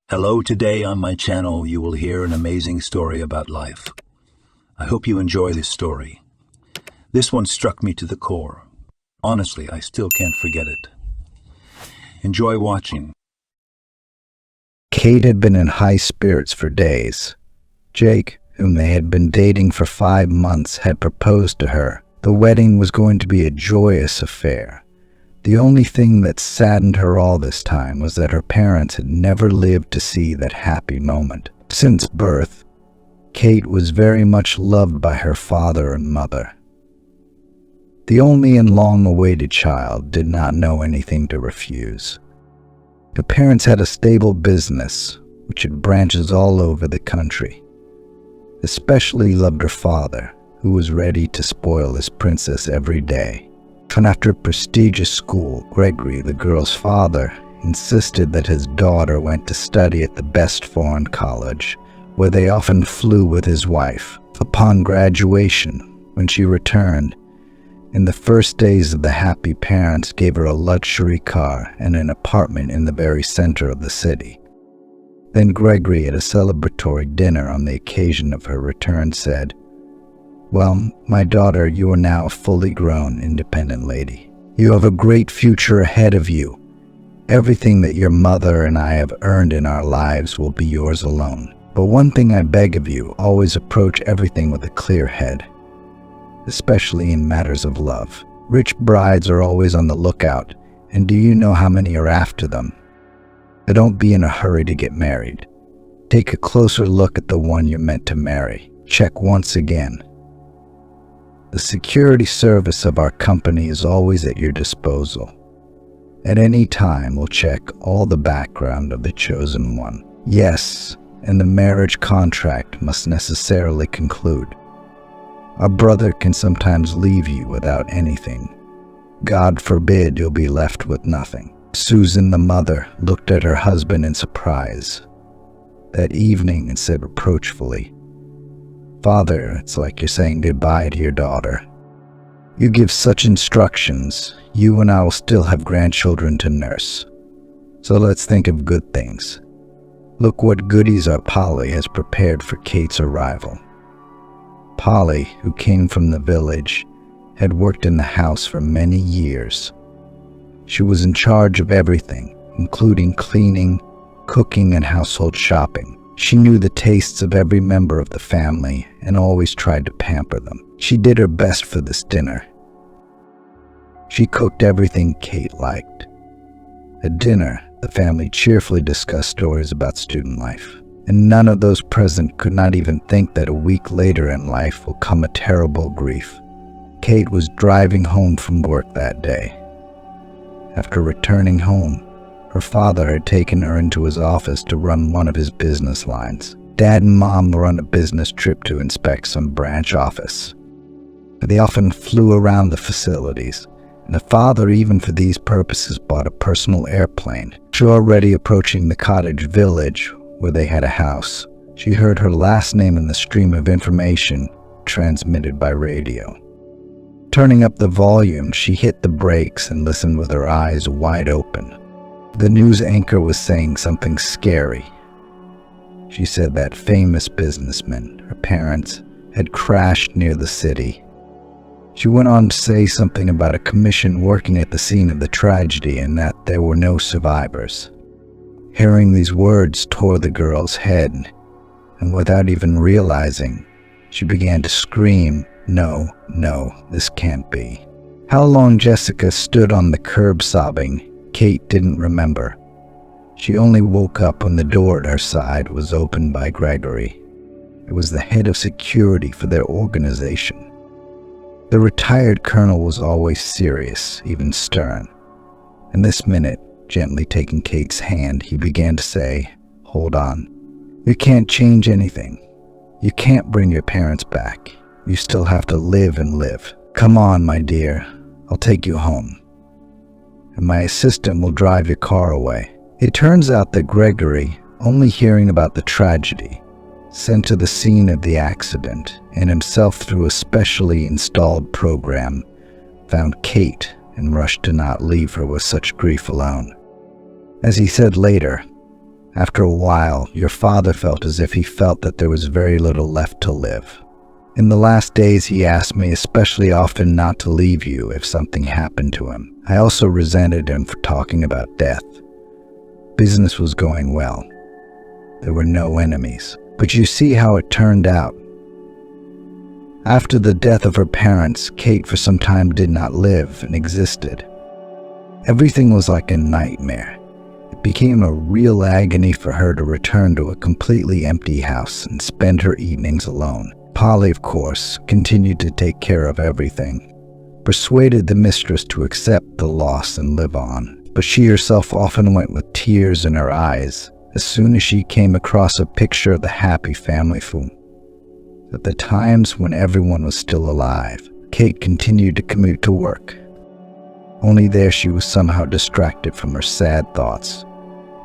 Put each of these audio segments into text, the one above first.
Hello, today on my channel you will hear an amazing story about life. I hope you enjoy this story. This one struck me to the core. Honestly, I still can't forget it. Enjoy watching. Kate had been in high spirits for days. Jake, whom they had been dating for 5 months, had proposed to her. The wedding was going to be a joyous affair. The only thing that saddened her all this time was that her parents had never lived to see that happy moment. Since birth, Kate was very much loved by her father and mother. The only and long-awaited child did not know anything to refuse. Her parents had a stable business, which had branches all over the country. Especially loved her father, who was ready to spoil his princess every day. And after a prestigious school, Gregory, the girl's father, insisted that his daughter went to study at the best foreign college, where they often flew with his wife. Upon graduation, when she returned, in the first days of the happy parents gave her a luxury car and an apartment in the very center of the city. Then Gregory, at a celebratory dinner on the occasion of her return, said, "Well, my daughter, you are now a fully grown, independent lady. You have a great future ahead of you. Everything that your mother and I have earned in our lives will be yours alone. But one thing I beg of you, always approach everything with a clear head, especially in matters of love. Rich brides are always on the lookout, and do you know how many are after them? So don't be in a hurry to get married. Take a closer look at the one you're meant to marry. Check once again. The security service of our company is always at your disposal. At any time, we'll check all the background of the chosen one. Yes, and the marriage contract must necessarily conclude. Our brother can sometimes leave you without anything. God forbid you'll be left with nothing." Susan, the mother, looked at her husband in surprise. That evening and said reproachfully, "Father, it's like you're saying goodbye to your daughter. You give such instructions, you and I will still have grandchildren to nurse. So let's think of good things. Look what goodies our Polly has prepared for Kate's arrival." Polly, who came from the village, had worked in the house for many years. She was in charge of everything, including cleaning, cooking, and household shopping. She knew the tastes of every member of the family and always tried to pamper them. She did her best for this dinner. She cooked everything Kate liked. At dinner, the family cheerfully discussed stories about student life, and none of those present could not even think that a week later in life will come a terrible grief. Kate was driving home from work that day. After returning home, her father had taken her into his office to run one of his business lines. Dad and Mom were on a business trip to inspect some branch office. They often flew around the facilities, and the father, even for these purposes, bought a personal airplane. She was already approaching the cottage village where they had a house. She heard her last name in the stream of information transmitted by radio. Turning up the volume, she hit the brakes and listened with her eyes wide open. The news anchor was saying something scary. She said that famous businessman, her parents, had crashed near the city. She went on to say something about a commission working at the scene of the tragedy and that there were no survivors. Hearing these words tore the girl's head, and without even realizing, she began to scream, "No, no, this can't be." How long Jessica stood on the curb sobbing, Kate didn't remember. She only woke up when the door at her side was opened by Gregory. It was the head of security for their organization. The retired colonel was always serious, even stern. In this minute, gently taking Kate's hand, he began to say, "Hold on. You can't change anything. You can't bring your parents back. You still have to live and live. Come on, my dear. I'll take you home. And my assistant will drive your car away." It turns out that Gregory, only hearing about the tragedy, sent to the scene of the accident and himself through a specially installed program, found Kate and rushed to not leave her with such grief alone. As he said later, After a while, your father felt as if he felt that there was very little left to live. In the last days, he asked me especially often not to leave you if something happened to him. I also resented him for talking about death. Business was going well. There were no enemies. But you see how it turned out. After the death of her parents, Kate for some time did not live and existed. Everything was like a nightmare. It became a real agony for her to return to a completely empty house and spend her evenings alone. Polly, of course, continued to take care of everything, persuaded the mistress to accept the loss and live on. But she herself often went with tears in her eyes as soon as she came across a picture of the happy family phone. At the times when everyone was still alive, Kate continued to commute to work. Only there she was somehow distracted from her sad thoughts.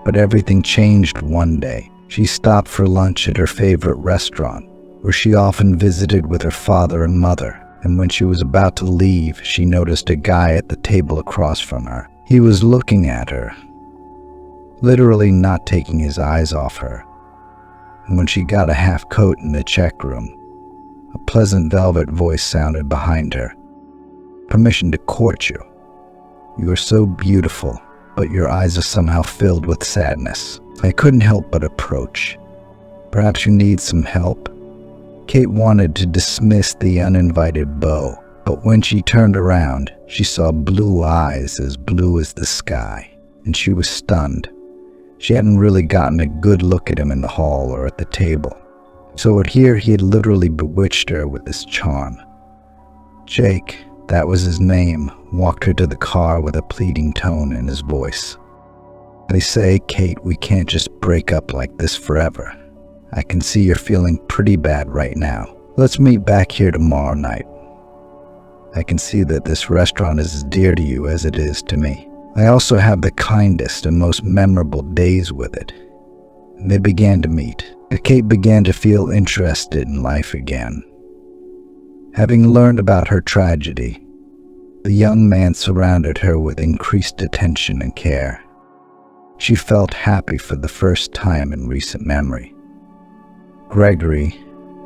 But everything changed one day. She stopped for lunch at her favorite restaurant, where she often visited with her father and mother. And when she was about to leave, she noticed a guy at the table across from her. He was looking at her, literally not taking his eyes off her. And when she got a half coat in the check room, a pleasant velvet voice sounded behind her. "Permission to court you. You are so beautiful, but your eyes are somehow filled with sadness." I couldn't help but approach. "Perhaps you need some help?" Kate wanted to dismiss the uninvited beau, but when she turned around, she saw blue eyes as blue as the sky, and she was stunned. She hadn't really gotten a good look at him in the hall or at the table. So here he had literally bewitched her with his charm. Jake, that was his name, walked her to the car with a pleading tone in his voice. "They say, Kate, we can't just break up like this forever. I can see you're feeling pretty bad right now. Let's meet back here tomorrow night. I can see that this restaurant is as dear to you as it is to me. I also have the kindest and most memorable days with it." And they began to meet. Kate began to feel interested in life again. Having learned about her tragedy, the young man surrounded her with increased attention and care. She felt happy for the first time in recent memory. Gregory,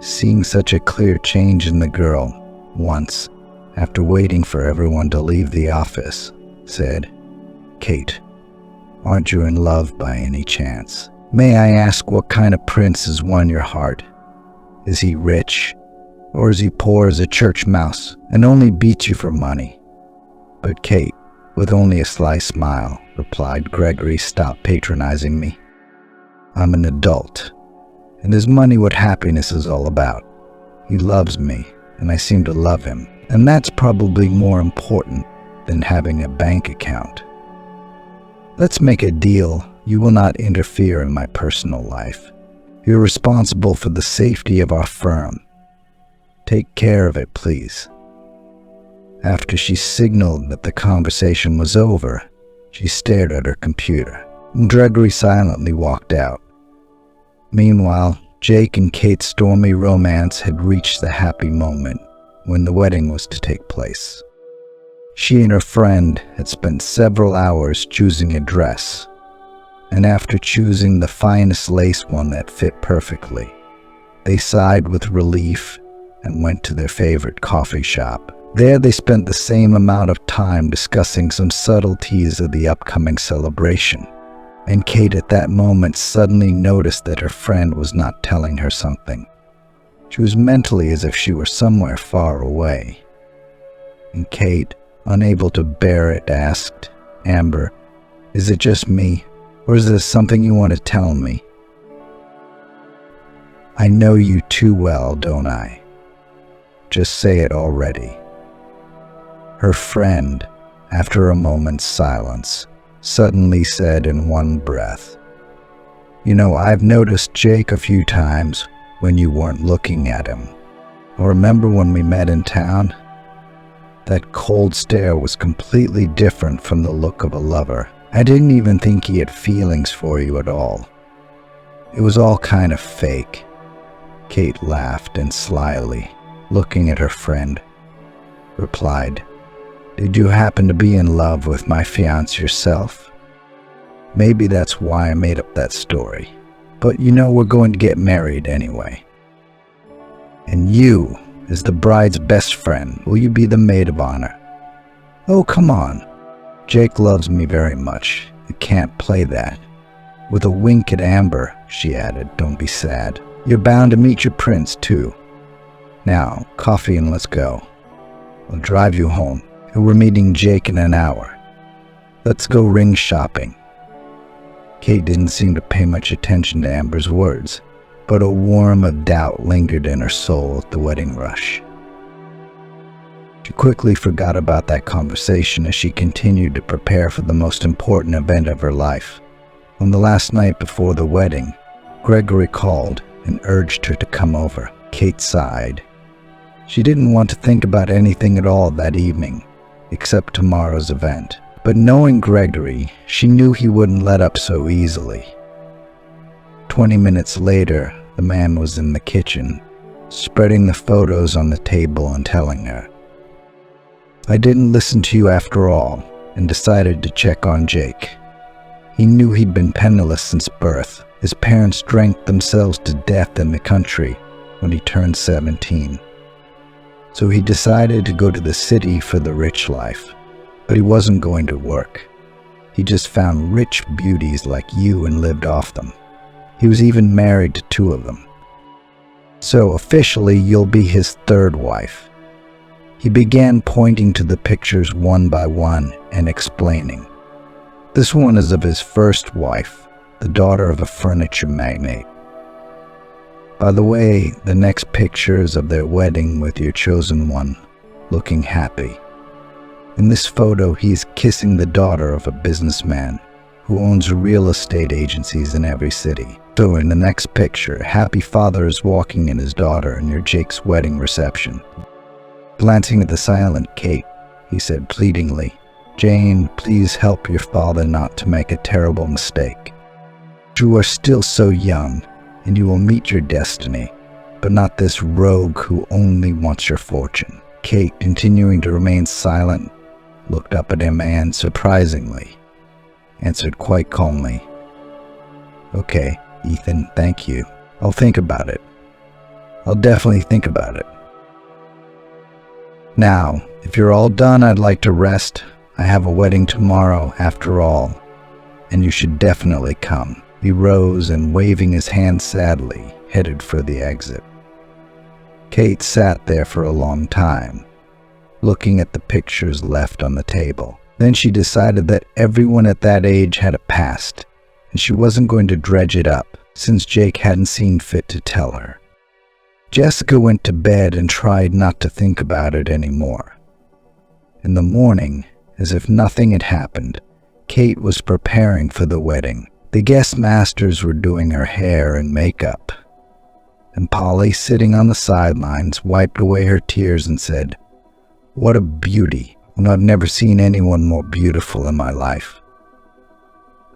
seeing such a clear change in the girl, once, after waiting for everyone to leave the office, said, "Kate, aren't you in love by any chance? May I ask what kind of prince has won your heart? Is he rich, or is he poor as a church mouse and only beats you for money?" But Kate, with only a sly smile, replied, "Gregory, stop patronizing me. I'm an adult, and is money what happiness is all about? He loves me, and I seem to love him, and that's probably more important than having a bank account. Let's make a deal. You will not interfere in my personal life. You're responsible for the safety of our firm. Take care of it, please." After she signaled that the conversation was over, she stared at her computer, and Gregory silently walked out. Meanwhile, Jake and Kate's stormy romance had reached the happy moment when the wedding was to take place. She and her friend had spent several hours choosing a dress, and after choosing the finest lace one that fit perfectly, they sighed with relief and went to their favorite coffee shop. There they spent the same amount of time discussing some subtleties of the upcoming celebration, and Kate at that moment suddenly noticed that her friend was not telling her something. She was mentally as if she were somewhere far away. And Kate, unable to bear it, asked, "Amber, is it just me, or is this something you want to tell me? I know you too well, don't I? Just say it already." Her friend, after a moment's silence, suddenly said in one breath, "You know, I've noticed Jake a few times when you weren't looking at him. Remember when we met in town? That cold stare was completely different from the look of a lover. I didn't even think he had feelings for you at all. It was all kind of fake." Kate laughed and slyly, looking at her friend, replied, "Did you happen to be in love with my fiancé yourself?" Maybe that's why I made up that story. But you know we're going to get married anyway. And you, as the bride's best friend, will you be the maid of honor? Oh, come on. Jake loves me very much. I can't play that. With a wink at Amber, she added, don't be sad. You're bound to meet your prince, too. Now, coffee and let's go. I'll drive you home, and we're meeting Jake in an hour. Let's go ring shopping. Kate didn't seem to pay much attention to Amber's words, but a worm of doubt lingered in her soul at the wedding rush. She quickly forgot about that conversation as she continued to prepare for the most important event of her life. On the last night before the wedding, Gregory called and urged her to come over. Kate sighed. She didn't want to think about anything at all that evening, except tomorrow's event. But knowing Gregory, she knew he wouldn't let up so easily. 20 minutes later, the man was in the kitchen, spreading the photos on the table and telling her, I didn't listen to you after all, and decided to check on Jake. He knew he'd been penniless since birth. His parents drank themselves to death in the country when he turned 17. So he decided to go to the city for the rich life. But he wasn't going to work. He just found rich beauties like you and lived off them. He was even married to 2 of them. So officially, you'll be his 3rd wife. He began pointing to the pictures one by one and explaining. This one is of his first wife, the daughter of a furniture magnate. By the way, the next picture is of their wedding with your chosen one, looking happy. In this photo, he's kissing the daughter of a businessman who owns real estate agencies in every city. So in the next picture, happy father is walking in his daughter near Jake's wedding reception. Glancing at the silent Kate, he said pleadingly, Jane, please help your father not to make a terrible mistake. You are still so young, and you will meet your destiny, but not this rogue who only wants your fortune. Kate, continuing to remain silent, looked up at him and, surprisingly, answered quite calmly, Okay, Ethan, thank you. I'll think about it. I'll definitely think about it. Now, if you're all done, I'd like to rest. I have a wedding tomorrow, after all, and you should definitely come. He rose and, waving his hand sadly, headed for the exit. Kate sat there for a long time, looking at the pictures left on the table. Then she decided that everyone at that age had a past, and she wasn't going to dredge it up, since Jake hadn't seen fit to tell her. Jessica went to bed and tried not to think about it anymore. In the morning, as if nothing had happened, Kate was preparing for the wedding. The guest masters were doing her hair and makeup, and Polly, sitting on the sidelines, wiped away her tears and said, What a beauty, and I've never seen anyone more beautiful in my life.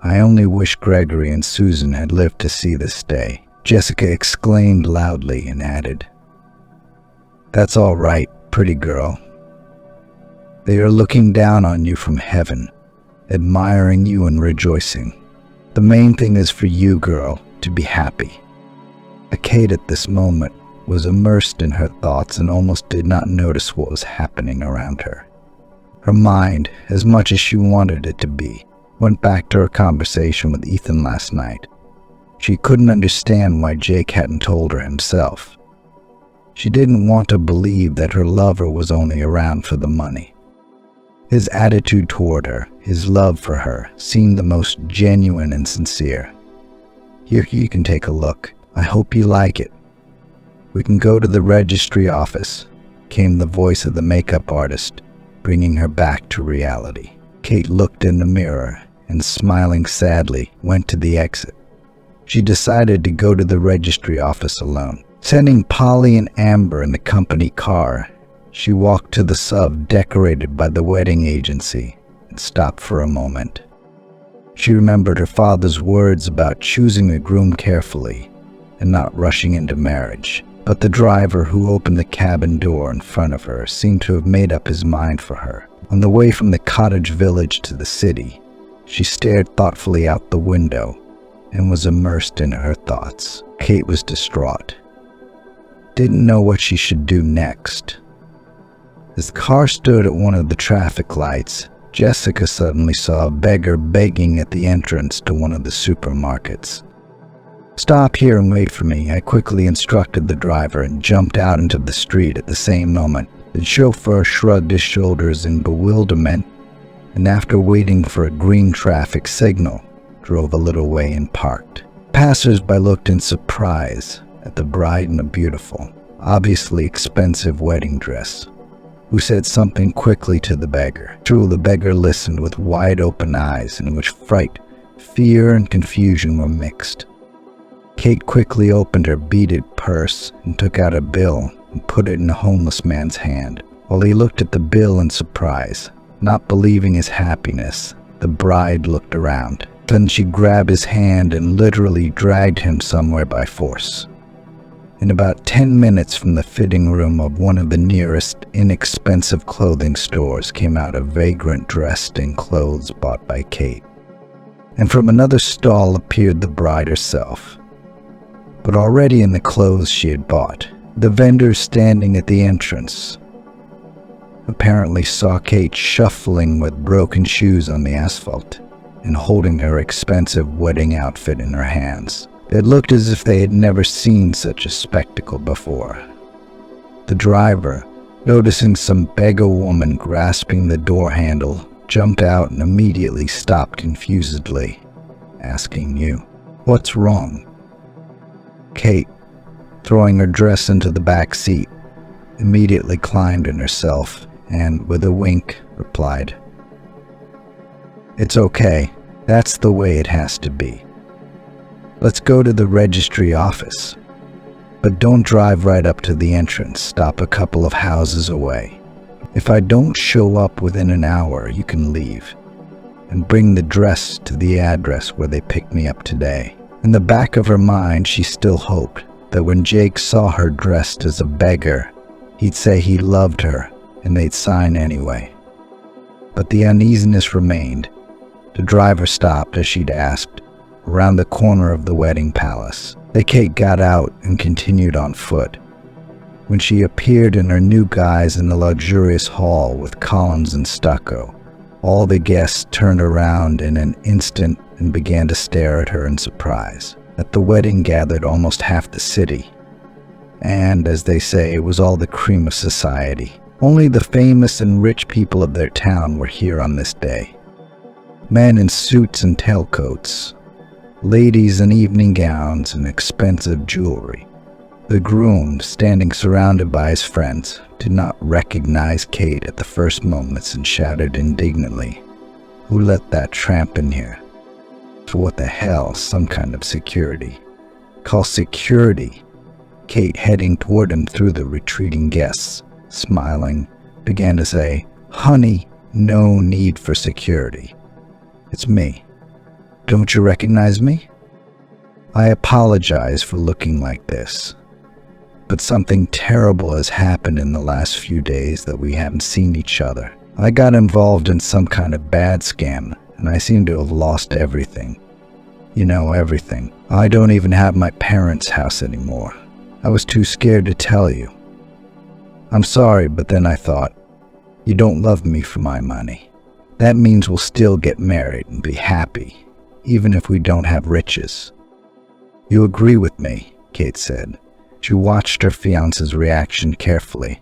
I only wish Gregory and Susan had lived to see this day. Jessica exclaimed loudly and added, That's all right, pretty girl. They are looking down on you from heaven, admiring you and rejoicing. The main thing is for you, girl, to be happy. Kate at this moment was immersed in her thoughts and almost did not notice what was happening around her. Her mind, as much as she wanted it to be, went back to her conversation with Ethan last night. She couldn't understand why Jake hadn't told her himself. She didn't want to believe that her lover was only around for the money. His attitude toward her, his love for her, seemed the most genuine and sincere. Here, you can take a look. I hope you like it. We can go to the registry office, came the voice of the makeup artist, bringing her back to reality. Kate looked in the mirror and, smiling sadly, went to the exit. She decided to go to the registry office alone. Sending Polly and Amber in the company car, she walked to the sub decorated by the wedding agency and stopped for a moment. She remembered her father's words about choosing a groom carefully and not rushing into marriage. But the driver who opened the cabin door in front of her seemed to have made up his mind for her. On the way from the cottage village to the city, She stared thoughtfully out the window and was immersed in her thoughts. Kate was distraught. Didn't know what she should do next. As the car stood at one of the traffic lights, Jessica suddenly saw a beggar begging at the entrance to one of the supermarkets. "Stop here and wait for me," I quickly instructed the driver and jumped out into the street at the same moment. The chauffeur shrugged his shoulders in bewilderment and after waiting for a green traffic signal, drove a little way and parked. Passers-by looked in surprise at the bride in a beautiful, obviously expensive wedding dress, who said something quickly to the beggar. True, the beggar listened with wide-open eyes in which fright, fear, and confusion were mixed. Kate quickly opened her beaded purse and took out a bill and put it in the homeless man's hand. While he looked at the bill in surprise, not believing his happiness, the bride looked around. Then she grabbed his hand and literally dragged him somewhere by force. In about 10 minutes from the fitting room of one of the nearest inexpensive clothing stores came out a vagrant dressed in clothes bought by Kate. And from another stall appeared the bride herself. But already in the clothes she had bought, the vendor standing at the entrance apparently saw Kate shuffling with broken shoes on the asphalt and holding her expensive wedding outfit in her hands. It looked as if they had never seen such a spectacle before. The driver, noticing some beggar woman grasping the door handle, jumped out and immediately stopped confusedly, asking you, "What's wrong?" Kate, throwing her dress into the back seat, immediately climbed in herself and, with a wink, replied, "It's okay. That's the way it has to be. Let's go to the registry office. But don't drive right up to the entrance. Stop a couple of houses away. If I don't show up within an hour, you can leave. And bring the dress to the address where they picked me up today." In the back of her mind, she still hoped that when Jake saw her dressed as a beggar, he'd say he loved her and they'd sign anyway. But the uneasiness remained. The driver stopped, as she'd asked, around the corner of the wedding palace. Kate got out and continued on foot. When she appeared in her new guise in the luxurious hall with columns and stucco, all the guests turned around in an instant and began to stare at her in surprise. At the wedding gathered almost half the city, and, as they say, it was all the cream of society. Only the famous and rich people of their town were here on this day. Men in suits and tailcoats, ladies in evening gowns and expensive jewelry. The groom, standing surrounded by his friends, did not recognize Kate at the first moments and shouted indignantly, "Who let that tramp in here?" For what the hell, some kind of security. Call security. Kate, heading toward him through the retreating guests, smiling, began to say, "Honey, no need for security. It's me. Don't you recognize me? I apologize for looking like this, but something terrible has happened in the last few days that we haven't seen each other. I got involved in some kind of bad scam, and I seem to have lost everything. You know, everything. I don't even have my parents' house anymore. I was too scared to tell you. I'm sorry, but then I thought, you don't love me for my money. That means we'll still get married and be happy, even if we don't have riches." "You agree with me," Kate said. She watched her fiancé's reaction carefully.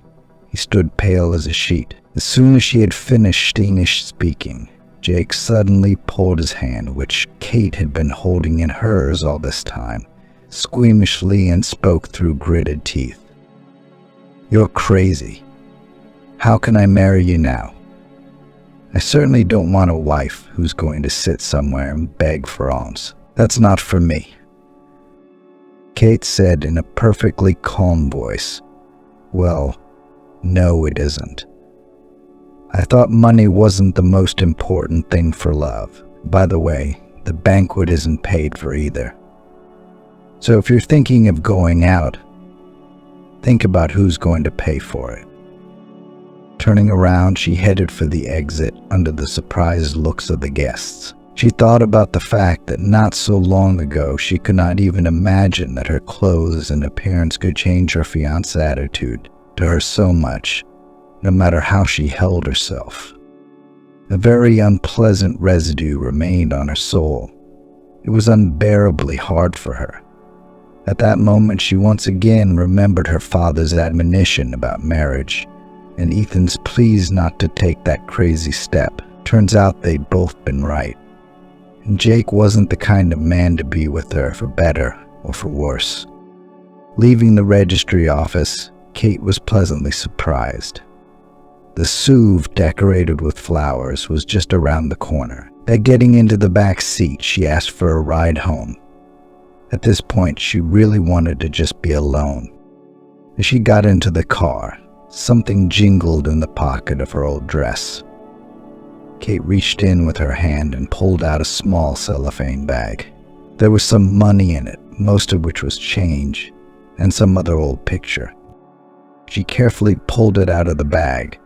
He stood pale as a sheet. As soon as she had finished speaking, Jake suddenly pulled his hand, which Kate had been holding in hers all this time, squeamishly, and spoke through gritted teeth. "You're crazy. How can I marry you now? I certainly don't want a wife who's going to sit somewhere and beg for alms. That's not for me." Kate said in a perfectly calm voice, "Well, no, it isn't. I thought money wasn't the most important thing for love. By the way, the banquet isn't paid for either. So if you're thinking of going out, think about who's going to pay for it." Turning around, she headed for the exit under the surprised looks of the guests. She thought about the fact that not so long ago she could not even imagine that her clothes and appearance could change her fiancé's attitude to her so much, no matter how she held herself. A very unpleasant residue remained on her soul. It was unbearably hard for her. At that moment, she once again remembered her father's admonition about marriage, and Ethan's pleas not to take that crazy step. Turns out they'd both been right. And Jake wasn't the kind of man to be with her for better or for worse. Leaving the registry office, Kate was pleasantly surprised. The SUV decorated with flowers was just around the corner. At getting into the back seat, she asked for a ride home. At this point, she really wanted to just be alone. As she got into the car, something jingled in the pocket of her old dress. Kate reached in with her hand and pulled out a small cellophane bag. There was some money in it, most of which was change, and some other old picture. She carefully pulled it out of the bag.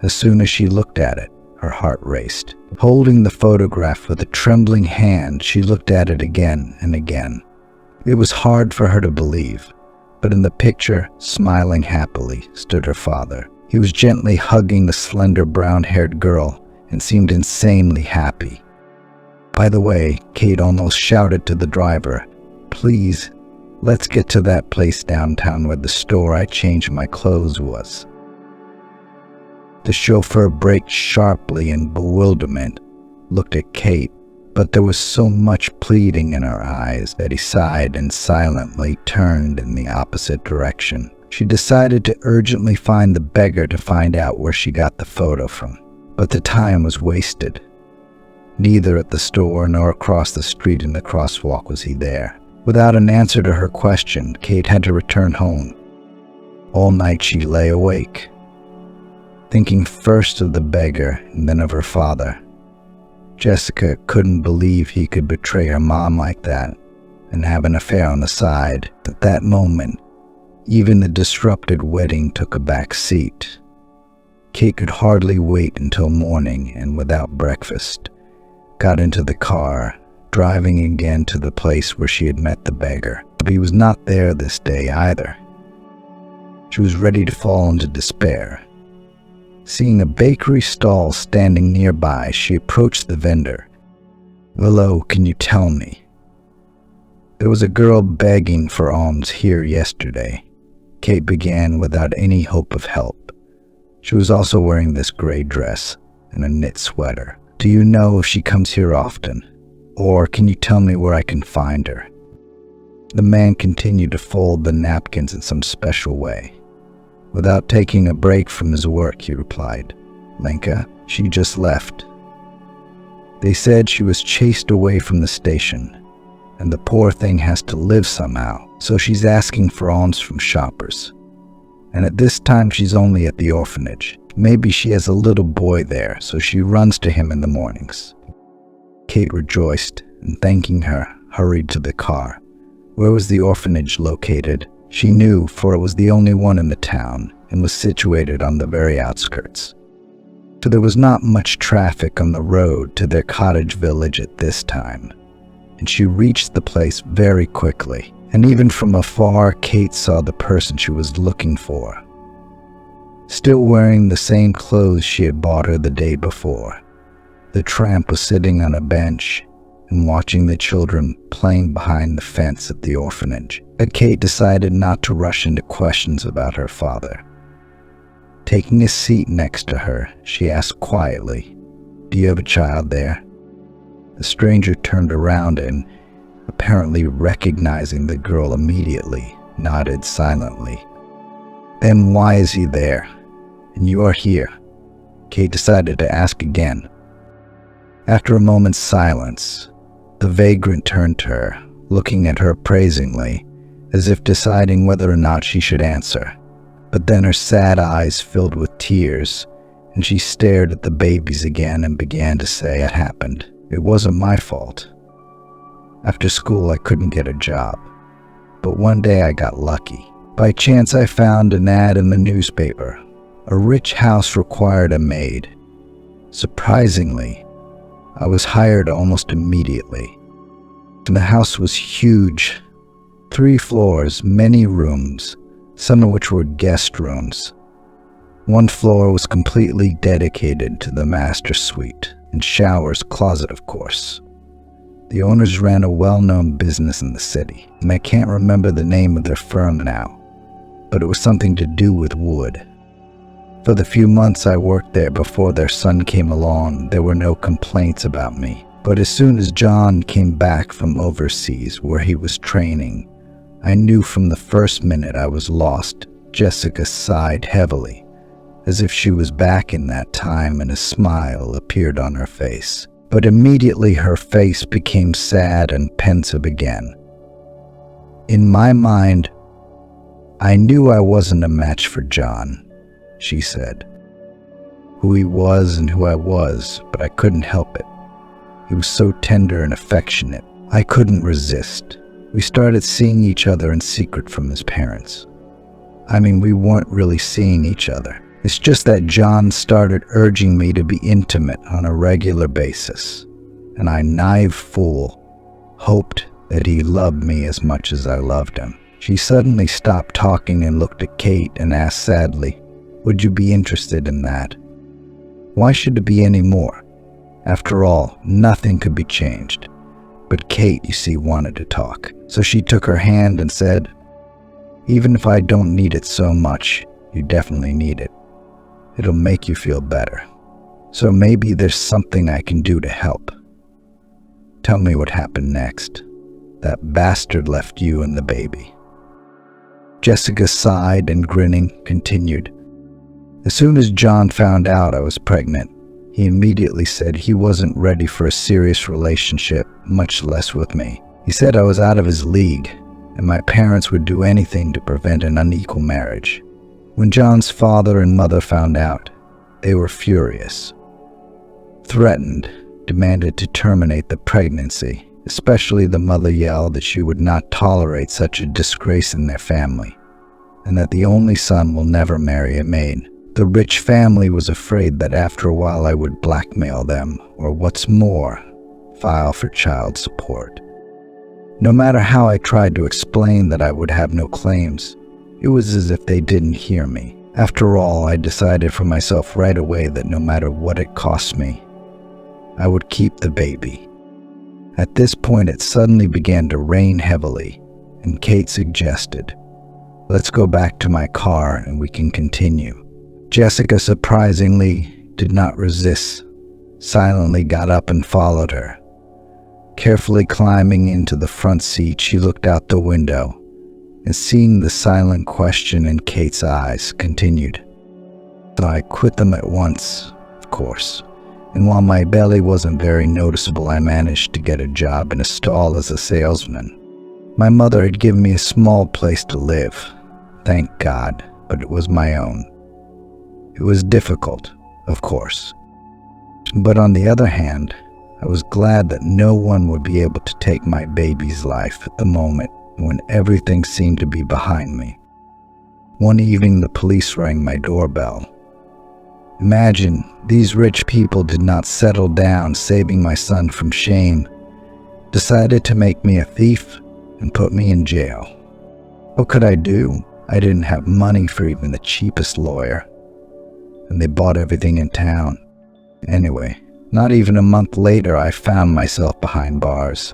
As soon as she looked at it, her heart raced. Holding the photograph with a trembling hand, she looked at it again and again. It was hard for her to believe, but in the picture, smiling happily, stood her father. He was gently hugging the slender brown-haired girl and seemed insanely happy. By the way, Kate almost shouted to the driver, "Please, let's get to that place downtown where the store I changed my clothes was." The chauffeur braked sharply in bewilderment, looked at Kate, but there was so much pleading in her eyes that he sighed and silently turned in the opposite direction. She decided to urgently find the beggar to find out where she got the photo from. But the time was wasted. Neither at the store nor across the street in the crosswalk was he there. Without an answer to her question, Kate had to return home. All night she lay awake, thinking first of the beggar and then of her father. Jessica couldn't believe he could betray her mom like that and have an affair on the side. At that moment, even the disrupted wedding took a back seat. Kate could hardly wait until morning and without breakfast, got into the car, driving again to the place where she had met the beggar. But he was not there this day either. She was ready to fall into despair. Seeing a bakery stall standing nearby, she approached the vendor. "Hello, can you tell me? There was a girl begging for alms here yesterday." Kate began without any hope of help. She was also wearing this gray dress and a knit sweater. "Do you know if she comes here often? Or can you tell me where I can find her?" The man continued to fold the napkins in some special way. Without taking a break from his work, he replied, "Lenka, she just left. They said she was chased away from the station, and the poor thing has to live somehow, so she's asking for alms from shoppers. And at this time she's only at the orphanage. Maybe she has a little boy there, so she runs to him in the mornings." Kate rejoiced and, thanking her, hurried to the car. Where was the orphanage located? She knew, for it was the only one in the town and was situated on the very outskirts. So there was not much traffic on the road to their cottage village at this time, and she reached the place very quickly. And even from afar, Kate saw the person she was looking for. Still wearing the same clothes she had bought her the day before, the tramp was sitting on a bench and watching the children playing behind the fence at the orphanage. But Kate decided not to rush into questions about her father. Taking a seat next to her, she asked quietly, "Do you have a child there?" The stranger turned around and, apparently recognizing the girl immediately, nodded silently. "Then why is he there? And you are here?" Kate decided to ask again. After a moment's silence, the vagrant turned to her, looking at her appraisingly, as if deciding whether or not she should answer. But then her sad eyes filled with tears, and she stared at the babies again and began to say, "It happened. It wasn't my fault. After school, I couldn't get a job. But one day I got lucky. By chance, I found an ad in the newspaper. A rich house required a maid. Surprisingly, I was hired almost immediately. The house was huge, 3 floors, many rooms, some of which were guest rooms. One floor was completely dedicated to the master suite, and showers, closet of course. The owners ran a well-known business in the city, and I can't remember the name of their firm now, but it was something to do with wood. For the few months I worked there before their son came along, there were no complaints about me. But as soon as John came back from overseas where he was training, I knew from the first minute I was lost. Jessica sighed heavily, as if she was back in that time, and a smile appeared on her face. But immediately her face became sad and pensive again. In my mind, I knew I wasn't a match for John, she said. Who he was and who I was, but I couldn't help it. He was so tender and affectionate. I couldn't resist. We started seeing each other in secret from his parents. I mean, we weren't really seeing each other. It's just that John started urging me to be intimate on a regular basis, and I, naive fool, hoped that he loved me as much as I loved him. She suddenly stopped talking and looked at Kate and asked sadly, "Would you be interested in that? Why should it be any more? After all, nothing could be changed." But Kate, you see, wanted to talk. So she took her hand and said, "Even if I don't need it so much, you definitely need it. It'll make you feel better. So maybe there's something I can do to help. Tell me what happened next. That bastard left you and the baby." Jessica sighed and, grinning, continued. "As soon as John found out I was pregnant, he immediately said he wasn't ready for a serious relationship, much less with me. He said I was out of his league, and my parents would do anything to prevent an unequal marriage. When John's father and mother found out, they were furious. Threatened, demanded to terminate the pregnancy. Especially the mother yelled that she would not tolerate such a disgrace in their family, and that the only son will never marry a maid. The rich family was afraid that after a while I would blackmail them, or what's more, file for child support. No matter how I tried to explain that I would have no claims, it was as if they didn't hear me. After all, I decided for myself right away that no matter what it cost me, I would keep the baby. At this point, it suddenly began to rain heavily, and Kate suggested, "Let's go back to my car and we can continue." Jessica surprisingly did not resist, silently got up and followed her. Carefully climbing into the front seat, she looked out the window, and seeing the silent question in Kate's eyes, continued, "So I quit them at once, of course. And while my belly wasn't very noticeable, I managed to get a job in a stall as a salesman. My mother had given me a small place to live, thank God, but it was my own. It was difficult, of course. But on the other hand, I was glad that no one would be able to take my baby's life at the moment when everything seemed to be behind me. One evening, the police rang my doorbell. Imagine, these rich people did not settle down saving my son from shame, decided to make me a thief and put me in jail. What could I do? I didn't have money for even the cheapest lawyer, and they bought everything in town. Anyway, not even a month later, I found myself behind bars,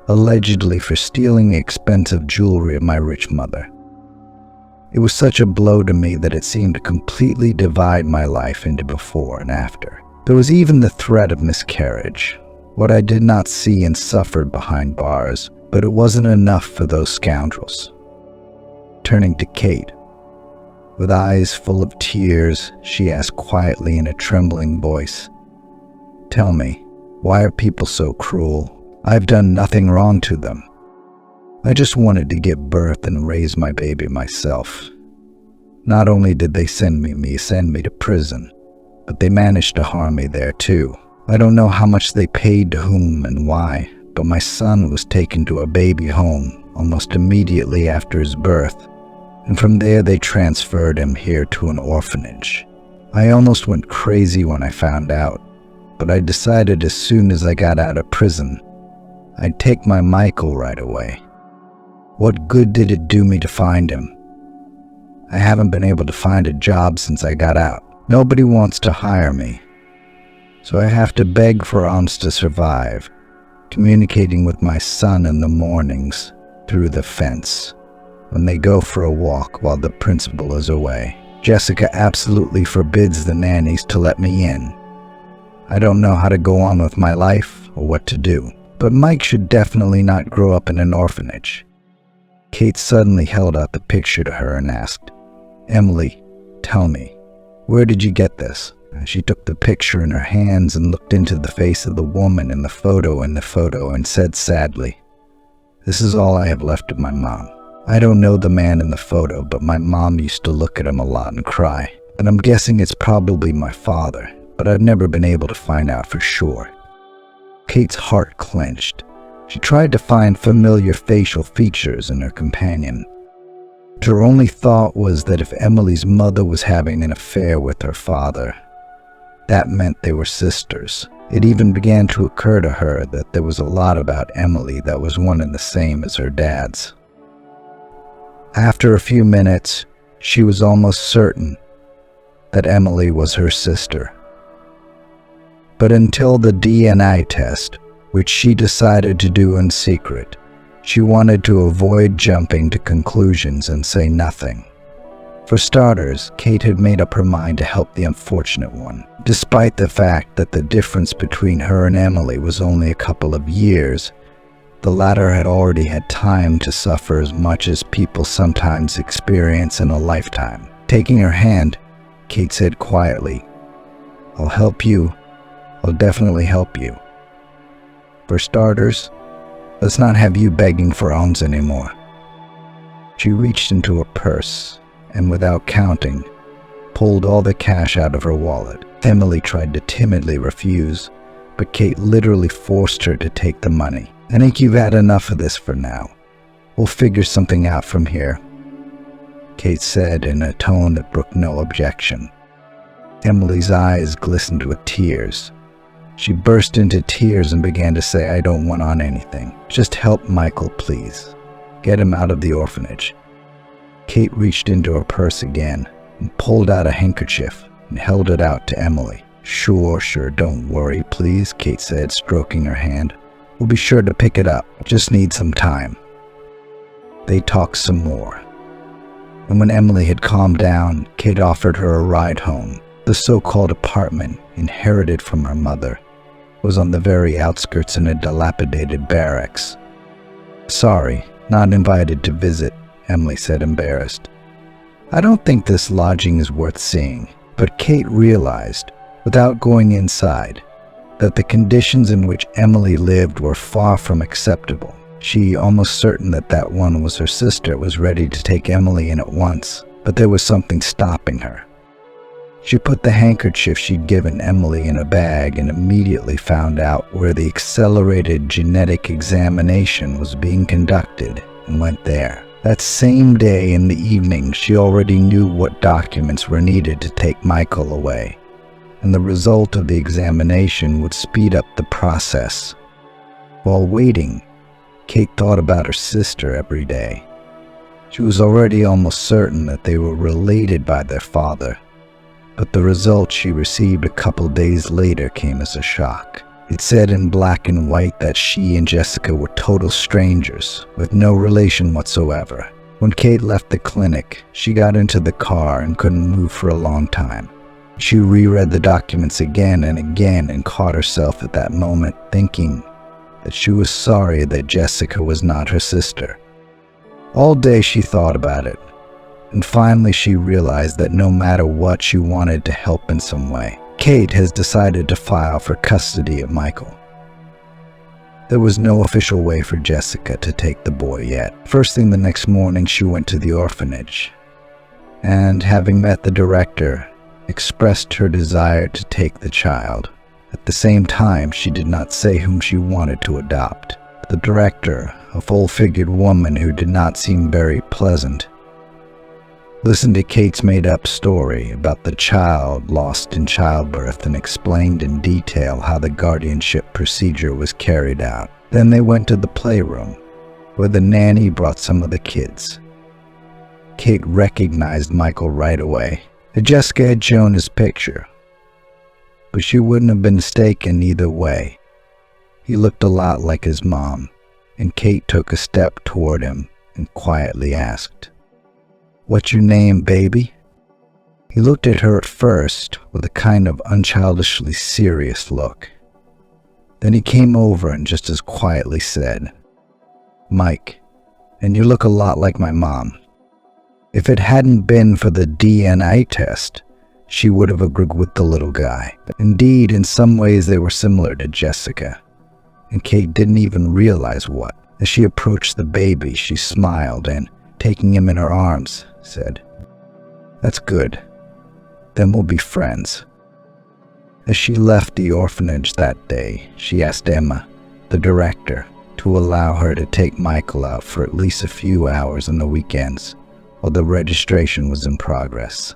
allegedly for stealing the expensive jewelry of my rich mother. It was such a blow to me that it seemed to completely divide my life into before and after. There was even the threat of miscarriage, what I did not see and suffered behind bars, but it wasn't enough for those scoundrels. Turning to Kate, with eyes full of tears, she asked quietly in a trembling voice, "Tell me, why are people so cruel? I've done nothing wrong to them. I just wanted to give birth and raise my baby myself. Not only did they send me to prison, but they managed to harm me there too. I don't know how much they paid to whom and why, but my son was taken to a baby home almost immediately after his birth, and from there they transferred him here to an orphanage. I almost went crazy when I found out. but I decided as soon as I got out of prison, I'd take my Michael right away. What good did it do me to find him? I haven't been able to find a job since I got out. Nobody wants to hire me, so I have to beg for alms to survive, communicating with my son in the mornings through the fence when they go for a walk while the principal is away. Jessica absolutely forbids the nannies to let me in. I don't know how to go on with my life or what to do, but Mike should definitely not grow up in an orphanage. Kate suddenly held out the picture to her and asked, "Emily, tell me, where did you get this?" She took the picture in her hands and looked into the face of the woman in the photo and said sadly, "This is all I have left of my mom. I don't know the man in the photo, but my mom used to look at him a lot and cry. And I'm guessing it's probably my father, but I've never been able to find out for sure." Kate's heart clenched. She tried to find familiar facial features in her companion. Her only thought was that if Emily's mother was having an affair with her father, that meant they were sisters. It even began to occur to her that there was a lot about Emily that was one and the same as her dad's. After a few minutes, she was almost certain that Emily was her sister. But until the DNA test, which she decided to do in secret, she wanted to avoid jumping to conclusions and say nothing. For starters, Kate had made up her mind to help the unfortunate one. Despite the fact that the difference between her and Emily was only a couple of years, the latter had already had time to suffer as much as people sometimes experience in a lifetime. Taking her hand, Kate said quietly, "I'll help you. I'll definitely help you. For starters, let's not have you begging for alms anymore." She reached into her purse and, without counting, pulled all the cash out of her wallet. Emily tried to timidly refuse, but Kate literally forced her to take the money. "I think you've had enough of this for now. We'll figure something out from here," Kate said in a tone that brooked no objection. Emily's eyes glistened with tears. She burst into tears and began to say, "I don't want on anything. Just help Michael, please. Get him out of the orphanage." Kate reached into her purse again and pulled out a handkerchief and held it out to Emily. Sure, don't worry, please," Kate said, stroking her hand. "We'll be sure to pick it up. Just need some time." They talked some more. And when Emily had calmed down, Kate offered her a ride home. The so-called apartment, inherited from her mother, was on the very outskirts in a dilapidated barracks. "Sorry, not invited to visit," Emily said, embarrassed. "I don't think this lodging is worth seeing." But Kate realized, without going inside, that the conditions in which Emily lived were far from acceptable. She, almost certain that that one was her sister, was ready to take Emily in at once, but there was something stopping her. She put the handkerchief she'd given Emily in a bag and immediately found out where the accelerated genetic examination was being conducted and went there. That same day in the evening, she already knew what documents were needed to take Michael away, and the result of the examination would speed up the process. While waiting, Kate thought about her sister every day. She was already almost certain that they were related by their father, but the result she received a couple days later came as a shock. It said in black and white that she and Jessica were total strangers, with no relation whatsoever. When Kate left the clinic, she got into the car and couldn't move for a long time. She reread the documents again and again and caught herself at that moment thinking that she was sorry that Jessica was not her sister. All day she thought about it, and finally she realized that no matter what, she wanted to help in some way. Kate has decided to file for custody of Michael. There was no official way for Jessica to take the boy yet. First thing the next morning, she went to the orphanage, and having met the director, expressed her desire to take the child. At the same time, she did not say whom she wanted to adopt. The director, a full-figured woman who did not seem very pleasant, Listened to Kate's made-up story about the child lost in childbirth and explained in detail how the guardianship procedure was carried out. Then they went to the playroom, where the nanny brought some of the kids. Kate recognized Michael right away. Jessica had shown his picture, but she wouldn't have been mistaken either way. He looked a lot like his mom, and Kate took a step toward him and quietly asked, "What's your name, baby?" He looked at her at first with a kind of unchildishly serious look. Then he came over and just as quietly said, "Mike, and you look a lot like my mom." If it hadn't been for the DNA test, she would have agreed with the little guy. Indeed, in some ways they were similar to Jessica, and Kate didn't even realize what. As she approached the baby, she smiled and, taking him in her arms, said, "That's good. Then we'll be friends." As she left the orphanage that day, she asked Emma, the director, to allow her to take Michael out for at least a few hours on the weekends while the registration was in progress.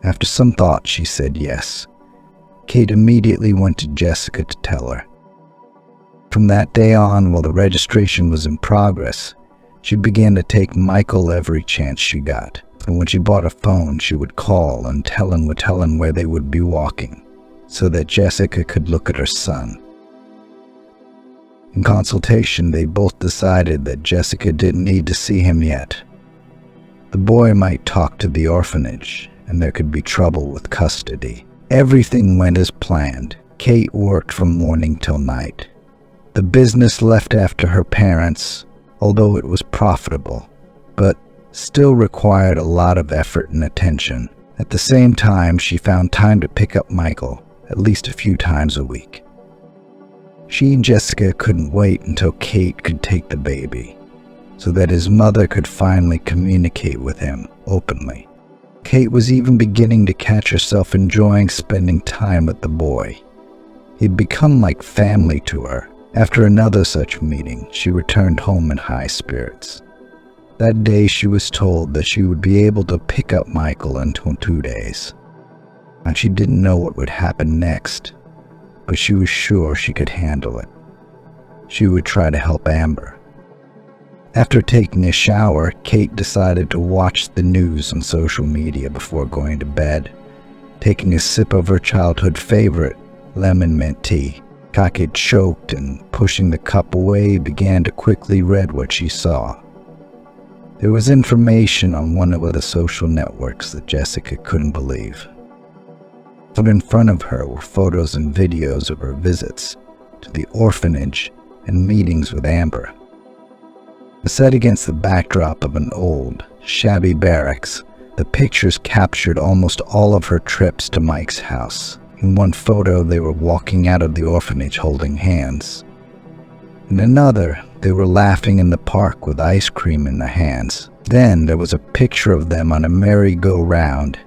After some thought, she said yes. Kate immediately went to Jessica to tell her. From that day on, while the registration was in progress, she began to take Michael every chance she got. And when she bought a phone, she would call and would tell him where they would be walking, so that Jessica could look at her son. In consultation, they both decided that Jessica didn't need to see him yet. The boy might talk to the orphanage, and there could be trouble with custody. Everything went as planned. Kate worked from morning till night. The business left after her parents, although it was profitable, but still required a lot of effort and attention. At the same time, she found time to pick up Michael at least a few times a week. She and Jessica couldn't wait until Kate could take the baby, so that his mother could finally communicate with him openly. Kate was even beginning to catch herself enjoying spending time with the boy. He'd become like family to her. After another such meeting, she returned home in high spirits. That day she was told that she would be able to pick up Michael in 2 days. And she didn't know what would happen next, but she was sure she could handle it. She would try to help Amber. After taking a shower, Kate decided to watch the news on social media before going to bed. Taking a sip of her childhood favorite, lemon mint tea, Kate choked and, pushing the cup away, began to quickly read what she saw. There was information on one of the social networks that Jessica couldn't believe. But in front of her were photos and videos of her visits to the orphanage and meetings with Amber. Set against the backdrop of an old, shabby barracks, the pictures captured almost all of her trips to Mike's house. In one photo, they were walking out of the orphanage holding hands. In another, they were laughing in the park with ice cream in their hands. Then there was a picture of them on a merry-go-round,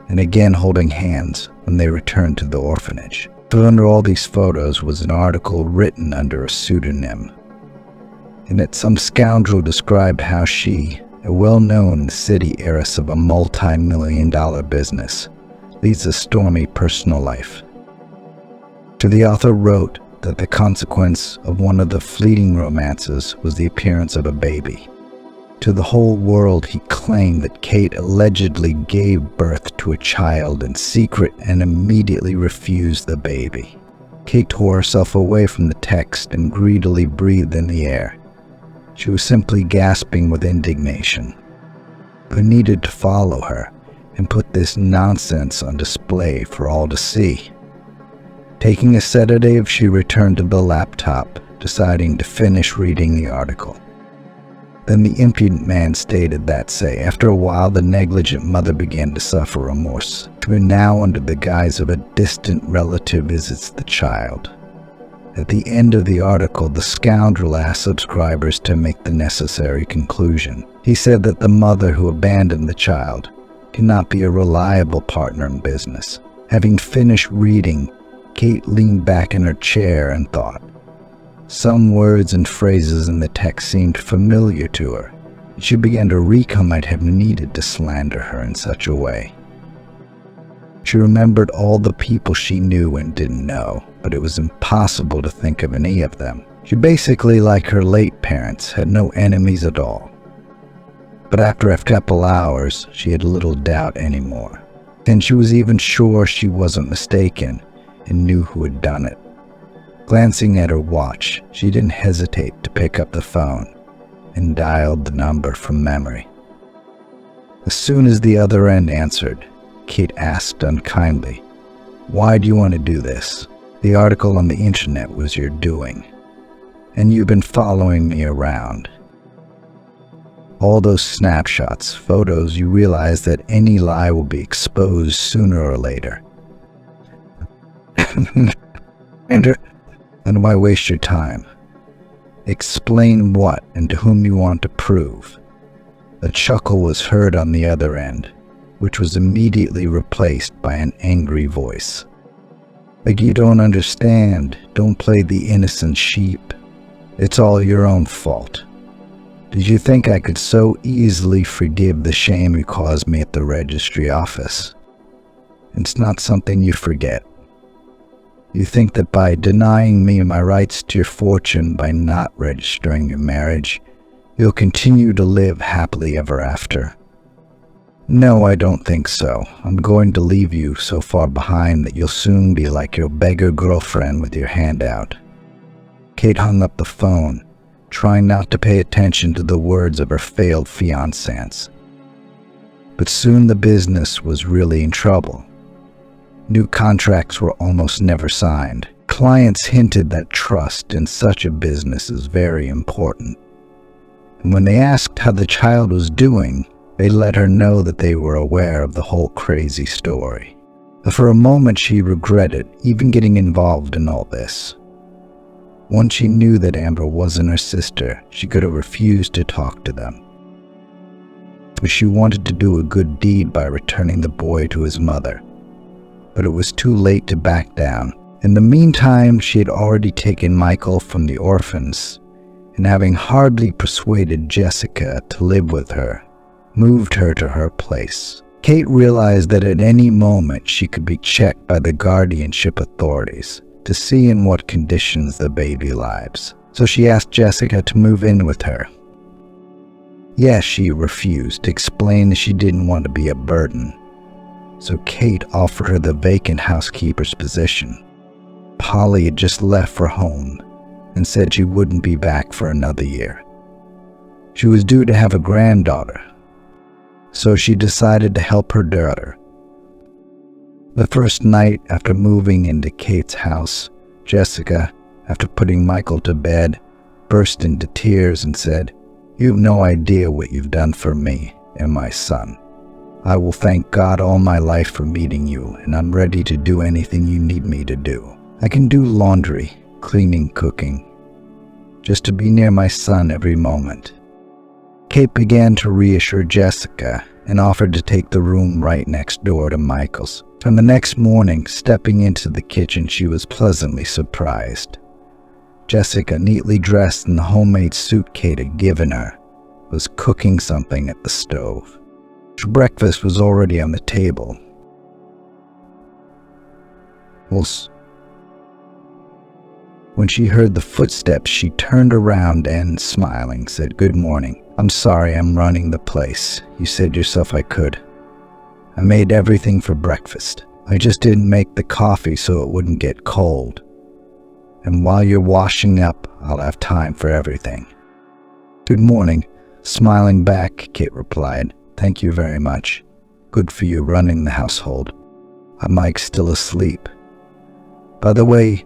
and again holding hands when they returned to the orphanage. But under all these photos was an article written under a pseudonym. In it, some scoundrel described how she, a well-known city heiress of a multi-million-dollar business, leads a stormy personal life. The author wrote that the consequence of one of the fleeting romances was the appearance of a baby. To the whole world, he claimed that Kate allegedly gave birth to a child in secret and immediately refused the baby. Kate tore herself away from the text and greedily breathed in the air. She was simply gasping with indignation. Who needed to follow her and put this nonsense on display for all to see? Taking a sedative, she returned to the laptop, deciding to finish reading the article. Then the impudent man stated that, after a while, the negligent mother began to suffer remorse. Who now, under the guise of a distant relative, visits the child. At the end of the article, the scoundrel asked subscribers to make the necessary conclusion. He said that the mother who abandoned the child cannot be a reliable partner in business. Having finished reading, Kate leaned back in her chair and thought. Some words and phrases in the text seemed familiar to her, She began to recall who might have needed to slander her in such a way. She remembered all the people she knew and didn't know, but it was impossible to think of any of them. She basically, like her late parents, had no enemies at all. But after a couple hours, she had little doubt anymore. And she was even sure she wasn't mistaken and knew who had done it. Glancing at her watch, she didn't hesitate to pick up the phone and dialed the number from memory. As soon as the other end answered, Kate asked unkindly, "Why do you want to do this? The article on the internet was your doing, and you've been following me around." All those snapshots, photos, you realize that any lie will be exposed sooner or later. And why waste your time? Explain what and to whom you want to prove. A chuckle was heard on the other end, which was immediately replaced by an angry voice. "Like you don't understand, don't play the innocent sheep. It's all your own fault. Did you think I could so easily forgive the shame you caused me at the registry office? It's not something you forget. You think that by denying me my rights to your fortune by not registering your marriage, you'll continue to live happily ever after. No, I don't think so. I'm going to leave you so far behind that you'll soon be like your beggar girlfriend with your hand out." Kate hung up the phone, trying not to pay attention to the words of her failed fiancé. But soon the business was really in trouble. New contracts were almost never signed. Clients hinted that trust in such a business is very important. And when they asked how the child was doing, they let her know that they were aware of the whole crazy story. But for a moment she regretted even getting involved in all this. Once she knew that Amber wasn't her sister, she could have refused to talk to them. But she wanted to do a good deed by returning the boy to his mother. But it was too late to back down. In the meantime, she had already taken Michael from the orphans, and having hardly persuaded Jessica to live with her, moved her to her place. Kate realized that at any moment she could be checked by the guardianship authorities to see in what conditions the baby lives. So she asked Jessica to move in with her. Yes, she refused, explaining she didn't want to be a burden. So Kate offered her the vacant housekeeper's position. Polly had just left for home and said she wouldn't be back for another year. She was due to have a granddaughter, so she decided to help her daughter. The first night after moving into Kate's house, Jessica, after putting Michael to bed, burst into tears and said, "You have no idea what you've done for me and my son. I will thank God all my life for meeting you, and I'm ready to do anything you need me to do. I can do laundry, cleaning, cooking, just to be near my son every moment." Kate began to reassure Jessica and offered to take the room right next door to Michael's. And the next morning, stepping into the kitchen, she was pleasantly surprised. Jessica, neatly dressed in the homemade suit Kate had given her, was cooking something at the stove. Breakfast was already on the table. When she heard the footsteps, she turned around and, smiling, said, "Good morning. I'm sorry I'm running the place. You said yourself I could. I made everything for breakfast. I just didn't make the coffee so it wouldn't get cold. And while you're washing up, I'll have time for everything." "Good morning." Smiling back, Kate replied, "Thank you very much. Good for you running the household. Mike's still asleep. By the way,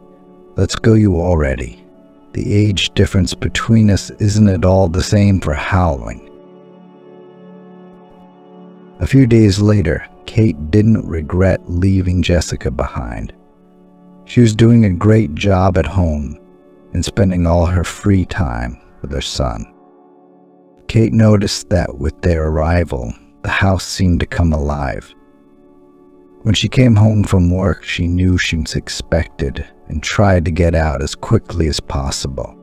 let's go you already. The age difference between us isn't at all the same for howling." A few days later, Kate didn't regret leaving Jessica behind. She was doing a great job at home and spending all her free time with her son. Kate noticed that with their arrival, the house seemed to come alive. When she came home from work, she knew she was expected and tried to get out as quickly as possible.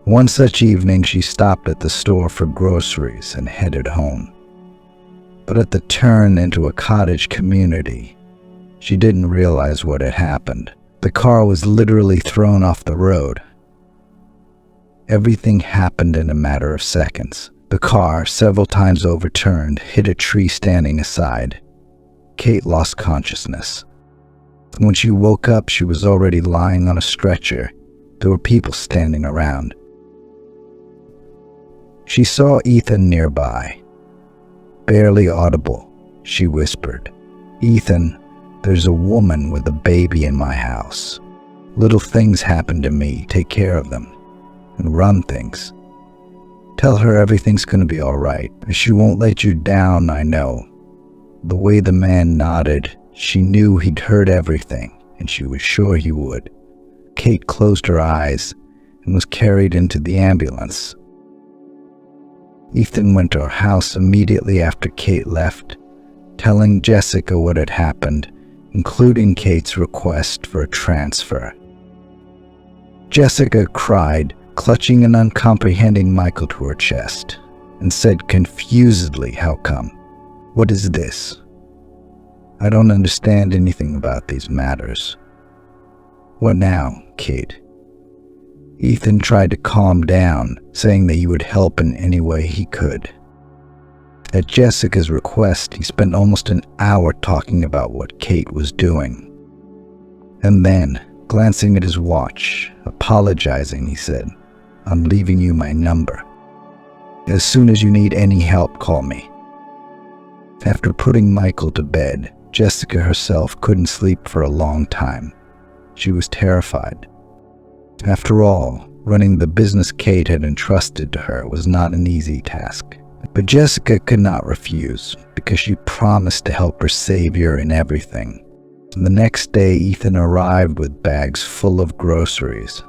One such evening, she stopped at the store for groceries and headed home. But at the turn into a cottage community, she didn't realize what had happened. The car was literally thrown off the road. Everything happened in a matter of seconds. The car, several times overturned, hit a tree standing aside. Kate lost consciousness. When she woke up, she was already lying on a stretcher. There were people standing around. She saw Ethan nearby. Barely audible, she whispered, "Ethan, there's a woman with a baby in my house. Little things happen to me. Take care of them. And run things. Tell her everything's gonna be all right. She won't let you down, I know." The way the man nodded, she knew he'd heard everything, and she was sure he would. Kate closed her eyes and was carried into the ambulance. Ethan went to her house immediately after Kate left, telling Jessica what had happened, including Kate's request for a transfer. Jessica cried, clutching an uncomprehending Michael to her chest, and said confusedly, "How come? What is this? I don't understand anything about these matters." "What now, Kate?" Ethan tried to calm down, saying that he would help in any way he could. At Jessica's request, he spent almost an hour talking about what Kate was doing. And then, glancing at his watch, apologizing, he said, "I'm leaving you my number. As soon as you need any help, call me." After putting Michael to bed, Jessica herself couldn't sleep for a long time. She was terrified. After all, running the business Kate had entrusted to her was not an easy task. But Jessica could not refuse, because she promised to help her savior in everything. The next day, Ethan arrived with bags full of groceries,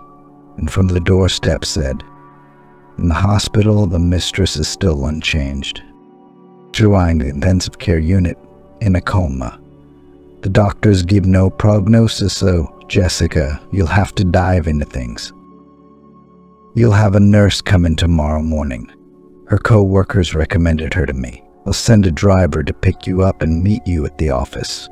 and from the doorstep said, "In the hospital, the mistress is still unchanged. Lying in the intensive care unit in a coma. The doctors give no prognosis, so Jessica, you'll have to dive into things. You'll have a nurse come in tomorrow morning. Her co-workers recommended her to me. I'll send a driver to pick you up and meet you at the office.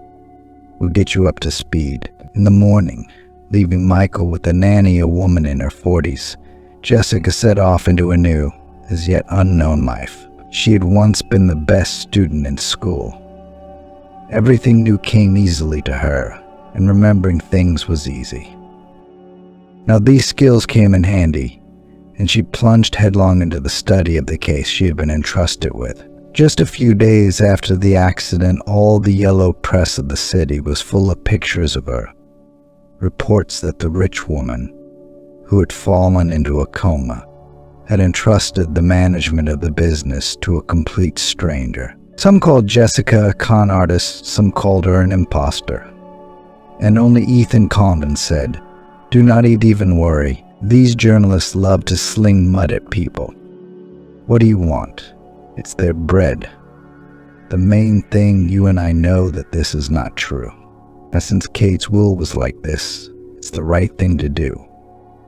We'll get you up to speed." In the morning, leaving Michael with a nanny, a woman in her 40s, Jessica set off into a new, as yet unknown life. She had once been the best student in school. Everything new came easily to her, and remembering things was easy. Now these skills came in handy, and she plunged headlong into the study of the case she had been entrusted with. Just a few days after the accident, all the yellow press of the city was full of pictures of her. Reports that the rich woman, who had fallen into a coma, had entrusted the management of the business to a complete stranger. Some called Jessica a con artist, some called her an imposter. And only Ethan calmed and said, "Do not even worry. These journalists love to sling mud at people. What do you want? It's their bread. The main thing, you and I know that this is not true. Now, since Kate's will was like this, it's the right thing to do.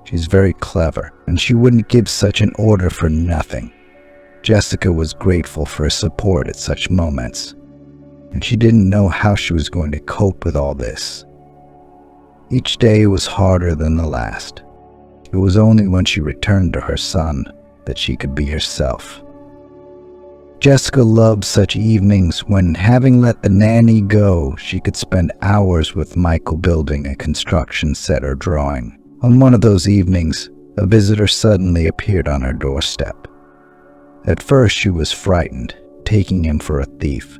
She's very clever, and she wouldn't give such an order for nothing." Jessica was grateful for his support at such moments, and she didn't know how she was going to cope with all this. Each day was harder than the last. It was only when she returned to her son that she could be herself. Jessica loved such evenings when, having let the nanny go, she could spend hours with Michael building a construction set or drawing. On one of those evenings, a visitor suddenly appeared on her doorstep. At first she was frightened, taking him for a thief.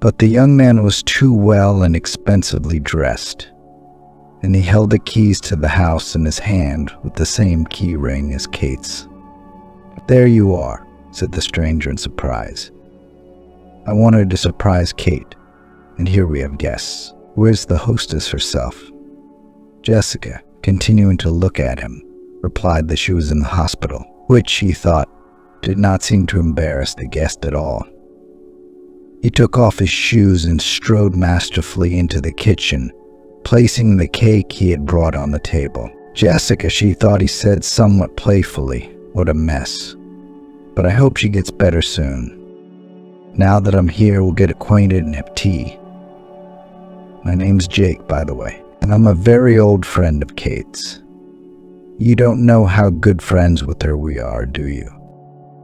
But the young man was too well and expensively dressed, and he held the keys to the house in his hand with the same key ring as Kate's. "There you are," said the stranger in surprise. "I wanted to surprise Kate, and here we have guests. Where's the hostess herself?" Jessica, continuing to look at him, replied that she was in the hospital, which, he thought, did not seem to embarrass the guest at all. He took off his shoes and strode masterfully into the kitchen, placing the cake he had brought on the table. Jessica, she thought he said somewhat playfully. What a mess. But I hope she gets better soon. Now that I'm here, we'll get acquainted and have tea. My name's Jake, by the way, and I'm a very old friend of Kate's. You don't know how good friends with her we are, do you?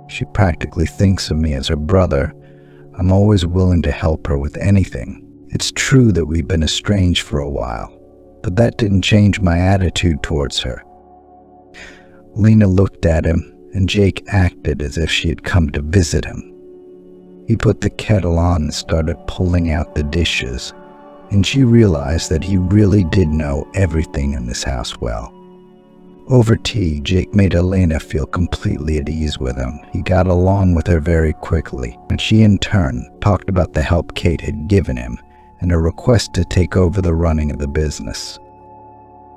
She practically thinks of me as her brother. I'm always willing to help her with anything. It's true that we've been estranged for a while, but that didn't change my attitude towards her. Lena looked at him, and Jake acted as if she had come to visit him. He put the kettle on and started pulling out the dishes, and she realized that he really did know everything in this house well. Over tea, Jake made Elena feel completely at ease with him. He got along with her very quickly, and she in turn talked about the help Kate had given him and a request to take over the running of the business.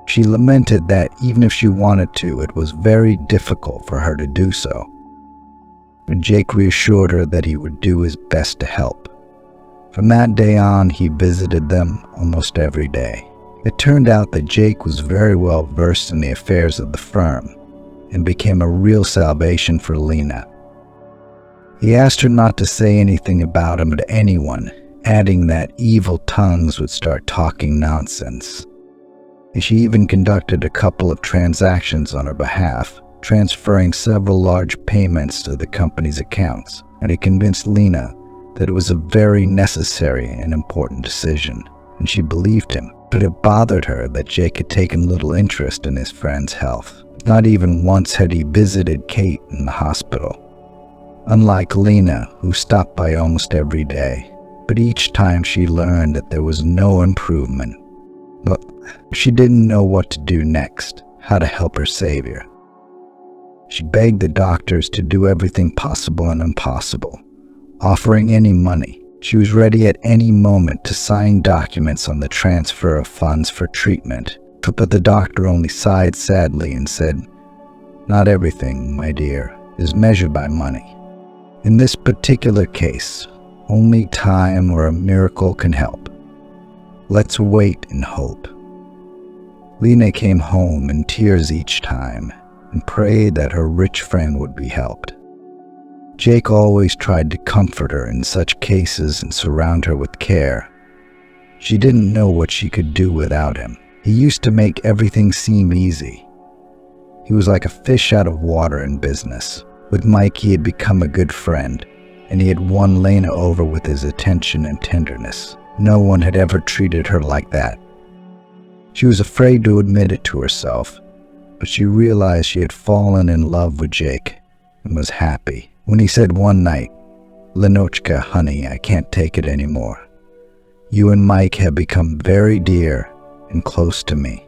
She lamented that even if she wanted to, it was very difficult for her to do so. But Jake reassured her that he would do his best to help. From that day on, he visited them almost every day. It turned out that Jake was very well versed in the affairs of the firm and became a real salvation for Lena. He asked her not to say anything about him to anyone, adding that evil tongues would start talking nonsense. She even conducted a couple of transactions on her behalf, transferring several large payments to the company's accounts, and he convinced Lena that it was a very necessary and important decision, and she believed him. But it bothered her that Jake had taken little interest in his friend's health. Not even once had he visited Kate in the hospital. Unlike Lena, who stopped by almost every day, but each time she learned that there was no improvement. But she didn't know what to do next, how to help her savior. She begged the doctors to do everything possible and impossible, offering any money. She was ready at any moment to sign documents on the transfer of funds for treatment, but the doctor only sighed sadly and said, "Not everything, my dear, is measured by money. In this particular case, only time or a miracle can help. Let's wait and hope." Lena came home in tears each time and prayed that her rich friend would be helped. Jake always tried to comfort her in such cases and surround her with care. She didn't know what she could do without him. He used to make everything seem easy. He was like a fish out of water in business. With Mike, he had become a good friend, and he had won Lena over with his attention and tenderness. No one had ever treated her like that. She was afraid to admit it to herself, but she realized she had fallen in love with Jake and was happy. When he said one night, "Lenochka, honey, I can't take it anymore. You and Mike have become very dear and close to me.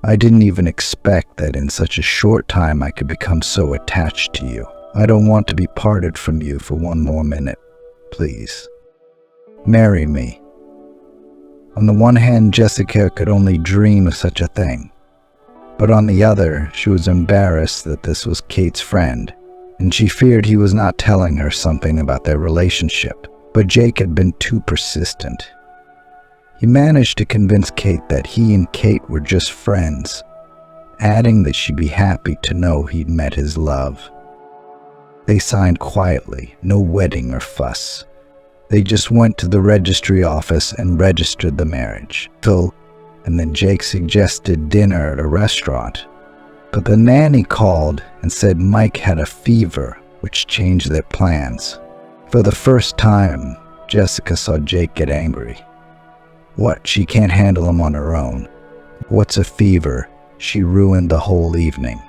I didn't even expect that in such a short time I could become so attached to you. I don't want to be parted from you for one more minute. Please, marry me." On the one hand, Jessica could only dream of such a thing. But on the other, she was embarrassed that this was Kate's friend, and she feared he was not telling her something about their relationship. But Jake had been too persistent. He managed to convince Kate that he and Kate were just friends, adding that she'd be happy to know he'd met his love. They signed quietly, no wedding or fuss. They just went to the registry office and registered the marriage. And then Jake suggested dinner at a restaurant. But the nanny called and said Mike had a fever, which changed their plans. For the first time, Jessica saw Jake get angry. What, she can't handle him on her own? What's a fever? She ruined the whole evening.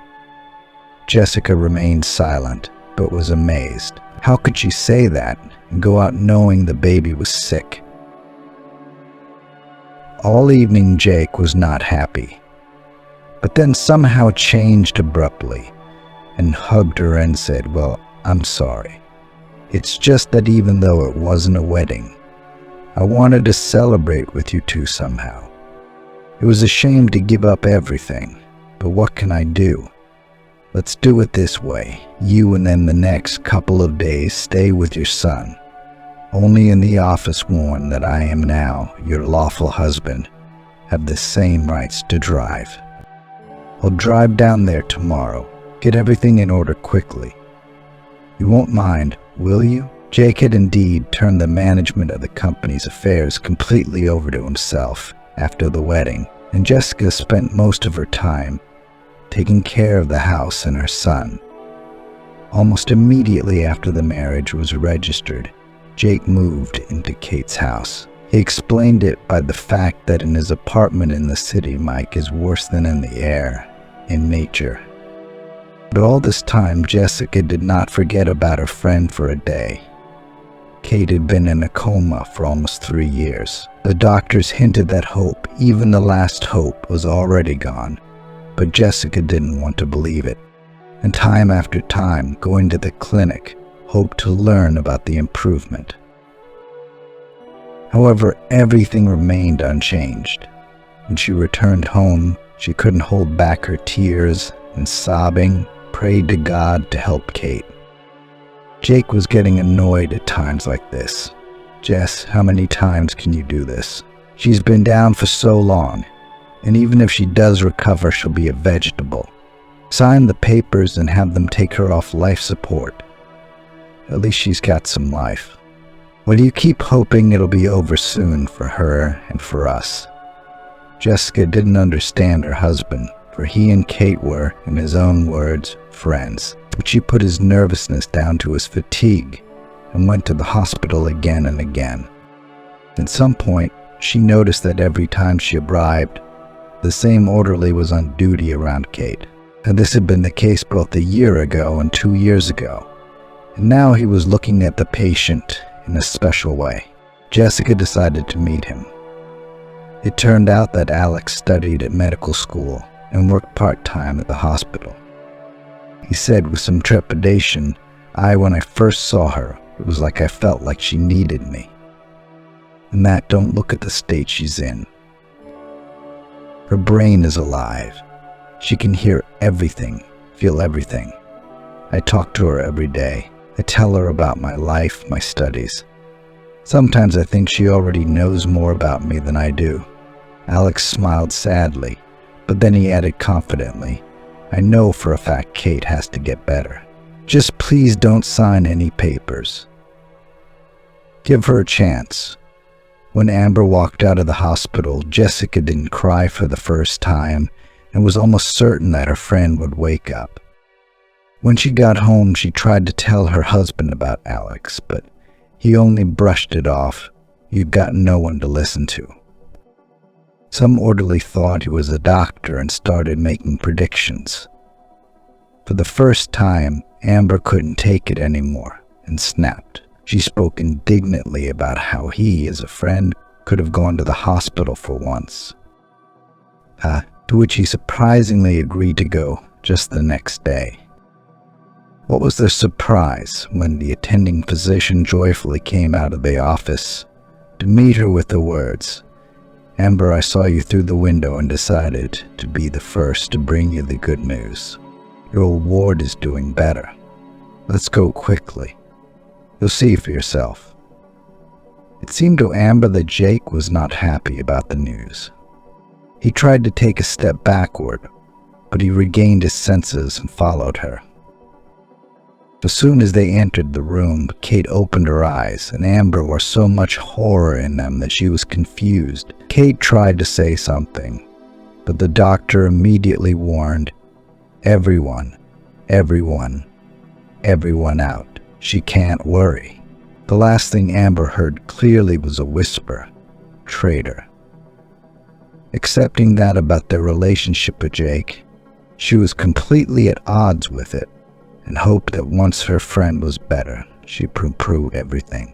Jessica remained silent, but was amazed. How could she say that and go out knowing the baby was sick? All evening Jake was not happy, but then somehow changed abruptly and hugged her and said, "Well, I'm sorry. It's just that even though it wasn't a wedding, I wanted to celebrate with you two somehow. It was a shame to give up everything, but what can I do? Let's do it this way. You and then the next couple of days stay with your son. Only in the office warn that I am now your lawful husband, have the same rights to drive." I'll drive down there tomorrow. Get everything in order quickly. You won't mind, will you?" Jake had indeed turned the management of the company's affairs completely over to himself after the wedding, and Jessica spent most of her time taking care of the house and her son. Almost immediately after the marriage was registered, Jake moved into Kate's house. He explained it by the fact that in his apartment in the city, Mike is worse than in the air, in nature. But all this time, Jessica did not forget about her friend for a day. Kate had been in a coma for almost 3 years. The doctors hinted that hope, even the last hope, was already gone, but Jessica didn't want to believe it. And time after time, going to the clinic, hoped to learn about the improvement. However, everything remained unchanged. When she returned home, she couldn't hold back her tears and, sobbing, prayed to God to help Kate. Jake was getting annoyed at times like this. "Jess, how many times can you do this? She's been down for so long, and even if she does recover, she'll be a vegetable. Sign the papers and have them take her off life support. At least she's got some life. Well, you keep hoping it'll be over soon for her and for us." Jessica didn't understand her husband, for he and Kate were, in his own words, friends. But she put his nervousness down to his fatigue and went to the hospital again and again. At some point, she noticed that every time she arrived, the same orderly was on duty around Kate. And this had been the case both a year ago and 2 years ago. And now he was looking at the patient in a special way. Jessica decided to meet him. It turned out that Alex studied at medical school and worked part-time at the hospital. He said with some trepidation, when I first saw her, it was like I felt like she needed me. And that, don't look at the state she's in. Her brain is alive. She can hear everything, feel everything. I talk to her every day. I tell her about my life, my studies. Sometimes I think she already knows more about me than I do." Alex smiled sadly, but then he added confidently, "I know for a fact Kate has to get better. Just please don't sign any papers. Give her a chance." When Amber walked out of the hospital, Jessica didn't cry for the first time and was almost certain that her friend would wake up. When she got home, she tried to tell her husband about Alex, but he only brushed it off. "You've got no one to listen to." Some orderly thought he was a doctor and started making predictions. For the first time, Amber couldn't take it anymore and snapped. She spoke indignantly about how he, as a friend, could have gone to the hospital for once. To which he surprisingly agreed to go just the next day. What was their surprise when the attending physician joyfully came out of the office to meet her with the words, "Amber, I saw you through the window and decided to be the first to bring you the good news. Your ward is doing better. Let's go quickly. You'll see for yourself." It seemed to Amber that Jake was not happy about the news. He tried to take a step backward, but he regained his senses and followed her. As soon as they entered the room, Kate opened her eyes, and Amber wore so much horror in them that she was confused. Kate tried to say something, but the doctor immediately warned, everyone out. She can't worry." The last thing Amber heard clearly was a whisper, "Traitor." Accepting that about their relationship with Jake, she was completely at odds with it and hoped that once her friend was better, she'd prove everything.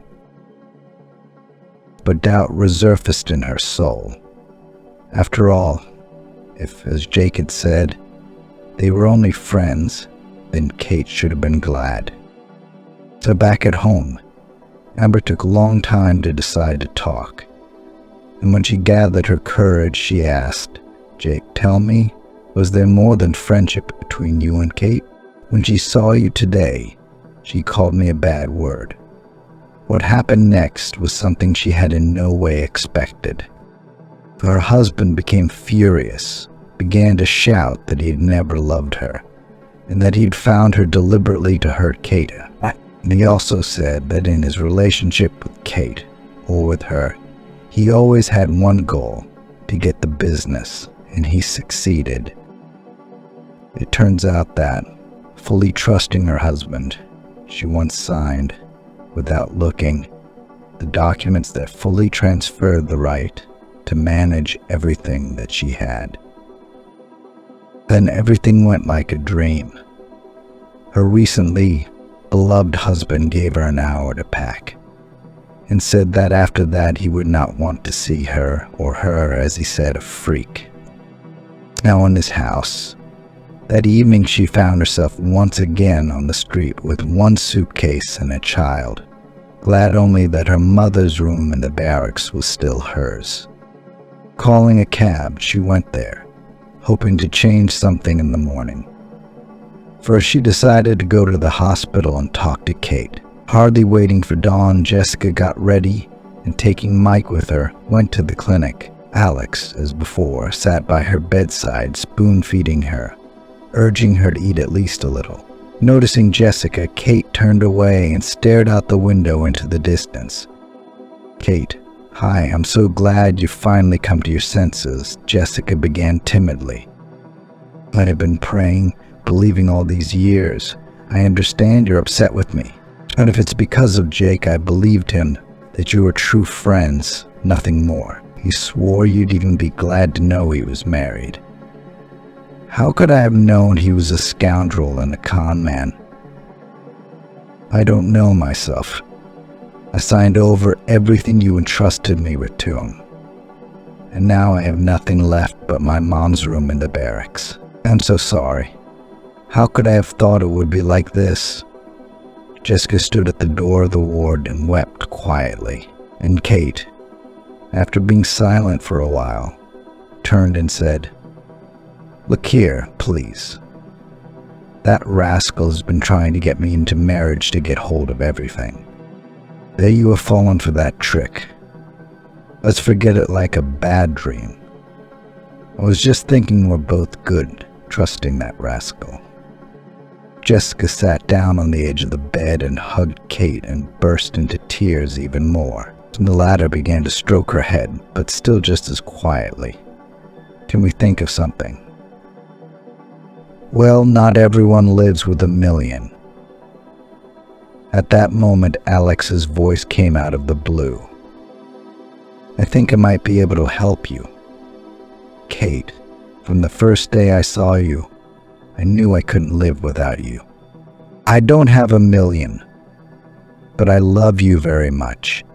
But doubt resurfaced in her soul. After all, if, as Jake had said, they were only friends, then Kate should have been glad. So back at home, Amber took a long time to decide to talk. And when she gathered her courage, she asked, "Jake, tell me, was there more than friendship between you and Kate? When she saw you today, she called me a bad word. What happened next was something she had in no way expected. Her husband became furious, began to shout that he'd never loved her, and that he'd found her deliberately to hurt Kate. And he also said that in his relationship with Kate, or with her, he always had one goal: to get the business, and he succeeded. It turns out that, fully trusting her husband, she once signed, without looking, the documents that fully transferred the right to manage everything that she had. Then everything went like a dream. Her recently beloved husband gave her an hour to pack, and said that after that he would not want to see her, or her, as he said, a freak. Now in his house, that evening she found herself once again on the street with one suitcase and a child, glad only that her mother's room in the barracks was still hers. Calling a cab, she went there, hoping to change something in the morning. First, she decided to go to the hospital and talk to Kate. Hardly waiting for dawn, Jessica got ready and, taking Mike with her, went to the clinic. Alex, as before, sat by her bedside, spoon-feeding her, urging her to eat at least a little. Noticing Jessica, Kate turned away and stared out the window into the distance. "Kate, hi, I'm so glad you've finally come to your senses," Jessica began timidly. "I have been praying, believing all these years. I understand you're upset with me. And if it's because of Jake, I believed him, that you were true friends, nothing more. He swore you'd even be glad to know he was married. How could I have known he was a scoundrel and a con man? I don't know myself. I signed over everything you entrusted me with to him. And now I have nothing left but my mom's room in the barracks. I'm so sorry. How could I have thought it would be like this?" Jessica stood at the door of the ward and wept quietly. And Kate, after being silent for a while, turned and said, "Look here, please. That rascal has been trying to get me into marriage to get hold of everything. There you have fallen for that trick. Let's forget it like a bad dream. I was just thinking we're both good, trusting that rascal." Jessica sat down on the edge of the bed and hugged Kate and burst into tears even more. The latter began to stroke her head, but still just as quietly. "Can we think of something?" "Well, not everyone lives with $1 million. At that moment, Alex's voice came out of the blue. "I think I might be able to help you. Kate, from the first day I saw you, I knew I couldn't live without you. I don't have $1 million, but I love you very much.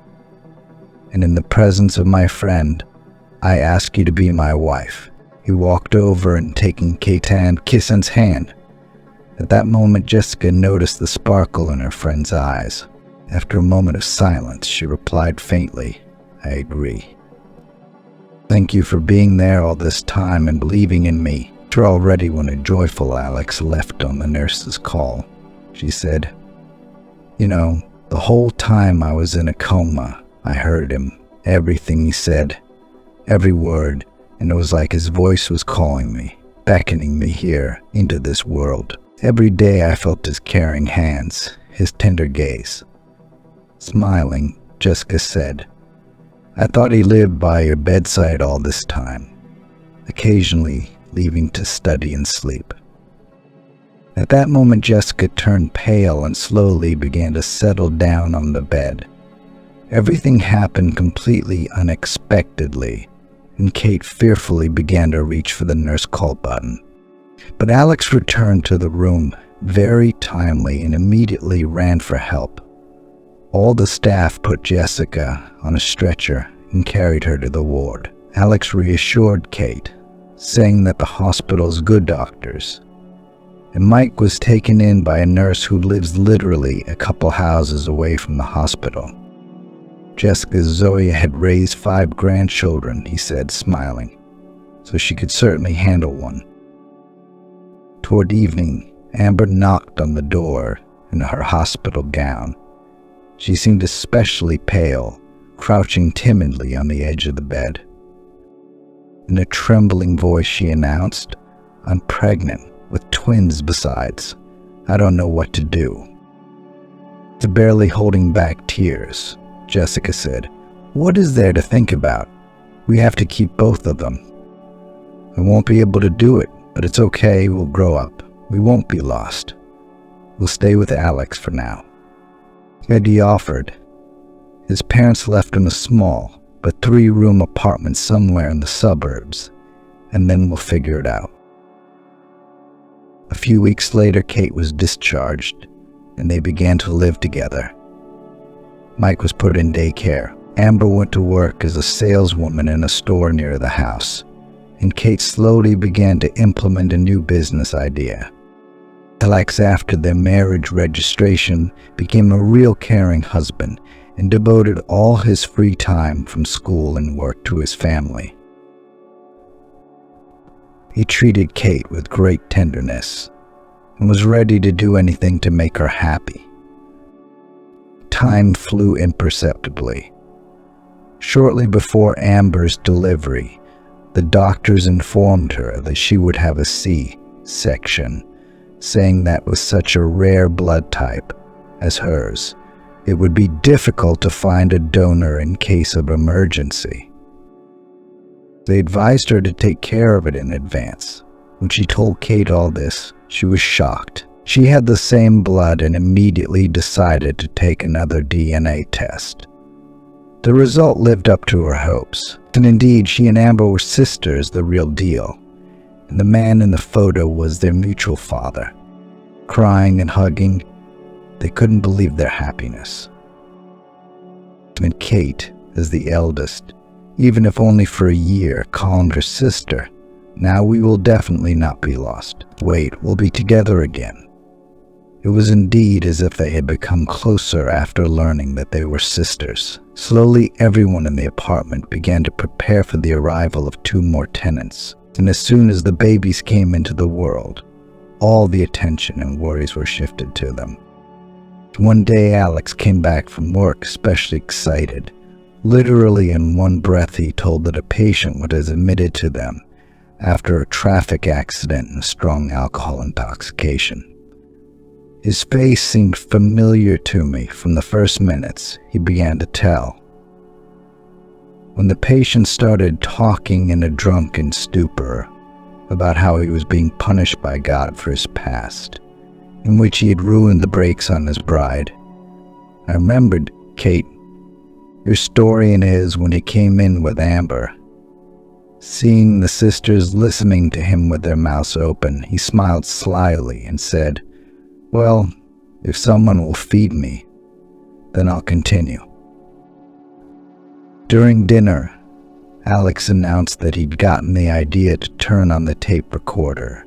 And in the presence of my friend, I ask you to be my wife." He walked over and, taking Kate's hand, kissed his hand. At that moment, Jessica noticed the sparkle in her friend's eyes. After a moment of silence, she replied faintly, "I agree. Thank you for being there all this time and believing in me." Already when a joyful Alex left on the nurse's call, she said, "You know, the whole time I was in a coma, I heard him, everything he said, every word, and it was like his voice was calling me, beckoning me here into this world. Every day I felt his caring hands, his tender gaze." Smiling, Jessica said, "I thought he lived by your bedside all this time, occasionally leaving to study and sleep." At that moment, Jessica turned pale and slowly began to settle down on the bed. Everything happened completely unexpectedly, and Kate fearfully began to reach for the nurse call button. But Alex returned to the room very timely and immediately ran for help. All the staff put Jessica on a stretcher and carried her to the ward. Alex reassured Kate, saying that the hospital's good doctors, and Mike was taken in by a nurse who lives literally a couple houses away from the hospital. Jessica's Zoe had raised 5 grandchildren, he said, smiling, so she could certainly handle one. Toward evening, Amber knocked on the door in her hospital gown. She seemed especially pale, crouching timidly on the edge of the bed. In a trembling voice, she announced, "I'm pregnant, with twins besides. I don't know what to do." Barely holding back tears, Jessica said, "What is there to think about? We have to keep both of them. I won't be able to do it, but it's okay, we'll grow up. We won't be lost. We'll stay with Alex for now." Eddie offered. His parents left him a small, but 3-room apartment somewhere in the suburbs, and then we'll figure it out. A few weeks later, Kate was discharged, and they began to live together. Mike was put in daycare. Amber went to work as a saleswoman in a store near the house, and Kate slowly began to implement a new business idea. Alex, after their marriage registration, became a real caring husband and devoted all his free time from school and work to his family. He treated Kate with great tenderness and was ready to do anything to make her happy. Time flew imperceptibly. Shortly before Amber's delivery, the doctors informed her that she would have a C-section, saying that with such a rare blood type as hers, it would be difficult to find a donor in case of emergency. They advised her to take care of it in advance. When she told Kate all this, she was shocked. She had the same blood and immediately decided to take another DNA test. The result lived up to her hopes, and indeed she and Amber were sisters, the real deal, and the man in the photo was their mutual father. Crying and hugging, they couldn't believe their happiness. And Kate, as the eldest, even if only for a year, calmed her sister, "Now we will definitely not be lost. Wait, we'll be together again." It was indeed as if they had become closer after learning that they were sisters. Slowly, everyone in the apartment began to prepare for the arrival of 2 more tenants, and as soon as the babies came into the world, all the attention and worries were shifted to them. One day, Alex came back from work especially excited. Literally in one breath, he told that a patient was admitted to them after a traffic accident and strong alcohol intoxication. His face seemed familiar to me from the first minutes, he began to tell. When the patient started talking in a drunken stupor about how he was being punished by God for his past, in which he had ruined the brakes on his bride, I remembered, "Kate, your story and his when he came in with Amber." Seeing the sisters listening to him with their mouths open, he smiled slyly and said, "Well, if someone will feed me, then I'll continue." During dinner, Alex announced that he'd gotten the idea to turn on the tape recorder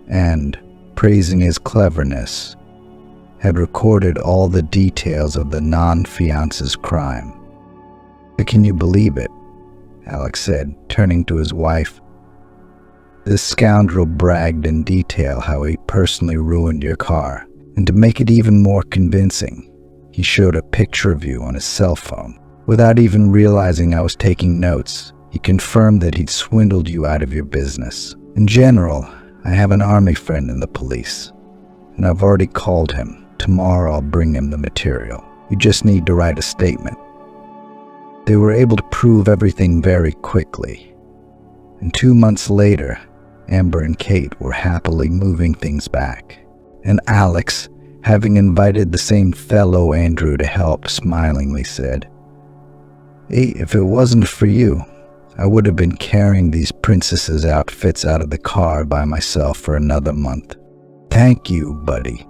and, praising his cleverness, had recorded all the details of the non-fiance's crime. "Can you believe it?" Alex said, turning to his wife. "This scoundrel bragged in detail how he personally ruined your car, and to make it even more convincing, he showed a picture of you on his cell phone. Without even realizing I was taking notes, he confirmed that he'd swindled you out of your business. In general, I have an army friend in the police, and I've already called him. Tomorrow I'll bring him the material. You just need to write a statement." They were able to prove everything very quickly, and 2 months later, Amber and Kate were happily moving things back. And Alex, having invited the same fellow Andrew to help, smilingly said, "Hey, if it wasn't for you, I would have been carrying these princesses' outfits out of the car by myself for another month. Thank you, buddy.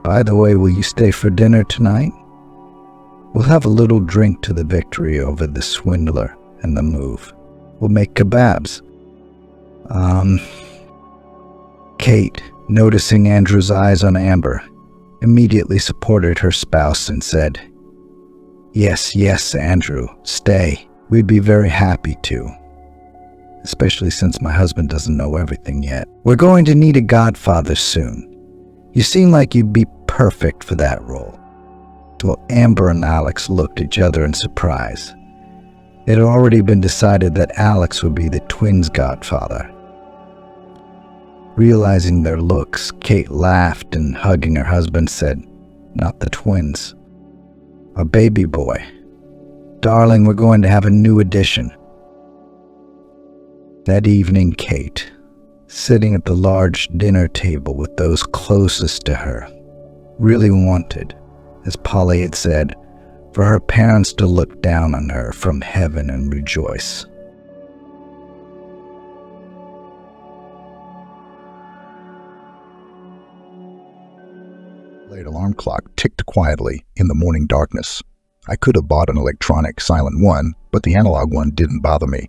By the way, will you stay for dinner tonight? We'll have a little drink to the victory over the swindler and the move. We'll make kebabs." Kate, noticing Andrew's eyes on Amber, immediately supported her spouse and said, Yes, Andrew, stay. We'd be very happy to. Especially since my husband doesn't know everything yet. We're going to need a godfather soon. You seem like you'd be perfect for that role." Well, Amber and Alex looked at each other in surprise. It had already been decided that Alex would be the twins' godfather. Realizing their looks, Kate laughed and, hugging her husband, said, "Not the twins. A baby boy. Darling, we're going to have a new addition." That evening, Kate, sitting at the large dinner table with those closest to her, really wanted, as Polly had said, for her parents to look down on her from heaven and rejoice. The alarm clock ticked quietly in the morning darkness. I could have bought an electronic silent one, but the analog one didn't bother me.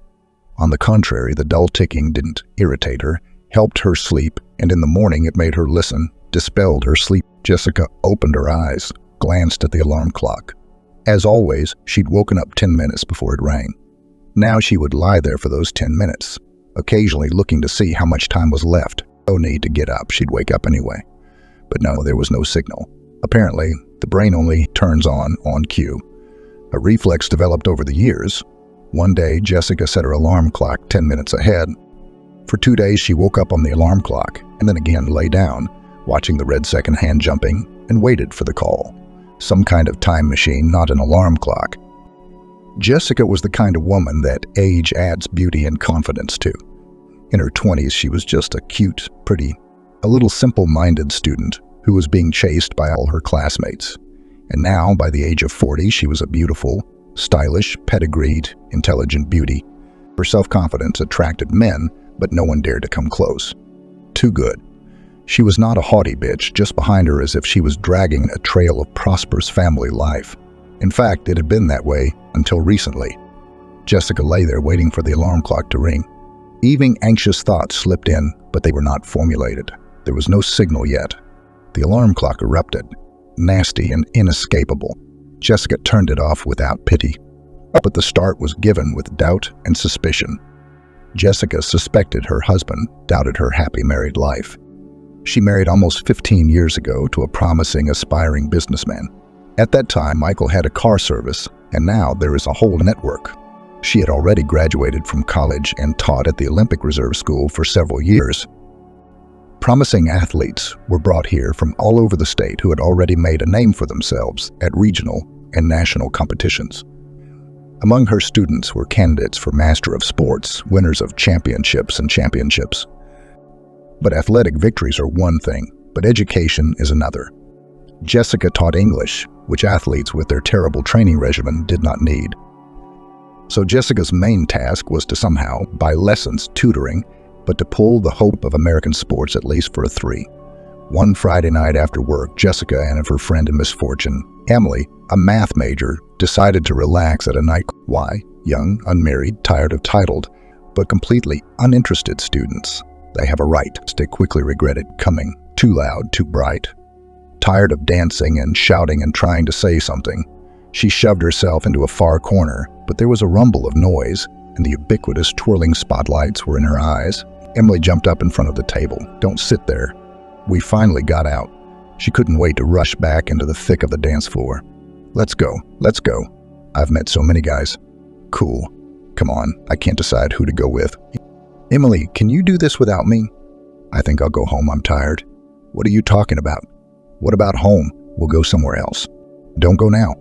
On the contrary, the dull ticking didn't irritate her, helped her sleep, and in the morning it made her listen, dispelled her sleep. Jessica opened her eyes, glanced at the alarm clock. As always, she'd woken up 10 minutes before it rang. Now she would lie there for those 10 minutes, occasionally looking to see how much time was left. No need to get up, she'd wake up anyway. But no, there was no signal. Apparently, the brain only turns on cue. A reflex developed over the years. One day, Jessica set her alarm clock 10 minutes ahead. For 2 days, she woke up on the alarm clock and then again lay down, watching the red second hand jumping, and waited for the call. Some kind of time machine, not an alarm clock. Jessica was the kind of woman that age adds beauty and confidence to. In her 20s, she was just a cute, pretty, a little simple-minded student who was being chased by all her classmates. And now, by the age of 40, she was a beautiful, stylish, pedigreed, intelligent beauty. Her self-confidence attracted men, but no one dared to come close. Too good. She was not a haughty bitch, just behind her as if she was dragging a trail of prosperous family life. In fact, it had been that way until recently. Jessica lay there waiting for the alarm clock to ring. Even anxious thoughts slipped in, but they were not formulated. There was no signal yet. The alarm clock erupted, nasty and inescapable. Jessica turned it off without pity. But the start was given with doubt and suspicion. Jessica suspected her husband, doubted her happy married life. She married almost 15 years ago to a promising, aspiring businessman. At that time, Michael had a car service, and now there is a whole network. She had already graduated from college and taught at the Olympic Reserve School for several years. Promising athletes were brought here from all over the state who had already made a name for themselves at regional and national competitions. Among her students were candidates for Master of Sports, winners of championships and championships. But athletic victories are one thing, but education is another. Jessica taught English, which athletes with their terrible training regimen did not need. So Jessica's main task was to somehow buy lessons, tutoring, but to pull the hope of American sports at least for a 3. One Friday night after work, Jessica and her friend in misfortune, Emily, a math major, decided to relax at a night. Why? Young, unmarried, tired of titled, but completely uninterested students. They have a right. They quickly regretted coming. Too loud, too bright. Tired of dancing and shouting and trying to say something, she shoved herself into a far corner, but there was a rumble of noise, and the ubiquitous twirling spotlights were in her eyes. Emily jumped up in front of the table. "Don't sit there." We finally got out. She couldn't wait to rush back into the thick of the dance floor. Let's go. I've met so many guys." "Cool. Come on, I can't decide who to go with." "Emily, can you do this without me?" "I think I'll go home, I'm tired." "What are you talking about?" "What about home? We'll go somewhere else." "Don't go now."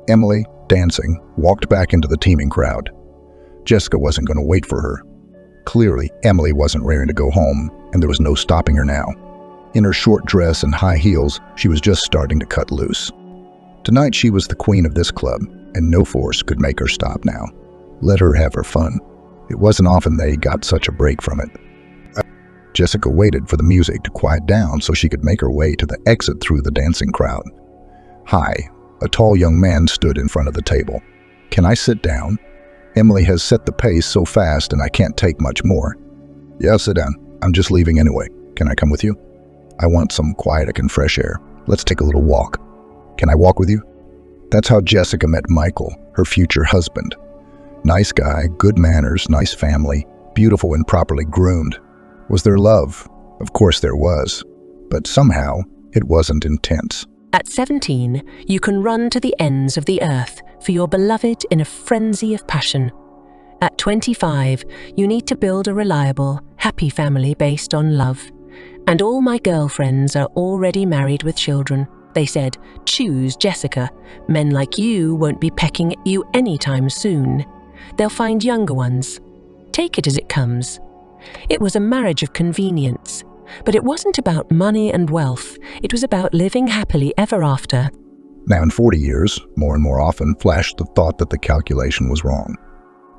Emily, dancing, walked back into the teeming crowd. Jessica wasn't going to wait for her. Clearly, Emily wasn't raring to go home, and there was no stopping her now. In her short dress and high heels, she was just starting to cut loose. Tonight she was the queen of this club, and no force could make her stop now. Let her have her fun. It wasn't often they got such a break from it. Jessica waited for the music to quiet down so she could make her way to the exit through the dancing crowd. "Hi." A tall young man stood in front of the table. "Can I sit down? Emily has set the pace so fast and I can't take much more." "Yeah, sit down. I'm just leaving anyway. Can I come with you?" "I want some quiet and fresh air. Let's take a little walk." "Can I walk with you?" That's how Jessica met Michael, her future husband. Nice guy, good manners, nice family, beautiful and properly groomed. Was there love? Of course there was. But somehow, it wasn't intense. At 17, you can run to the ends of the earth for your beloved in a frenzy of passion. At 25, you need to build a reliable, happy family based on love. And all my girlfriends are already married with children. They said, choose Jessica. Men like you won't be pecking at you anytime soon. They'll find younger ones. Take it as it comes. It was a marriage of convenience. But it wasn't about money and wealth. It was about living happily ever after. Now in 40 years, more and more often flashed the thought that the calculation was wrong.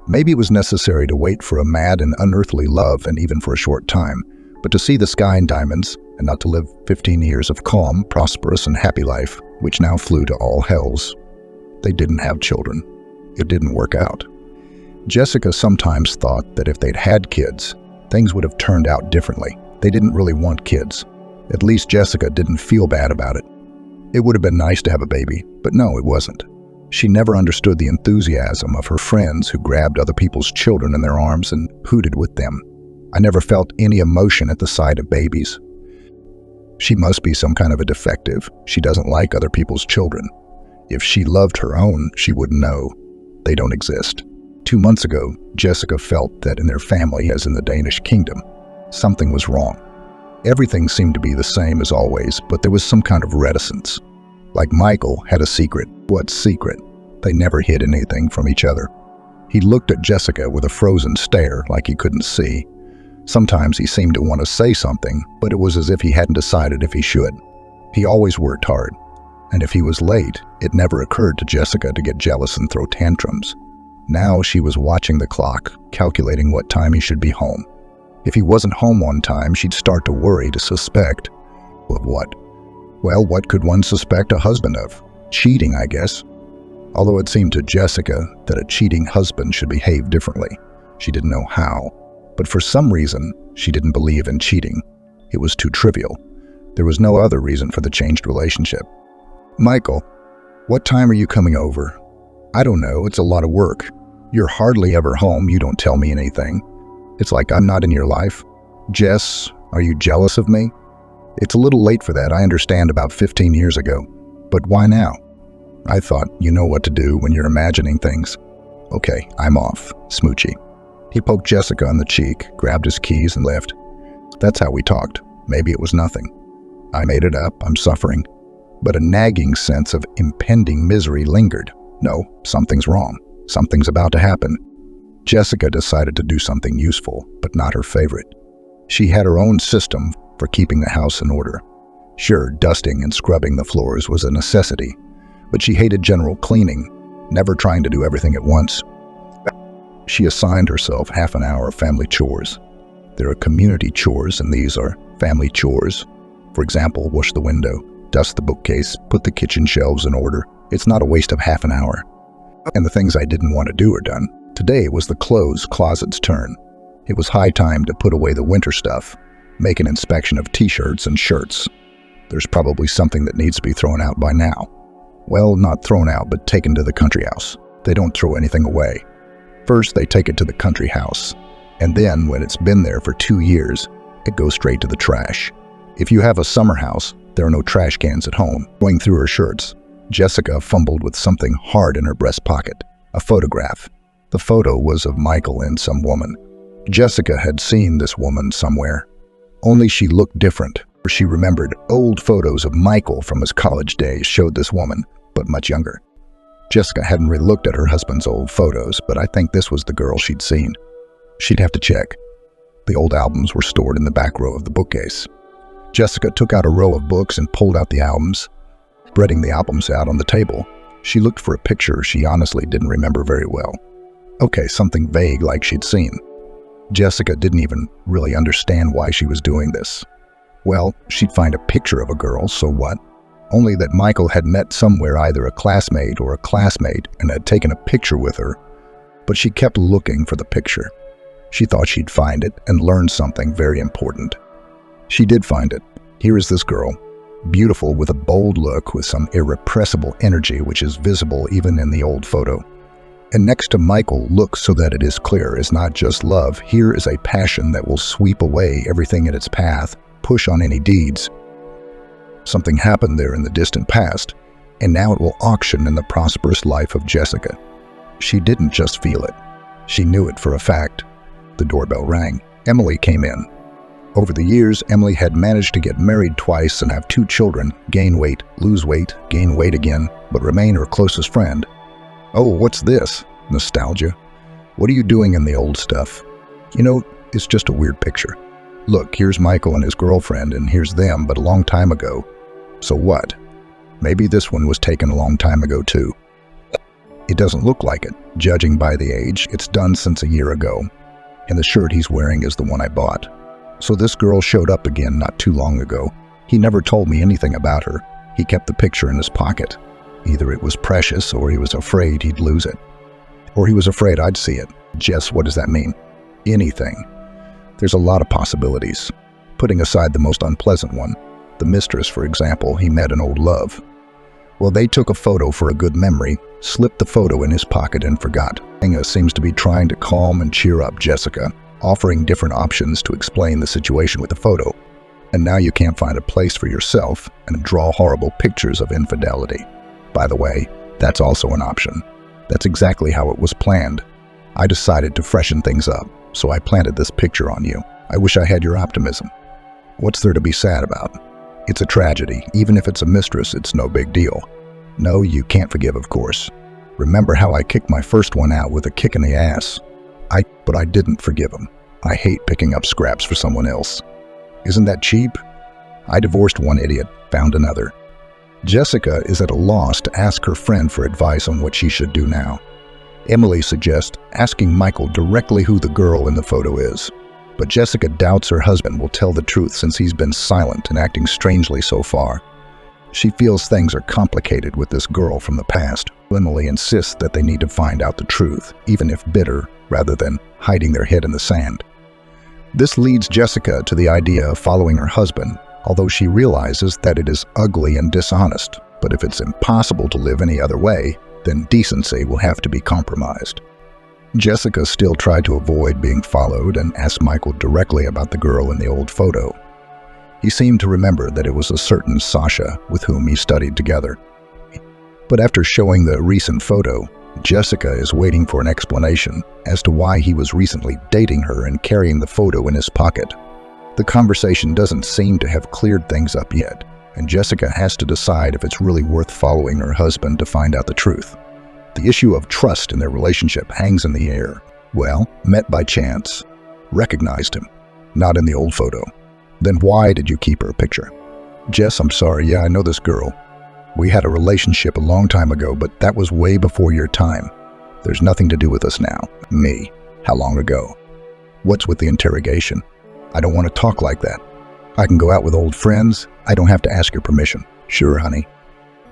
Maybe it was necessary to wait for a mad and unearthly love, and even for a short time, but to see the sky in diamonds, and not to live 15 years of calm, prosperous, and happy life, which now flew to all hells. They didn't have children. It didn't work out. Jessica sometimes thought that if they'd had kids, things would have turned out differently. They didn't really want kids. At least Jessica didn't feel bad about it. It would have been nice to have a baby, but no, it wasn't. She never understood the enthusiasm of her friends who grabbed other people's children in their arms and hooted with them. I never felt any emotion at the sight of babies. She must be some kind of a defective. She doesn't like other people's children. If she loved her own, she would know. They don't exist. 2 months ago, Jessica felt that in their family, as in the Danish kingdom, something was wrong. Everything seemed to be the same as always, but there was some kind of reticence. Like Michael had a secret. What secret? They never hid anything from each other. He looked at Jessica with a frozen stare, like he couldn't see. Sometimes he seemed to want to say something, but it was as if he hadn't decided if he should. He always worked hard, and if he was late, it never occurred to Jessica to get jealous and throw tantrums. Now she was watching the clock, calculating what time he should be home. If he wasn't home on time, she'd start to worry, to suspect. Of what? Well, what could one suspect a husband of? Cheating, I guess. Although it seemed to Jessica that a cheating husband should behave differently. She didn't know how. But for some reason, she didn't believe in cheating. It was too trivial. There was no other reason for the changed relationship. Michael, what time are you coming over? I don't know, it's a lot of work. You're hardly ever home, you don't tell me anything. It's like I'm not in your life. Jess, are you jealous of me? It's a little late for that, I understand, about 15 years ago. But why now? I thought you know what to do when you're imagining things. Okay, I'm off, Smoochie. He poked Jessica on the cheek, grabbed his keys, and left. That's how we talked. Maybe it was nothing. I made it up, I'm suffering. But a nagging sense of impending misery lingered. No, something's wrong. Something's about to happen. Jessica decided to do something useful, but not her favorite. She had her own system for keeping the house in order. Sure, dusting and scrubbing the floors was a necessity, but she hated general cleaning, never trying to do everything at once. She assigned herself half an hour of family chores. There are community chores, and these are family chores. For example, wash the window, dust the bookcase, put the kitchen shelves in order. It's not a waste of half an hour. And the things I didn't want to do are done. Today was the clothes closet's turn. It was high time to put away the winter stuff, make an inspection of t-shirts and shirts. There's probably something that needs to be thrown out by now. Well, not thrown out, but taken to the country house. They don't throw anything away. First, they take it to the country house, and then, when it's been there for 2 years, it goes straight to the trash. If you have a summer house, there are no trash cans at home. Going through her shirts, Jessica fumbled with something hard in her breast pocket, a photograph. The photo was of Michael and some woman. Jessica had seen this woman somewhere, only she looked different. She remembered old photos of Michael from his college days showed this woman, but much younger. Jessica hadn't really looked at her husband's old photos, but I think this was the girl she'd seen. She'd have to check. The old albums were stored in the back row of the bookcase. Jessica took out a row of books and pulled out the albums. Spreading the albums out on the table, she looked for a picture she honestly didn't remember very well. Okay, something vague like she'd seen. Jessica didn't even really understand why she was doing this. Well, she'd find a picture of a girl, so what? Only that Michael had met somewhere either a classmate or a classmate and had taken a picture with her, but she kept looking for the picture. She thought she'd find it and learn something very important. She did find it. Here is this girl, beautiful with a bold look with some irrepressible energy which is visible even in the old photo. And next to Michael, look so that it is clear, is not just love. Here is a passion that will sweep away everything in its path, push on any deeds. Something happened there in the distant past, and now it will auction in the prosperous life of Jessica. She didn't just feel it. She knew it for a fact. The doorbell rang. Emily came in. Over the years, Emily had managed to get married twice and have 2 children, gain weight, lose weight, gain weight again, but remain her closest friend. Oh, what's this? Nostalgia. What are you doing in the old stuff? You know, it's just a weird picture. Look, here's Michael and his girlfriend, and here's them, but a long time ago. So what? Maybe this one was taken a long time ago too. It doesn't look like it. Judging by the age, it's done since a year ago. And the shirt he's wearing is the one I bought. So this girl showed up again not too long ago. He never told me anything about her. He kept the picture in his pocket. Either it was precious or he was afraid he'd lose it. Or he was afraid I'd see it. Jess, what does that mean? Anything. There's a lot of possibilities. Putting aside the most unpleasant one, the mistress, for example, he met an old love. Well, they took a photo for a good memory, slipped the photo in his pocket and forgot. Inga seems to be trying to calm and cheer up Jessica, offering different options to explain the situation with the photo. And now you can't find a place for yourself and draw horrible pictures of infidelity. By the way, that's also an option. That's exactly how it was planned. I decided to freshen things up, so I planted this picture on you. I wish I had your optimism. What's there to be sad about? It's a tragedy. Even if it's a mistress, it's no big deal. No, you can't forgive, of course. Remember how I kicked my first one out with a kick in the ass? But I didn't forgive him. I hate picking up scraps for someone else. Isn't that cheap? I divorced one idiot, found another. Jessica is at a loss to ask her friend for advice on what she should do now. Emily suggests asking Michael directly who the girl in the photo is. But Jessica doubts her husband will tell the truth since he's been silent and acting strangely so far. She feels things are complicated with this girl from the past. Emily insists that they need to find out the truth, even if bitter, rather than hiding their head in the sand. This leads Jessica to the idea of following her husband, although she realizes that it is ugly and dishonest. But if it's impossible to live any other way, then decency will have to be compromised. Jessica still tried to avoid being followed and asked Michael directly about the girl in the old photo. He seemed to remember that it was a certain Sasha with whom he studied together. But after showing the recent photo, Jessica is waiting for an explanation as to why he was recently dating her and carrying the photo in his pocket. The conversation doesn't seem to have cleared things up yet, and Jessica has to decide if it's really worth following her husband to find out the truth. The issue of trust in their relationship hangs in the air. Well, met by chance. Recognized him. Not in the old photo. Then why did you keep her picture? Jess, I'm sorry, yeah, I know this girl. We had a relationship a long time ago, but that was way before your time. There's nothing to do with us now. Me. How long ago? What's with the interrogation? I don't want to talk like that. I can go out with old friends. I don't have to ask your permission. Sure, honey.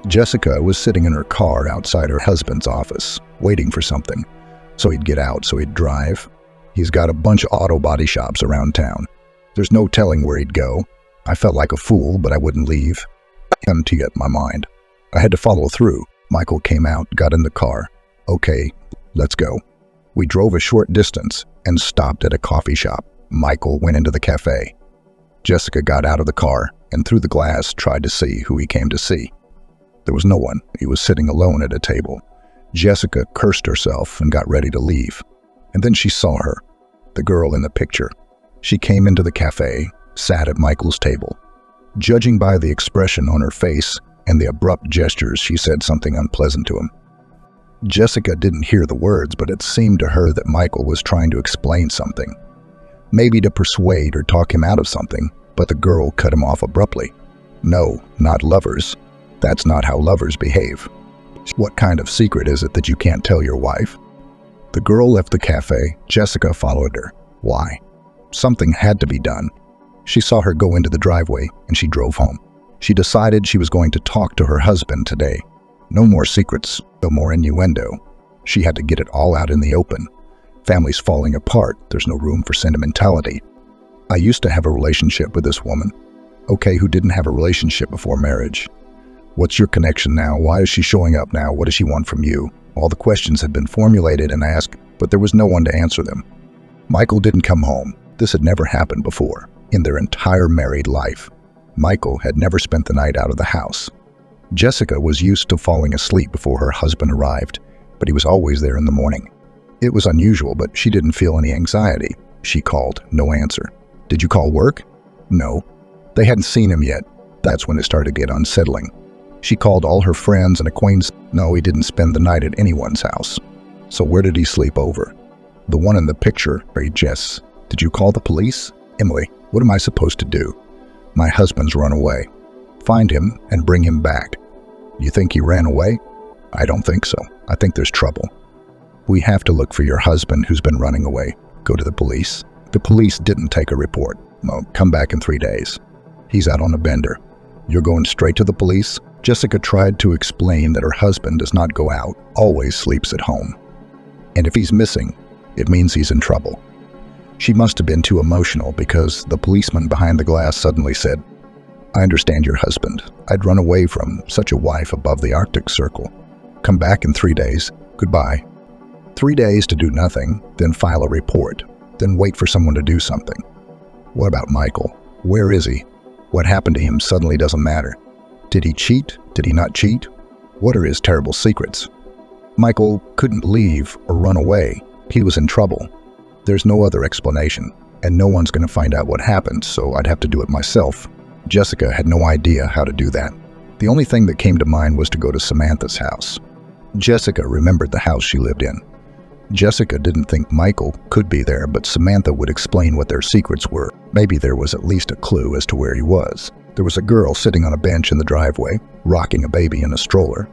Jessica was sitting in her car outside her husband's office, waiting for something. So he'd get out, so he'd drive. He's got a bunch of auto body shops around town. There's no telling where he'd go. I felt like a fool, but I wouldn't leave. Empty at my mind. I had to follow through. Michael came out, got in the car. Okay, let's go. We drove a short distance and stopped at a coffee shop. Michael went into the cafe. Jessica got out of the car and through the glass tried to see who he came to see. There was no one. He was sitting alone at a table. Jessica cursed herself and got ready to leave. And then she saw her, the girl in the picture. She came into the cafe, sat at Michael's table. Judging by the expression on her face and the abrupt gestures, she said something unpleasant to him. Jessica didn't hear the words, but it seemed to her that Michael was trying to explain something. Maybe to persuade or talk him out of something, but the girl cut him off abruptly. No, not lovers. That's not how lovers behave. What kind of secret is it that you can't tell your wife? The girl left the cafe. Jessica followed her. Why? Something had to be done. She saw her go into the driveway and she drove home. She decided she was going to talk to her husband today. No more secrets, no more innuendo. She had to get it all out in the open. Family's falling apart. There's no room for sentimentality. I used to have a relationship with this woman. Okay, who didn't have a relationship before marriage? What's your connection now? Why is she showing up now? What does she want from you? All the questions had been formulated and asked, but there was no one to answer them. Michael didn't come home. This had never happened before. In their entire married life, Michael had never spent the night out of the house. Jessica was used to falling asleep before her husband arrived, but he was always there in the morning. It was unusual, but she didn't feel any anxiety. She called, no answer. Did you call work? No. They hadn't seen him yet. That's when it started to get unsettling. She called all her friends and acquaintances. No, he didn't spend the night at anyone's house. So where did he sleep over? The one in the picture. Hey, Jess, did you call the police? Emily, what am I supposed to do? My husband's run away. Find him and bring him back. You think he ran away? I don't think so. I think there's trouble. We have to look for your husband who's been running away. Go to the police. The police didn't take a report. Well, come back in 3 days. He's out on a bender. You're going straight to the police? Jessica tried to explain that her husband does not go out, always sleeps at home. And if he's missing, it means he's in trouble. She must have been too emotional because the policeman behind the glass suddenly said, I understand your husband. I'd run away from such a wife above the Arctic Circle. Come back in 3 days. Goodbye. 3 days to do nothing, then file a report, then wait for someone to do something. What about Michael? Where is he? What happened to him suddenly doesn't matter. Did he cheat? Did he not cheat? What are his terrible secrets? Michael couldn't leave or run away. He was in trouble. There's no other explanation, and no one's going to find out what happened, so I'd have to do it myself. Jessica had no idea how to do that. The only thing that came to mind was to go to Samantha's house. Jessica remembered the house she lived in. Jessica didn't think Michael could be there, but Samantha would explain what their secrets were. Maybe there was at least a clue as to where he was. There was a girl sitting on a bench in the driveway, rocking a baby in a stroller.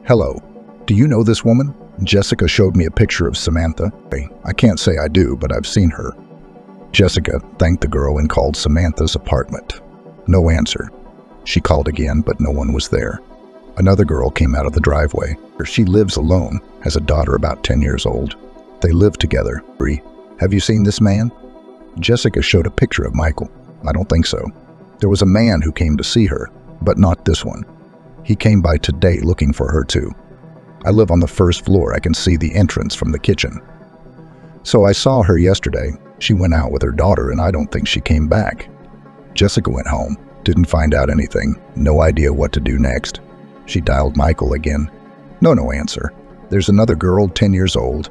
Hello. Do you know this woman? Jessica showed me a picture of Samantha. I can't say I do, but I've seen her. Jessica thanked the girl and called Samantha's apartment. No answer. She called again, but no one was there. Another girl came out of the driveway. She lives alone, has a daughter about 10 years old. They live together. Have you seen this man? Jessica showed a picture of Michael. I don't think so. There was a man who came to see her, but not this one. He came by today looking for her too. I live on the first floor. I can see the entrance from the kitchen. So I saw her yesterday. She went out with her daughter and I don't think she came back. Jessica went home, didn't find out anything, no idea what to do next. She dialed Michael again. No answer. There's another girl, 10 years old.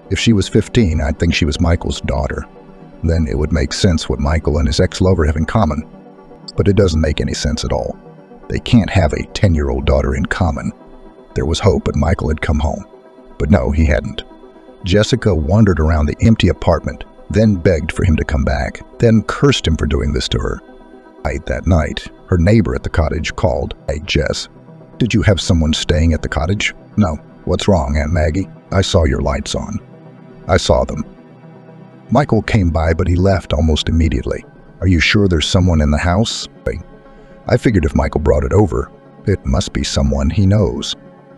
If she was 15, I'd think she was Michael's daughter. Then it would make sense what Michael and his ex-lover have in common. But it doesn't make any sense at all. They can't have a 10-year-old daughter in common. There was hope that Michael had come home. But no, he hadn't. Jessica wandered around the empty apartment, then begged for him to come back, then cursed him for doing this to her. That night, her neighbor at the cottage called. Hey, Jess, did you have someone staying at the cottage? No. What's wrong, Aunt Maggie? I saw your lights on. I saw them. Michael came by, but he left almost immediately. Are you sure there's someone in the house? I figured if Michael brought it over, it must be someone he knows.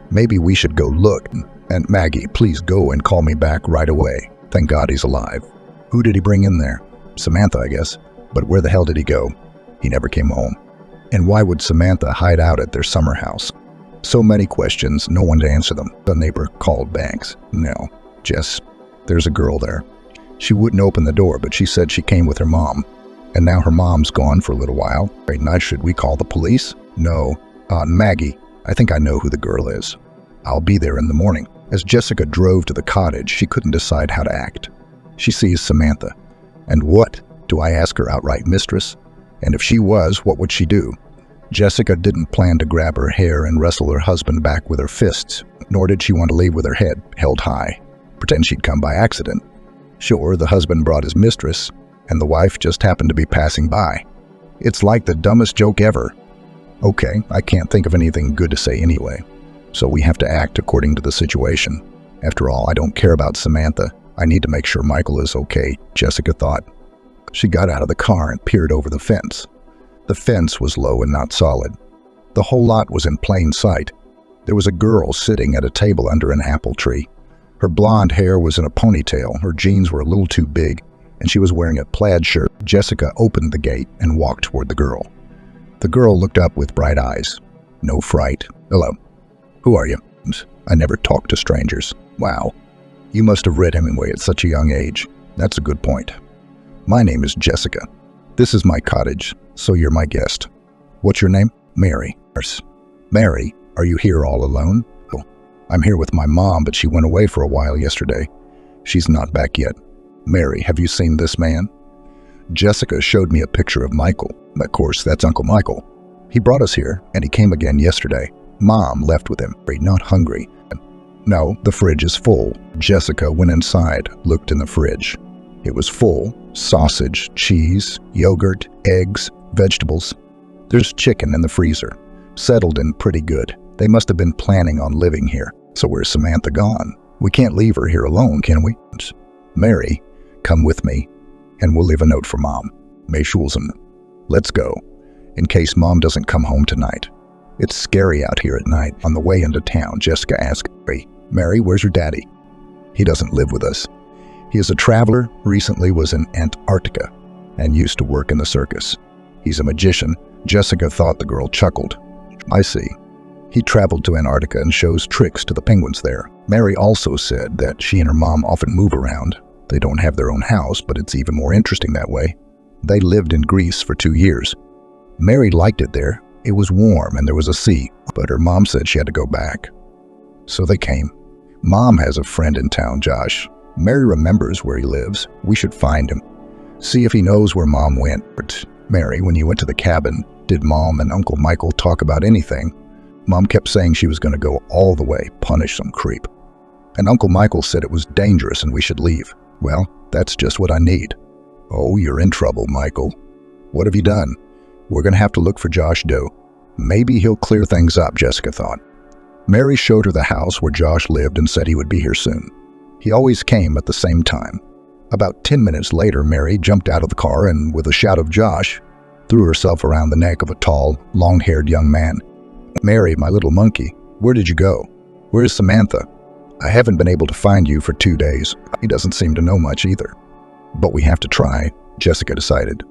Maybe we should go look. Aunt Maggie, please go and call me back right away. Thank God he's alive. Who did he bring in there? Samantha, I guess. But where the hell did he go? He never came home. And why would Samantha hide out at their summer house? So many questions, no one to answer them. The neighbor called Banks. No, Jess, there's a girl there. She wouldn't open the door, but she said she came with her mom. And now her mom's gone for a little while. Right now, should we call the police? No. Maggie, I think I know who the girl is. I'll be there in the morning. As Jessica drove to the cottage, she couldn't decide how to act. She sees Samantha. And what? Do I ask her outright mistress? And if she was, what would she do? Jessica didn't plan to grab her hair and wrestle her husband back with her fists, nor did she want to leave with her head held high, pretend she'd come by accident. Sure, the husband brought his mistress, and the wife just happened to be passing by. It's like the dumbest joke ever. Okay, I can't think of anything good to say anyway, so we have to act according to the situation. After all, I don't care about Samantha. I need to make sure Michael is okay, Jessica thought. She got out of the car and peered over the fence. The fence was low and not solid. The whole lot was in plain sight. There was a girl sitting at a table under an apple tree. Her blonde hair was in a ponytail, her jeans were a little too big, and she was wearing a plaid shirt. Jessica opened the gate and walked toward the girl. The girl looked up with bright eyes. No fright. Hello. Who are you? I never talk to strangers. Wow. You must have read Hemingway at such a young age. That's a good point. My name is Jessica. This is my cottage, so you're my guest. What's your name? Mary. Mary, are you here all alone? Oh, I'm here with my mom, but she went away for a while yesterday. She's not back yet. Mary, have you seen this man? Jessica showed me a picture of Michael. Of course, that's Uncle Michael. He brought us here, and he came again yesterday. Mom left with him, not hungry. No, the fridge is full. Jessica went inside, looked in the fridge. It was full. Sausage, cheese, yogurt, eggs, vegetables. There's chicken in the freezer. Settled in pretty good. They must have been planning on living here. So where's Samantha gone? We can't leave her here alone, can we? Mary, come with me, and we'll leave a note for Mom. May Schulzen. Let's go, in case Mom doesn't come home tonight. It's scary out here at night. On the way into town, Jessica asked, Mary, where's your daddy? He doesn't live with us. He is a traveler, recently was in Antarctica, and used to work in the circus. He's a magician. Jessica thought the girl chuckled. I see. He traveled to Antarctica and shows tricks to the penguins there. Mary also said that she and her mom often move around. They don't have their own house, but it's even more interesting that way. They lived in Greece for 2 years. Mary liked it there. It was warm and there was a sea, but her mom said she had to go back. So they came. Mom has a friend in town, Josh. Mary remembers where he lives. We should find him. See if he knows where Mom went. But Mary, when you went to the cabin, did Mom and Uncle Michael talk about anything? Mom kept saying she was going to go all the way, punish some creep. And Uncle Michael said it was dangerous and we should leave. Well, that's just what I need. Oh, you're in trouble, Michael. What have you done? We're going to have to look for Josh Doe. Maybe he'll clear things up, Jessica thought. Mary showed her the house where Josh lived and said he would be here soon. He always came at the same time. About 10 minutes later, Mary jumped out of the car and, with a shout of Josh, threw herself around the neck of a tall, long-haired young man. Mary, my little monkey, where did you go? Where's Samantha? I haven't been able to find you for 2 days. He doesn't seem to know much either. But we have to try, Jessica decided.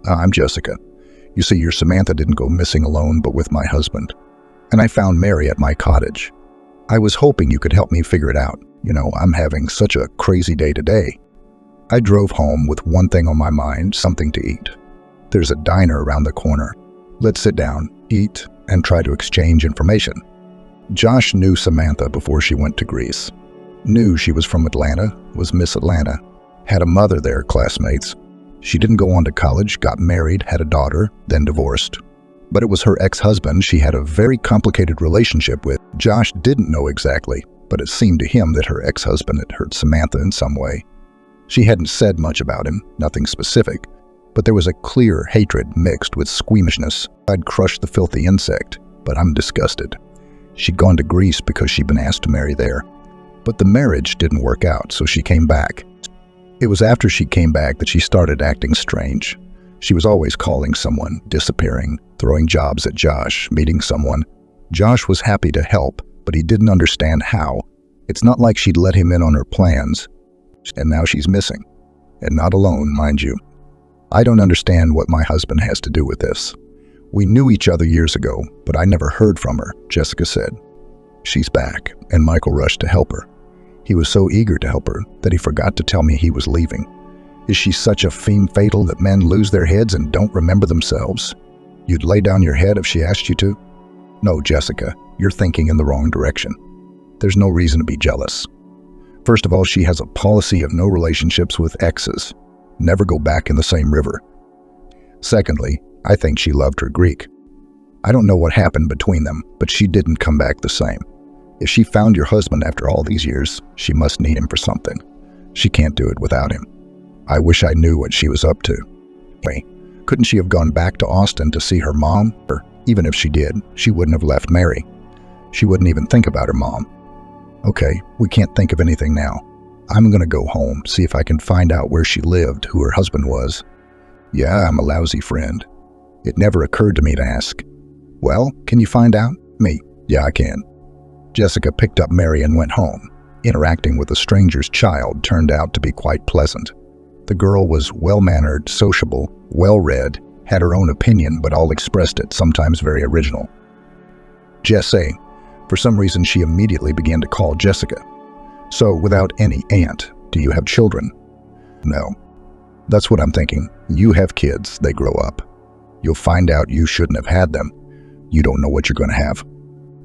I'm Jessica. You see, your Samantha didn't go missing alone, but with my husband. And I found Mary at my cottage. I was hoping you could help me figure it out. You know, I'm having such a crazy day today. I drove home with one thing on my mind, something to eat. There's a diner around the corner. Let's sit down, eat, and try to exchange information. Josh knew Samantha before she went to Greece. Knew she was from Atlanta, was Miss Atlanta. Had a mother there, classmates. She didn't go on to college, got married, had a daughter, then divorced. But it was her ex-husband she had a very complicated relationship with. Josh didn't know exactly, but it seemed to him that her ex-husband had hurt Samantha in some way. She hadn't said much about him, nothing specific, but there was a clear hatred mixed with squeamishness. I'd crushed the filthy insect, but I'm disgusted. She'd gone to Greece because she'd been asked to marry there. But the marriage didn't work out, so she came back. It was after she came back that she started acting strange. She was always calling someone, disappearing, throwing jobs at Josh, meeting someone. Josh was happy to help, but he didn't understand how. It's not like she'd let him in on her plans. And now she's missing. And not alone, mind you. I don't understand what my husband has to do with this. We knew each other years ago, but I never heard from her, Jessica said. She's back, and Michael rushed to help her. He was so eager to help her that he forgot to tell me he was leaving. Is she such a femme fatale that men lose their heads and don't remember themselves? You'd lay down your head if she asked you to? No, Jessica, you're thinking in the wrong direction. There's no reason to be jealous. First of all, she has a policy of no relationships with exes. Never go back in the same river. Secondly, I think she loved her Greek. I don't know what happened between them, but she didn't come back the same. If she found your husband after all these years, she must need him for something. She can't do it without him. I wish I knew what she was up to. Couldn't she have gone back to Austin to see her mom? Or even if she did, she wouldn't have left Mary. She wouldn't even think about her mom. Okay, we can't think of anything now. I'm gonna go home, see if I can find out where she lived, who her husband was. Yeah, I'm a lousy friend. It never occurred to me to ask. Well, can you find out? Me. Yeah, I can. Jessica picked up Mary and went home. Interacting with a stranger's child turned out to be quite pleasant. The girl was well-mannered, sociable, well-read, had her own opinion, but all expressed it, sometimes very original. Jessie. For some reason, she immediately began to call Jessica. So, without any aunt, do you have children? No. That's what I'm thinking. You have kids, they grow up. You'll find out you shouldn't have had them. You don't know what you're going to have.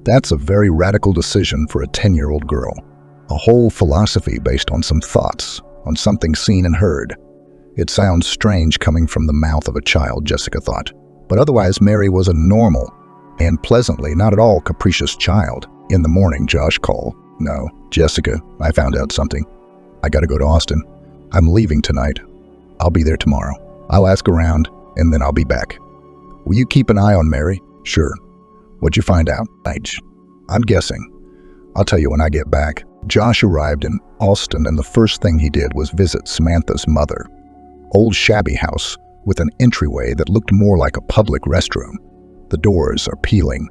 That's a very radical decision for a 10-year-old girl. A whole philosophy based on some thoughts, on something seen and heard. It sounds strange coming from the mouth of a child, Jessica thought. But otherwise, Mary was a normal and pleasantly not at all capricious child. In the morning, Josh called. "No, Jessica, I found out something. I gotta go to Austin. I'm leaving tonight. I'll be there tomorrow. I'll ask around, and then I'll be back. Will you keep an eye on Mary?" "Sure." "What'd you find out?" "I'm guessing. I'll tell you when I get back." Josh arrived in Austin, and the first thing he did was visit Samantha's mother. Old shabby house with an entryway that looked more like a public restroom. The doors are peeling,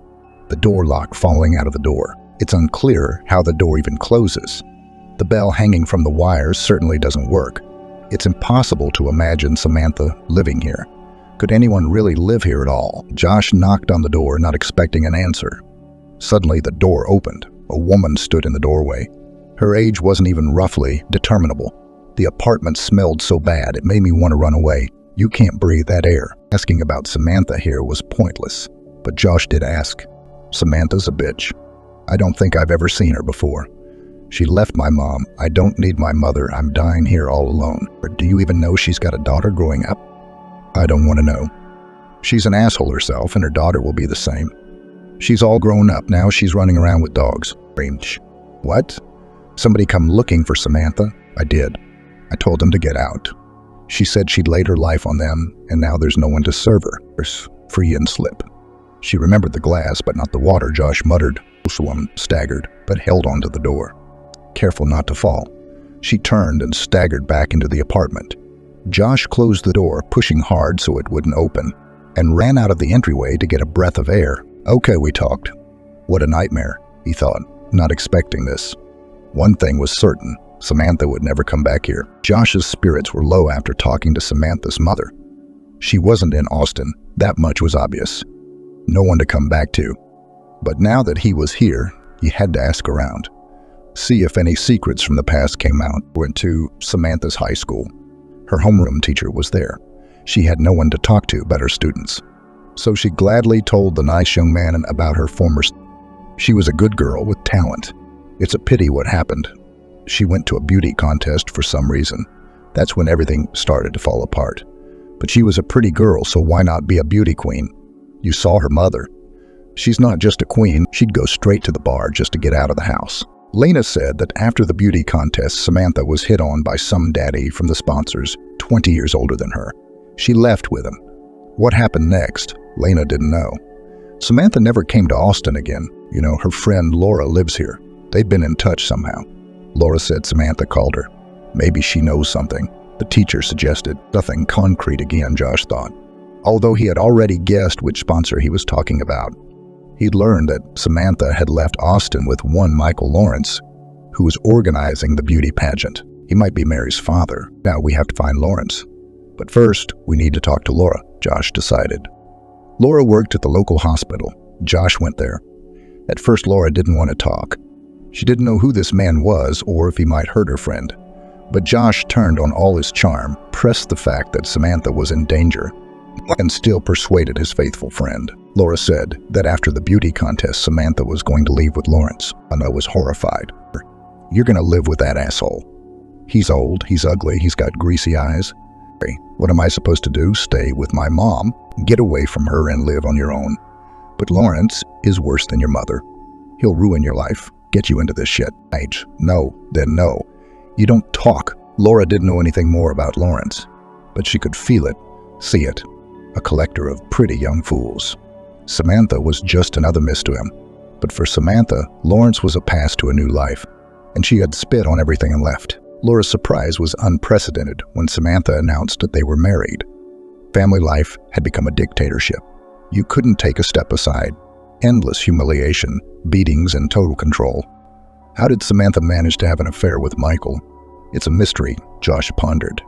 the door lock falling out of the door. It's unclear how the door even closes. The bell hanging from the wires certainly doesn't work. It's impossible to imagine Samantha living here. Could anyone really live here at all? Josh knocked on the door, not expecting an answer. Suddenly, the door opened. A woman stood in the doorway. Her age wasn't even roughly determinable. The apartment smelled so bad it made me want to run away. You can't breathe that air. Asking about Samantha here was pointless. But Josh did ask. "Samantha's a bitch. I don't think I've ever seen her before. She left my mom. I don't need my mother. I'm dying here all alone. Or do you even know she's got a daughter growing up?" "I don't want to know. She's an asshole herself, and her daughter will be the same. She's all grown up now. She's running around with dogs." "What? Somebody come looking for Samantha?" "I did. I told them to get out. She said she'd laid her life on them, and now there's no one to serve her. Free and slip." She remembered the glass, but not the water, Josh muttered. The woman staggered, but held onto the door. Careful not to fall. She turned and staggered back into the apartment. Josh closed the door, pushing hard so it wouldn't open, and ran out of the entryway to get a breath of air. Okay, we talked. What a nightmare, he thought, not expecting this. One thing was certain, Samantha would never come back here. Josh's spirits were low after talking to Samantha's mother. She wasn't in Austin, that much was obvious. No one to come back to. But now that he was here, he had to ask around. See if any secrets from the past came out. Went to Samantha's high school. Her homeroom teacher was there. She had no one to talk to but her students. So she gladly told the nice young man about her former. She was a good girl with talent. It's a pity what happened. She went to a beauty contest for some reason. That's when everything started to fall apart. But she was a pretty girl, so why not be a beauty queen? You saw her mother. She's not just a queen, she'd go straight to the bar just to get out of the house. Lena said that after the beauty contest, Samantha was hit on by some daddy from the sponsors, 20 years older than her. She left with him. What happened next? Lena didn't know. Samantha never came to Austin again. You know, her friend Laura lives here. They'd been in touch somehow. Laura said Samantha called her. Maybe she knows something. The teacher suggested. Nothing concrete again, Josh thought. Although he had already guessed which sponsor he was talking about. He'd learned that Samantha had left Austin with one Michael Lawrence, who was organizing the beauty pageant. He might be Mary's father. Now we have to find Lawrence. But first, we need to talk to Laura, Josh decided. Laura worked at the local hospital. Josh went there. At first, Laura didn't want to talk. She didn't know who this man was or if he might hurt her friend. But Josh turned on all his charm, pressed the fact that Samantha was in danger, and still persuaded his faithful friend. Laura said that after the beauty contest, Samantha was going to leave with Lawrence. Anna was horrified. You're going to live with that asshole. He's old, he's ugly, he's got greasy eyes. What am I supposed to do? Stay with my mom, get away from her and live on your own. But Lawrence is worse than your mother. He'll ruin your life, get you into this shit. Age. No, then no. You don't talk. Laura didn't know anything more about Lawrence, but she could feel it, see it. A collector of pretty young fools. Samantha was just another miss to him. But for Samantha, Lawrence was a pass to a new life, and she had spit on everything and left. Laura's surprise was unprecedented when Samantha announced that they were married. Family life had become a dictatorship. You couldn't take a step aside. Endless humiliation, beatings, and total control. How did Samantha manage to have an affair with Michael? It's a mystery, Josh pondered.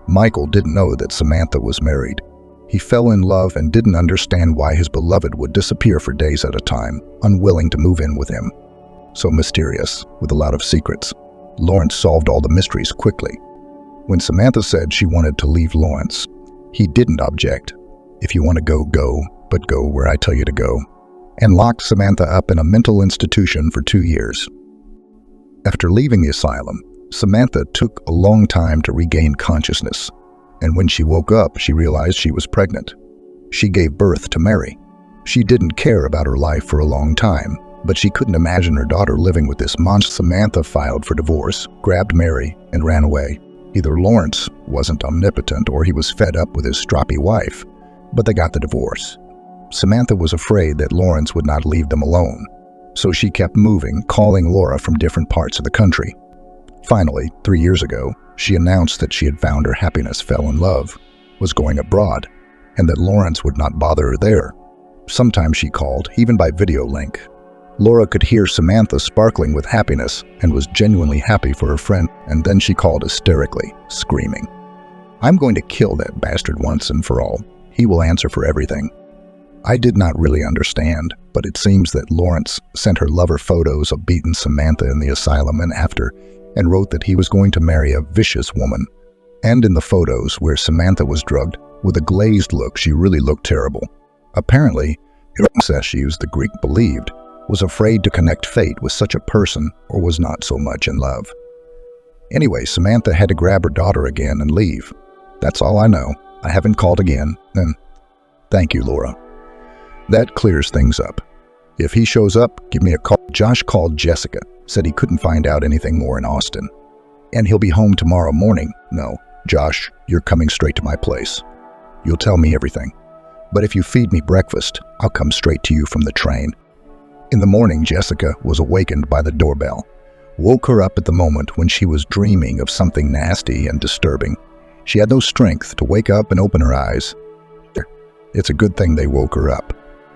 Michael didn't know that Samantha was married. He fell in love and didn't understand why his beloved would disappear for days at a time, unwilling to move in with him. So mysterious, with a lot of secrets. Lawrence solved all the mysteries quickly. When Samantha said she wanted to leave Lawrence, he didn't object. If you want to go, go, but go where I tell you to go. and locked Samantha up in a mental institution for 2 years. After leaving the asylum, Samantha took a long time to regain consciousness, and when she woke up, she realized she was pregnant. She gave birth to Mary. She didn't care about her life for a long time, but she couldn't imagine her daughter living with this monster. Samantha filed for divorce, grabbed Mary, and ran away. Either Lawrence wasn't omnipotent or he was fed up with his stroppy wife, but they got the divorce. Samantha was afraid that Lawrence would not leave them alone, so she kept moving, calling Laura from different parts of the country. Finally, 3 years ago, she announced that she had found her happiness, fell in love, was going abroad, and that Lawrence would not bother her there. Sometimes she called, even by video link. Laura could hear Samantha sparkling with happiness and was genuinely happy for her friend, and then she called hysterically, screaming, "I'm going to kill that bastard once and for all. He will answer for everything." I did not really understand, but it seems that Lawrence sent her lover photos of beaten Samantha in the asylum and wrote that he was going to marry a vicious woman. And in the photos where Samantha was drugged, with a glazed look, she really looked terrible. Apparently, Heracles, the Greek believed, was afraid to connect fate with such a person or was not so much in love. Anyway, Samantha had to grab her daughter again and leave. That's all I know. I haven't called again, and thank you, Laura. That clears things up. If he shows up, give me a call. Josh called Jessica, said he couldn't find out anything more in Austin. And he'll be home tomorrow morning. No, Josh, you're coming straight to my place. You'll tell me everything. But if you feed me breakfast, I'll come straight to you from the train. In the morning, Jessica was awakened by the doorbell. Woke her up at the moment when she was dreaming of something nasty and disturbing. She had no strength to wake up and open her eyes. It's a good thing they woke her up.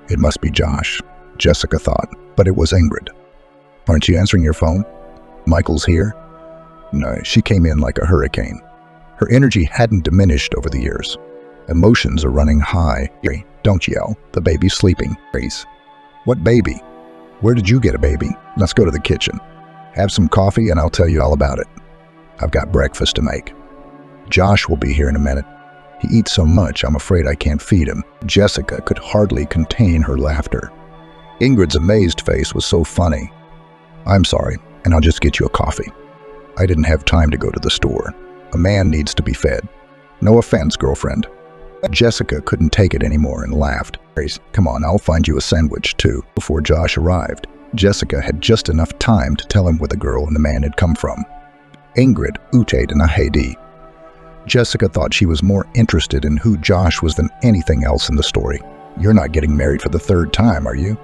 It must be Josh, Jessica thought, but it was Ingrid. Aren't you answering your phone? Michael's here? No, she came in like a hurricane. Her energy hadn't diminished over the years. Emotions are running high. Don't yell. The baby's sleeping. Grace. What baby? Where did you get a baby? Let's go to the kitchen. Have some coffee and I'll tell you all about it. I've got breakfast to make. Josh will be here in a minute. He eats so much, I'm afraid I can't feed him. Jessica could hardly contain her laughter. Ingrid's amazed face was so funny. I'm sorry, and I'll just get you a coffee. I didn't have time to go to the store. A man needs to be fed. No offense, girlfriend. Jessica couldn't take it anymore and laughed. Come on, I'll find you a sandwich, too. Before Josh arrived, Jessica had just enough time to tell him where the girl and the man had come from. Ingrid ooted in a Haiti. Jessica thought she was more interested in who Josh was than anything else in the story. You're not getting married for the 3rd time, are you?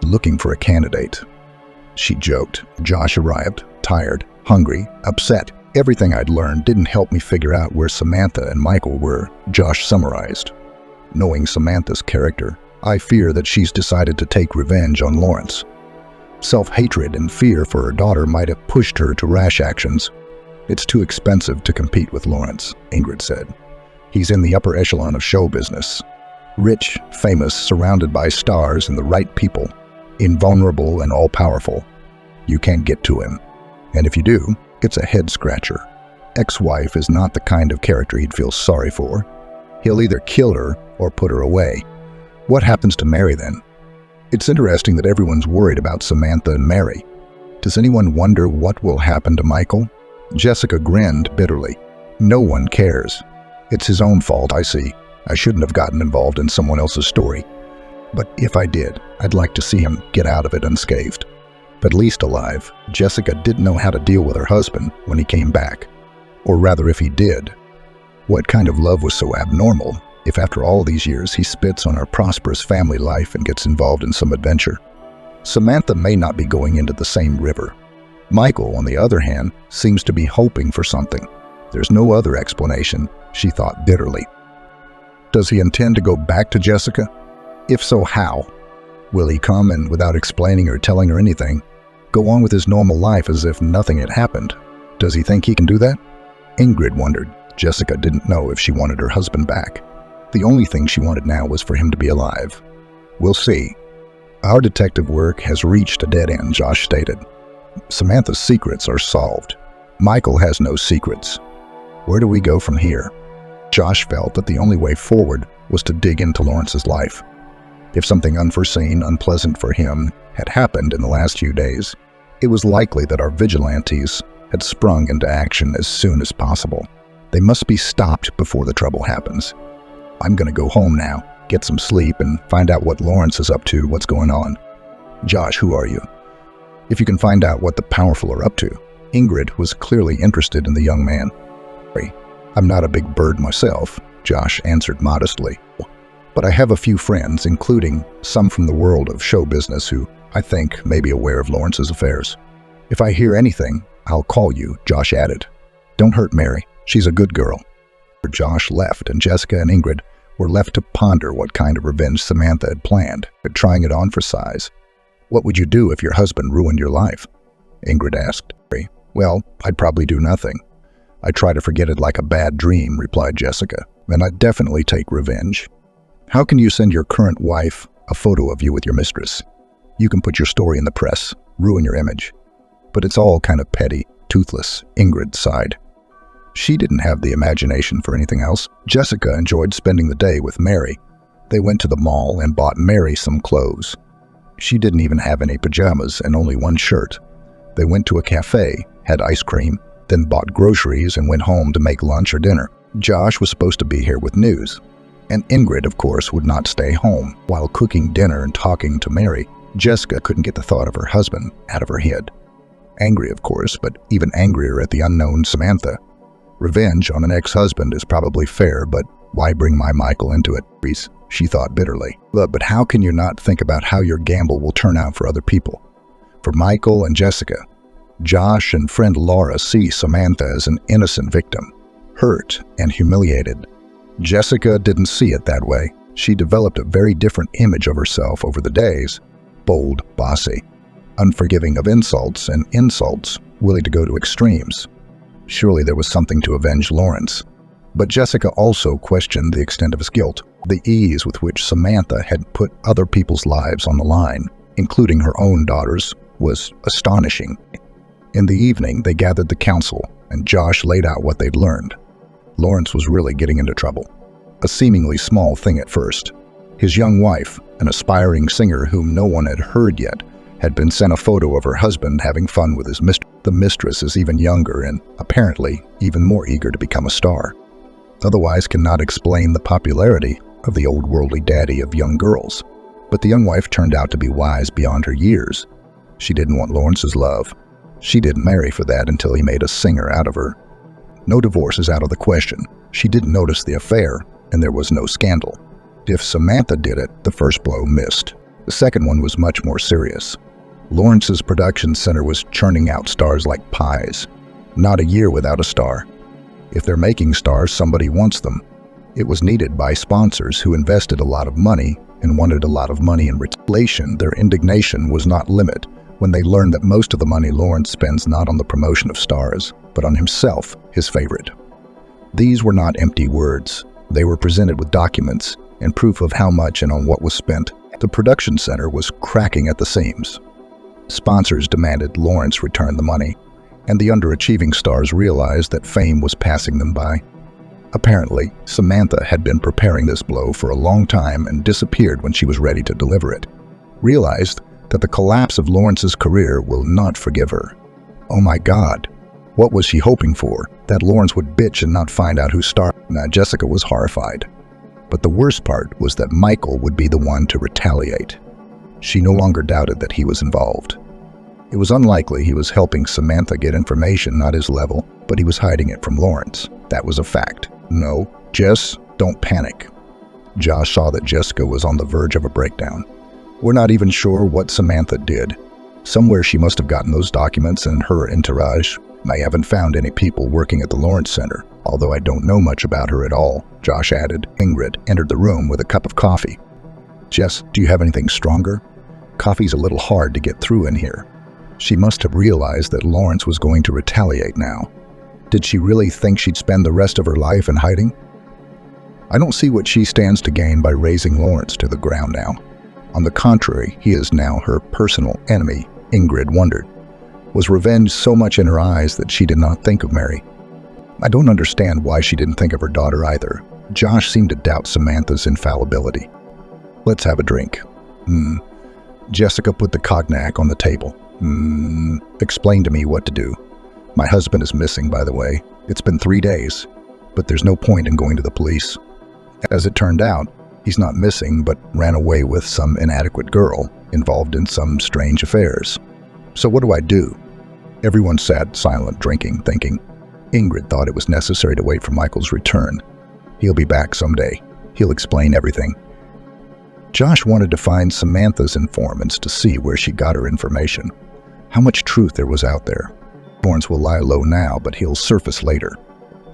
Looking for a candidate. She joked. Josh arrived, tired, hungry, upset. Everything I'd learned didn't help me figure out where Samantha and Michael were, Josh summarized. Knowing Samantha's character, I fear that she's decided to take revenge on Lawrence. Self-hatred and fear for her daughter might have pushed her to rash actions. It's too expensive to compete with Lawrence, Ingrid said. He's in the upper echelon of show business. Rich, famous, surrounded by stars and the right people. Invulnerable and all-powerful. You can't get to him. And if you do, it's a head-scratcher. Ex-wife is not the kind of character he'd feel sorry for. He'll either kill her or put her away. What happens to Mary then? It's interesting that everyone's worried about Samantha and Mary. Does anyone wonder what will happen to Michael? Jessica grinned bitterly. No one cares. It's his own fault, I see. I shouldn't have gotten involved in someone else's story. But if I did, I'd like to see him get out of it unscathed. At least alive. Jessica didn't know how to deal with her husband when he came back. Or rather, if he did. What kind of love was so abnormal if after all these years he spits on our prosperous family life and gets involved in some adventure? Samantha may not be going into the same river. Michael, on the other hand, seems to be hoping for something. There's no other explanation, she thought bitterly. Does he intend to go back to Jessica? If so, how? Will he come and, without explaining or telling her anything, go on with his normal life as if nothing had happened? Does he think he can do that? Ingrid wondered. Jessica didn't know if she wanted her husband back. The only thing she wanted now was for him to be alive. We'll see. Our detective work has reached a dead end, Josh stated. Samantha's secrets are solved. Michael has no secrets. Where do we go from here? Josh felt that the only way forward was to dig into Lawrence's life. If something unforeseen, unpleasant for him had happened in the last few days, it was likely that our vigilantes had sprung into action as soon as possible. They must be stopped before the trouble happens. I'm going to go home now, get some sleep, and find out what Lawrence is up to, what's going on. Josh, who are you? If you can find out what the powerful are up to. Ingrid was clearly interested in the young man. I'm not a big bird myself, Josh answered modestly. But I have a few friends, including some from the world of show business who I think may be aware of Lawrence's affairs. If I hear anything, I'll call you, Josh added. Don't hurt Mary. She's a good girl. Josh left, and Jessica and Ingrid were left to ponder what kind of revenge Samantha had planned, trying it on for size. What would you do if your husband ruined your life? Ingrid asked. Well, I'd probably do nothing. I'd try to forget it like a bad dream, replied Jessica, and I'd definitely take revenge. How can you send your current wife a photo of you with your mistress? You can put your story in the press, ruin your image. But it's all kind of petty, toothless, Ingrid sighed. She didn't have the imagination for anything else. Jessica enjoyed spending the day with Mary. They went to the mall and bought Mary some clothes. She didn't even have any pajamas and only one shirt. They went to a cafe, had ice cream, then bought groceries and went home to make lunch or dinner. Josh was supposed to be here with news. And Ingrid, of course, would not stay home. While cooking dinner and talking to Mary, Jessica couldn't get the thought of her husband out of her head. Angry, of course, but even angrier at the unknown Samantha. Revenge on an ex-husband is probably fair, but why bring my Michael into it? She thought bitterly. But how can you not think about how your gamble will turn out for other people? For Michael and Jessica, Josh and friend Laura see Samantha as an innocent victim, hurt and humiliated. Jessica didn't see it that way. She developed a very different image of herself over the days. Bold, bossy, unforgiving of insults, and insults, willing to go to extremes. Surely there was something to avenge Lawrence. But Jessica also questioned the extent of his guilt. The ease with which Samantha had put other people's lives on the line, including her own daughters, was astonishing. In the evening, they gathered the council, and Josh laid out what they'd learned. Lawrence was really getting into trouble. A seemingly small thing at first. His young wife, an aspiring singer whom no one had heard yet, had been sent a photo of her husband having fun with his mistress. The mistress is even younger and, apparently, even more eager to become a star. Otherwise cannot explain the popularity of the old worldly daddy of young girls. But the young wife turned out to be wise beyond her years. She didn't want Lawrence's love. She didn't marry for that until he made a singer out of her. No divorce is out of the question. She didn't notice the affair, and there was no scandal. If Samantha did it, the first blow missed. The second one was much more serious. Lawrence's production center was churning out stars like pies. Not a year without a star. If they're making stars, somebody wants them. It was needed by sponsors who invested a lot of money and wanted a lot of money in return. Their indignation was not limited when they learned that most of the money Lawrence spends not on the promotion of stars, but on himself, his favorite. These were not empty words. They were presented with documents and proof of how much and on what was spent. The production center was cracking at the seams. Sponsors demanded Lawrence return the money, and the underachieving stars realized that fame was passing them by. Apparently, Samantha had been preparing this blow for a long time and disappeared when she was ready to deliver it. Realized that the collapse of Lawrence's career will not forgive her. Oh my God, what was she hoping for? That Lawrence would bitch and not find out who started? Now Jessica was horrified. But the worst part was that Michael would be the one to retaliate. She no longer doubted that he was involved. It was unlikely he was helping Samantha get information not his level, but he was hiding it from Lawrence. That was a fact. No, Jess, don't panic. Josh saw that Jessica was on the verge of a breakdown. We're not even sure what Samantha did. Somewhere she must have gotten those documents and her entourage. I haven't found any people working at the Lawrence Center, although I don't know much about her at all, Josh added. Ingrid entered the room with a cup of coffee. Jess, do you have anything stronger? Coffee's a little hard to get through in here. She must have realized that Lawrence was going to retaliate now. Did she really think she'd spend the rest of her life in hiding? I don't see what she stands to gain by raising Lawrence to the ground now. On the contrary, he is now her personal enemy, Ingrid wondered. Was revenge so much in her eyes that she did not think of Mary? I don't understand why she didn't think of her daughter either. Josh seemed to doubt Samantha's infallibility. Let's have a drink. Jessica put the cognac on the table. Explain to me what to do. My husband is missing, by the way. It's been 3 days, but there's no point in going to the police. As it turned out, he's not missing, but ran away with some inadequate girl involved in some strange affairs. So what do I do? Everyone sat silent, drinking, thinking. Ingrid thought it was necessary to wait for Michael's return. He'll be back someday. He'll explain everything. Josh wanted to find Samantha's informants to see where she got her information. How much truth there was out there. Lawrence will lie low now, but he'll surface later.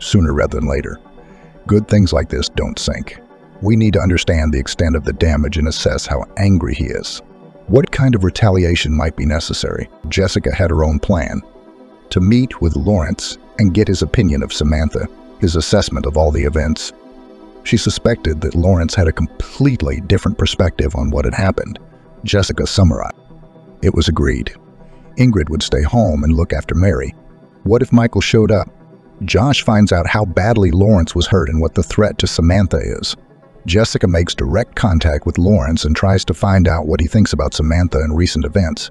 Sooner rather than later. Good things like this don't sink. We need to understand the extent of the damage and assess how angry he is. What kind of retaliation might be necessary? Jessica had her own plan. To meet with Lawrence and get his opinion of Samantha, his assessment of all the events. She suspected that Lawrence had a completely different perspective on what had happened. Jessica summarized. It was agreed. Ingrid would stay home and look after Mary. What if Michael showed up? Josh finds out how badly Lawrence was hurt and what the threat to Samantha is. Jessica makes direct contact with Lawrence and tries to find out what he thinks about Samantha and recent events.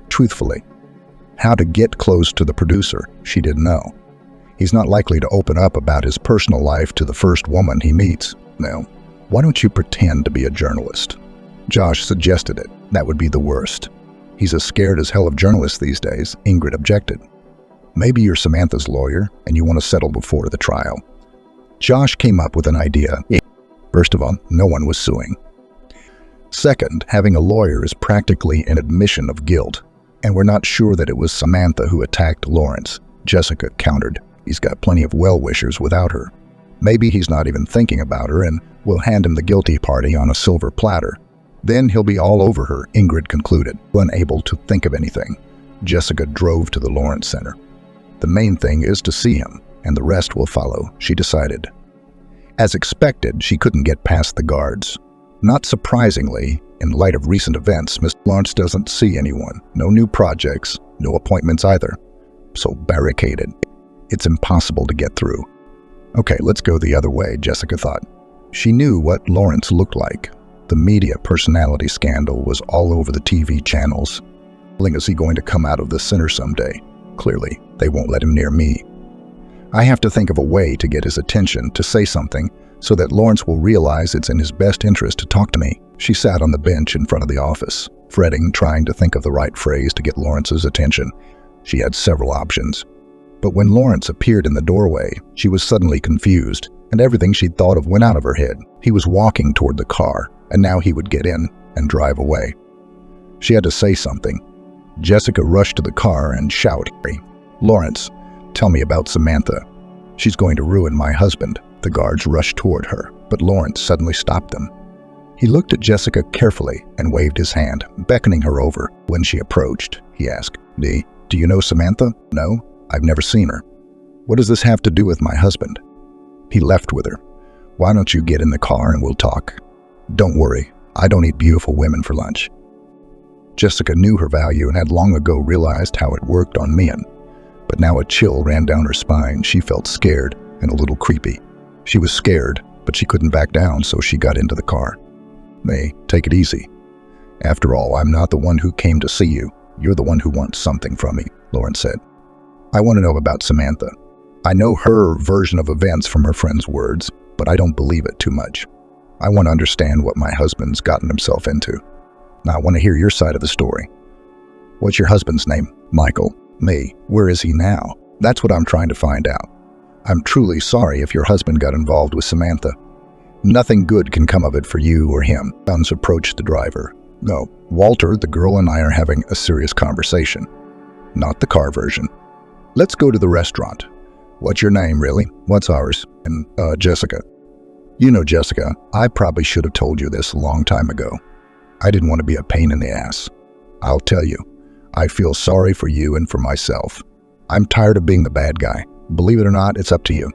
Truthfully, how to get close to the producer, she didn't know. He's not likely to open up about his personal life to the first woman he meets. No. Why don't you pretend to be a journalist? Josh suggested it. That would be the worst. He's as scared as hell of journalists these days, Ingrid objected. Maybe you're Samantha's lawyer and you want to settle before the trial. Josh came up with an idea. First of all, no one was suing. Second, having a lawyer is practically an admission of guilt, and we're not sure that it was Samantha who attacked Lawrence. Jessica countered. He's got plenty of well-wishers without her. Maybe he's not even thinking about her and will hand him the guilty party on a silver platter. Then he'll be all over her, Ingrid concluded, unable to think of anything. Jessica drove to the Lawrence Center. The main thing is to see him, and the rest will follow, she decided. As expected, she couldn't get past the guards. Not surprisingly, in light of recent events, Mr. Lawrence doesn't see anyone. No new projects, no appointments either. So barricaded. It's impossible to get through. Okay, let's go the other way, Jessica thought. She knew what Lawrence looked like. The media personality scandal was all over the TV channels. Is he going to come out of the center someday? Clearly, they won't let him near me. I have to think of a way to get his attention, to say something, so that Lawrence will realize it's in his best interest to talk to me. She sat on the bench in front of the office, fretting, trying to think of the right phrase to get Lawrence's attention. She had several options. But when Lawrence appeared in the doorway, she was suddenly confused, and everything she'd thought of went out of her head. He was walking toward the car, and now he would get in and drive away. She had to say something. Jessica rushed to the car and shouted, "Lawrence, tell me about Samantha. She's going to ruin my husband." The guards rushed toward her, but Lawrence suddenly stopped them. He looked at Jessica carefully and waved his hand, beckoning her over. When she approached, he asked, Do you know Samantha?" "No, I've never seen her." "What does this have to do with my husband?" He left with her. "Why don't you get in the car and we'll talk?" "Don't worry, I don't eat beautiful women for lunch." Jessica knew her value and had long ago realized how it worked on men. But now a chill ran down her spine. She felt scared and a little creepy. She was scared, but she couldn't back down, so she got into the car. "May, take it easy. After all, I'm not the one who came to see you. You're the one who wants something from me," Lawrence said. "I want to know about Samantha. I know her version of events from her friend's words, but I don't believe it too much. I want to understand what my husband's gotten himself into. Now, I want to hear your side of the story." "What's your husband's name?" "Michael." "Me. Where is he now?" "That's what I'm trying to find out. I'm truly sorry if your husband got involved with Samantha. Nothing good can come of it for you or him." Guns approached the driver. "No, Walter, the girl and I are having a serious conversation. Not the car version. Let's go to the restaurant." "What's your name, really?" "What's ours?" "And, Jessica." "You know, Jessica, I probably should have told you this a long time ago. I didn't want to be a pain in the ass. I'll tell you, I feel sorry for you and for myself. I'm tired of being the bad guy. Believe it or not, it's up to you.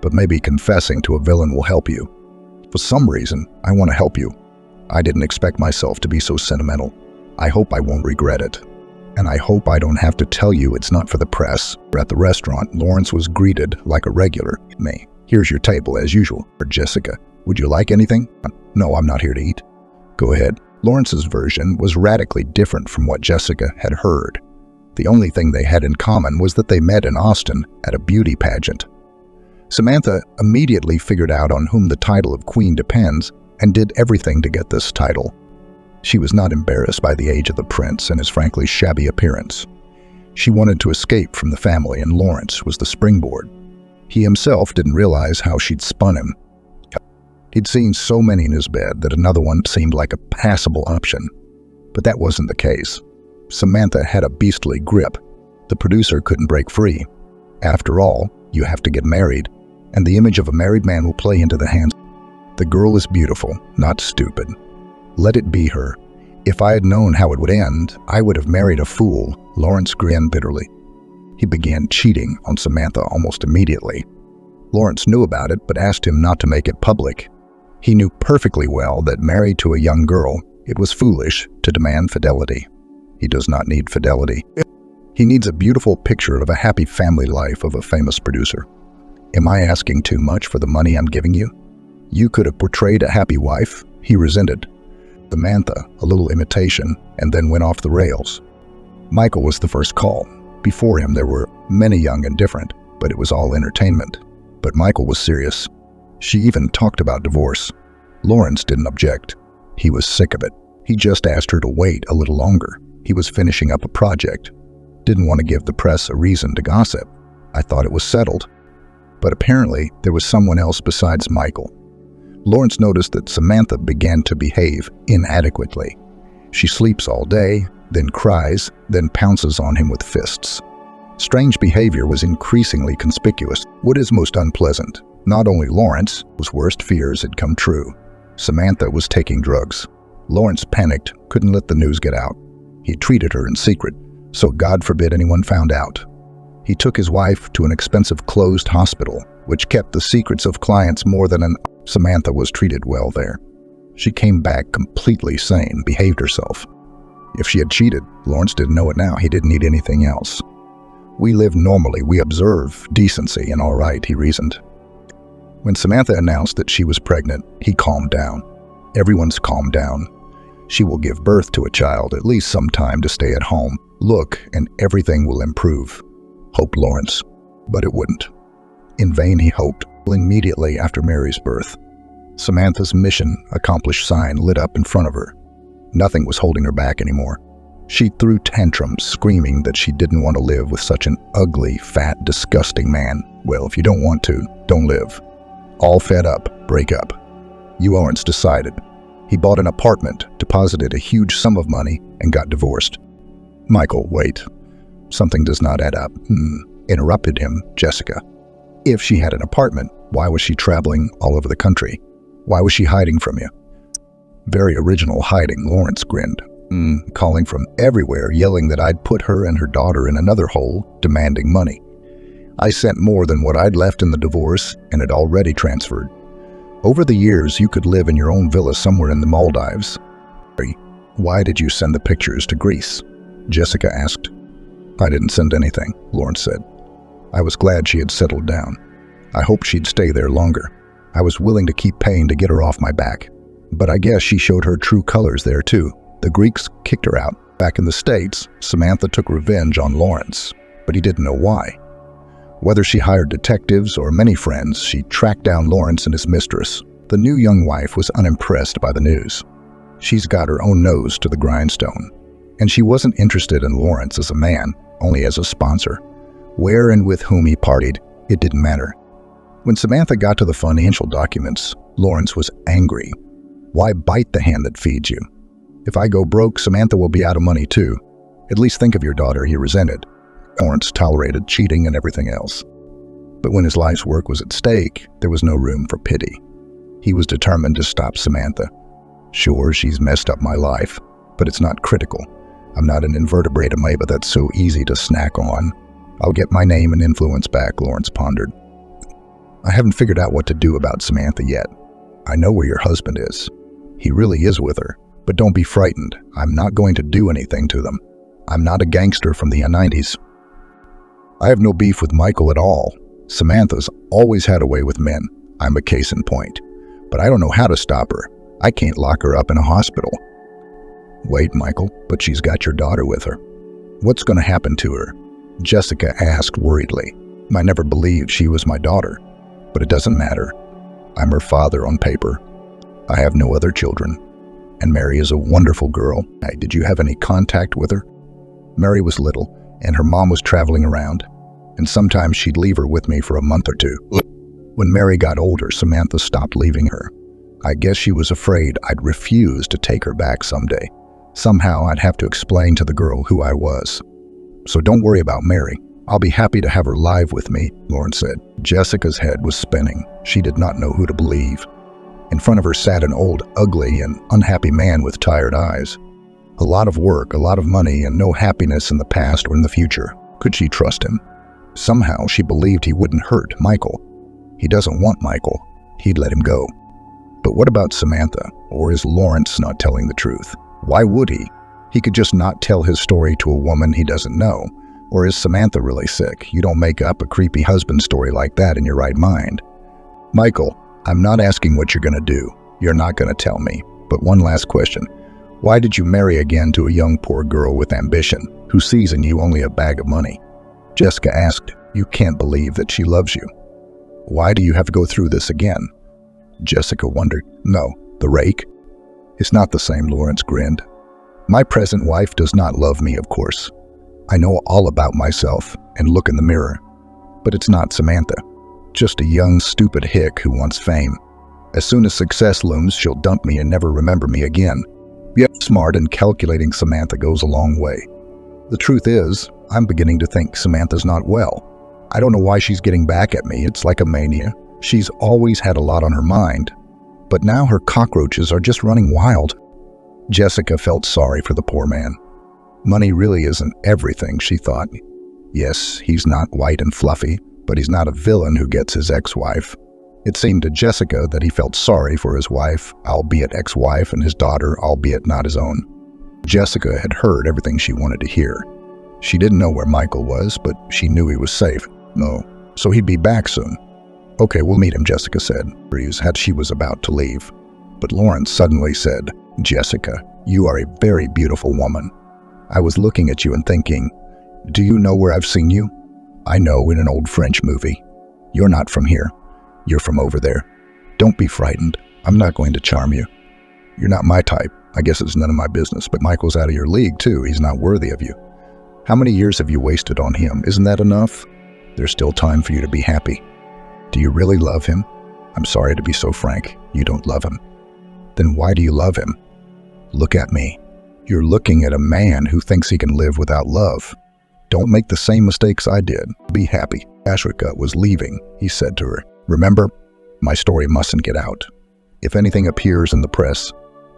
But maybe confessing to a villain will help you. For some reason, I want to help you. I didn't expect myself to be so sentimental. I hope I won't regret it. And I hope I don't have to tell you it's not for the press." At the restaurant, Lawrence was greeted like a regular. "May, here's your table as usual." "For Jessica, would you like anything?" "No, I'm not here to eat." Go ahead. Lawrence's version was radically different from what Jessica had heard. The only thing they had in common was that they met in Austin at a beauty pageant. Samantha immediately figured out on whom the title of queen depends and did everything to get this title. She was not embarrassed by the age of the prince and his frankly shabby appearance. She wanted to escape from the family, and Lawrence was the springboard. He himself didn't realize how she'd spun him. He'd seen so many in his bed that another one seemed like a passable option. But that wasn't the case. Samantha had a beastly grip. The producer couldn't break free. After all, you have to get married, and the image of a married man will play into the hands. The girl is beautiful, not stupid. Let it be her. If I had known how it would end, I would have married a fool. Lawrence grinned bitterly. He began cheating on Samantha almost immediately. Lawrence knew about it, but asked him not to make it public. He knew perfectly well that married to a young girl, it was foolish to demand fidelity. He does not need fidelity. He needs a beautiful picture of a happy family life of a famous producer. Am I asking too much for the money I'm giving you? You could have portrayed a happy wife. He resented. Samantha, a little imitation, and then went off the rails. Michael was the first call. Before him there were many young and different, but it was all entertainment. But Michael was serious. She even talked about divorce. Lawrence didn't object. He was sick of it. He just asked her to wait a little longer. He was finishing up a project. Didn't want to give the press a reason to gossip. I thought it was settled. But apparently there was someone else besides Michael. Lawrence noticed that Samantha began to behave inadequately. She sleeps all day, then cries, then pounces on him with fists. Strange behavior was increasingly conspicuous. What is most unpleasant? Not only Lawrence's worst fears had come true. Samantha was taking drugs. Lawrence panicked, couldn't let the news get out. He treated her in secret, so God forbid anyone found out. He took his wife to an expensive closed hospital, which kept the secrets of clients more than an... Samantha was treated well there. She came back completely sane, behaved herself. If she had cheated, Lawrence didn't know it now. He didn't need anything else. We live normally. We observe decency and all right, he reasoned. When Samantha announced that she was pregnant, he calmed down. Everyone's calmed down. She will give birth to a child, at least some time to stay at home. Look, and everything will improve. Hoped Lawrence, but it wouldn't. In vain he hoped. Immediately after Mary's birth, Samantha's mission accomplished sign lit up in front of her. Nothing was holding her back anymore. She threw tantrums, screaming that she didn't want to live with such an ugly, fat, disgusting man. Well, if you don't want to, don't live. All fed up, break up. Lawrence decided. He bought an apartment, deposited a huge sum of money, and got divorced. Michael, wait. Something does not add up. Interrupted him, Jessica. If she had an apartment, why was she traveling all over the country? Why was she hiding from you? Very original hiding, Lawrence grinned. Calling from everywhere, yelling that I'd put her and her daughter in another hole, demanding money. I sent more than what I'd left in the divorce and had already transferred. Over the years, you could live in your own villa somewhere in the Maldives. Why did you send the pictures to Greece? Jessica asked. I didn't send anything, Lawrence said. I was glad she had settled down. I hoped she'd stay there longer. I was willing to keep paying to get her off my back. But I guess she showed her true colors there too. The Greeks kicked her out. Back in the States, Samantha took revenge on Lawrence, but he didn't know why. Whether she hired detectives or many friends, she tracked down Lawrence and his mistress. The new young wife was unimpressed by the news. She's got her own nose to the grindstone. And she wasn't interested in Lawrence as a man, only as a sponsor. Where and with whom he partied, it didn't matter. When Samantha got to the financial documents, Lawrence was angry. Why bite the hand that feeds you? If I go broke, Samantha will be out of money too. At least think of your daughter, he resented. Lawrence tolerated cheating and everything else. But when his life's work was at stake, there was no room for pity. He was determined to stop Samantha. Sure, she's messed up my life, but it's not critical. I'm not an invertebrate amoeba that's so easy to snack on. I'll get my name and influence back, Lawrence pondered. I haven't figured out what to do about Samantha yet. I know where your husband is. He really is with her, but don't be frightened. I'm not going to do anything to them. I'm not a gangster from the 90s. I have no beef with Michael at all. Samantha's always had a way with men. I'm a case in point. But I don't know how to stop her. I can't lock her up in a hospital. Wait, Michael, but she's got your daughter with her. What's going to happen to her? Jessica asked worriedly. I never believed she was my daughter, but it doesn't matter. I'm her father on paper. I have no other children, and Mary is a wonderful girl. Hey, did you have any contact with her? Mary was little, and her mom was traveling around, and sometimes she'd leave her with me for a month or two. When Mary got older, Samantha stopped leaving her. I guess she was afraid I'd refuse to take her back someday. Somehow I'd have to explain to the girl who I was. So don't worry about Mary. I'll be happy to have her live with me, Lawrence said. Jessica's head was spinning. She did not know who to believe. In front of her sat an old, ugly, and unhappy man with tired eyes. A lot of work, a lot of money, and no happiness in the past or in the future. Could she trust him? Somehow she believed he wouldn't hurt Michael. He doesn't want Michael. He'd let him go. But what about Samantha? Or is Lawrence not telling the truth? Why would he? He could just not tell his story to a woman he doesn't know. Or is Samantha really sick? You don't make up a creepy husband story like that in your right mind. Michael, I'm not asking what you're going to do. You're not going to tell me. But one last question. Why did you marry again to a young poor girl with ambition, who sees in you only a bag of money? Jessica asked. You can't believe that she loves you. Why do you have to go through this again? Jessica wondered. No, the rake. It's not the same, Lawrence grinned. My present wife does not love me, of course. I know all about myself and look in the mirror. But it's not Samantha. Just a young, stupid hick who wants fame. As soon as success looms, she'll dump me and never remember me again. Yet smart and calculating Samantha goes a long way. The truth is, I'm beginning to think Samantha's not well. I don't know why she's getting back at me. It's like a mania. She's always had a lot on her mind. But now her cockroaches are just running wild. Jessica felt sorry for the poor man. Money really isn't everything, she thought. Yes, he's not white and fluffy, but he's not a villain who gets his ex-wife. It seemed to Jessica that he felt sorry for his wife, albeit ex-wife, and his daughter, albeit not his own. Jessica had heard everything she wanted to hear. She didn't know where Michael was, but she knew he was safe. No, so he'd be back soon. Okay, we'll meet him, Jessica said, as she was about to leave. But Lawrence suddenly said, Jessica, you are a very beautiful woman. I was looking at you and thinking, do you know where I've seen you? I know, in an old French movie. You're not from here. You're from over there. Don't be frightened. I'm not going to charm you. You're not my type. I guess it's none of my business, but Michael's out of your league too. He's not worthy of you. How many years have you wasted on him? Isn't that enough? There's still time for you to be happy. Do you really love him? I'm sorry to be so frank. You don't love him. Then why do you love him? Look at me. You're looking at a man who thinks he can live without love. Don't make the same mistakes I did. Be happy. Ashrika was leaving, he said to her. Remember, my story mustn't get out. If anything appears in the press,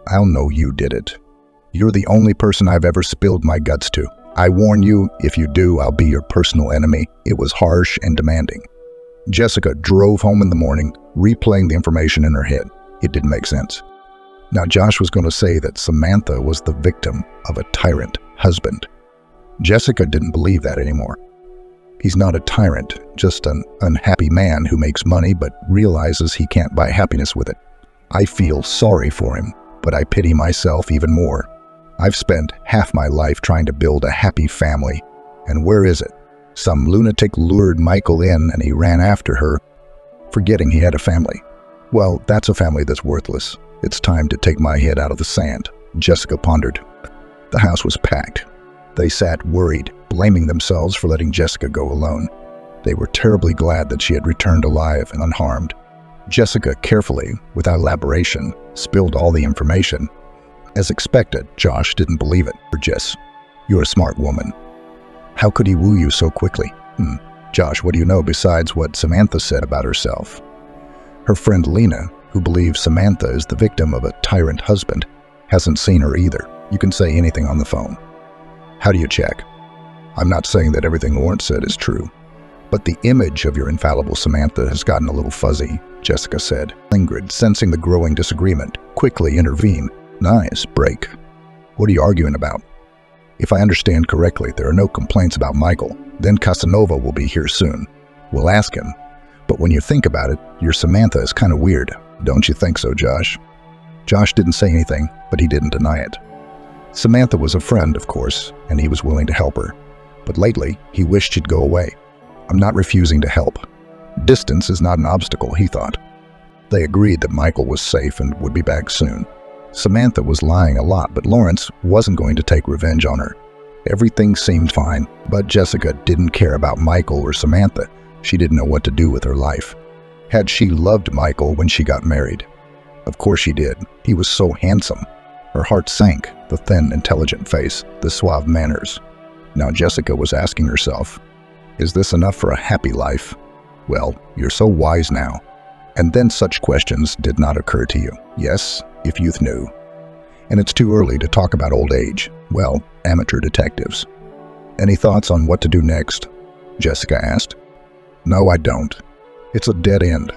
I'll know you did it. You're the only person I've ever spilled my guts to. I warn you, if you do, I'll be your personal enemy. It was harsh and demanding. Jessica drove home in the morning, replaying the information in her head. It didn't make sense. Now Josh was going to say that Samantha was the victim of a tyrant husband. Jessica didn't believe that anymore. He's not a tyrant, just an unhappy man who makes money but realizes he can't buy happiness with it. I feel sorry for him, but I pity myself even more. I've spent half my life trying to build a happy family, and where is it? Some lunatic lured Michael in and he ran after her, forgetting he had a family. Well, that's a family that's worthless. It's time to take my head out of the sand, Jessica pondered. The house was packed. They sat worried, blaming themselves for letting Jessica go alone. They were terribly glad that she had returned alive and unharmed. Jessica carefully, without elaboration, spilled all the information. As expected, Josh didn't believe it. Jess, you're a smart woman. How could he woo you so quickly? Josh, what do you know besides what Samantha said about herself? Her friend Lena, who believes Samantha is the victim of a tyrant husband, hasn't seen her either. You can say anything on the phone. How do you check? I'm not saying that everything Lawrence said is true, but the image of your infallible Samantha has gotten a little fuzzy, Jessica said. Ingrid, sensing the growing disagreement, quickly intervened. Nice, break. What are you arguing about? If I understand correctly, there are no complaints about Michael. Then Casanova will be here soon. We'll ask him. But when you think about it, your Samantha is kind of weird. Don't you think so, Josh? Josh didn't say anything, but he didn't deny it. Samantha was a friend, of course, and he was willing to help her. But lately, he wished she'd go away. I'm not refusing to help. Distance is not an obstacle, he thought. They agreed that Michael was safe and would be back soon. Samantha was lying a lot, but Lawrence wasn't going to take revenge on her. Everything seemed fine, but Jessica didn't care about Michael or Samantha. She didn't know what to do with her life. Had she loved Michael when she got married? Of course she did. He was so handsome. Her heart sank, the thin, intelligent face, the suave manners. Now Jessica was asking herself, is this enough for a happy life? Well, you're so wise now. And then such questions did not occur to you. Yes, if youth knew. And it's too early to talk about old age. Well, amateur detectives. Any thoughts on what to do next? Jessica asked. No, I don't. It's a dead end.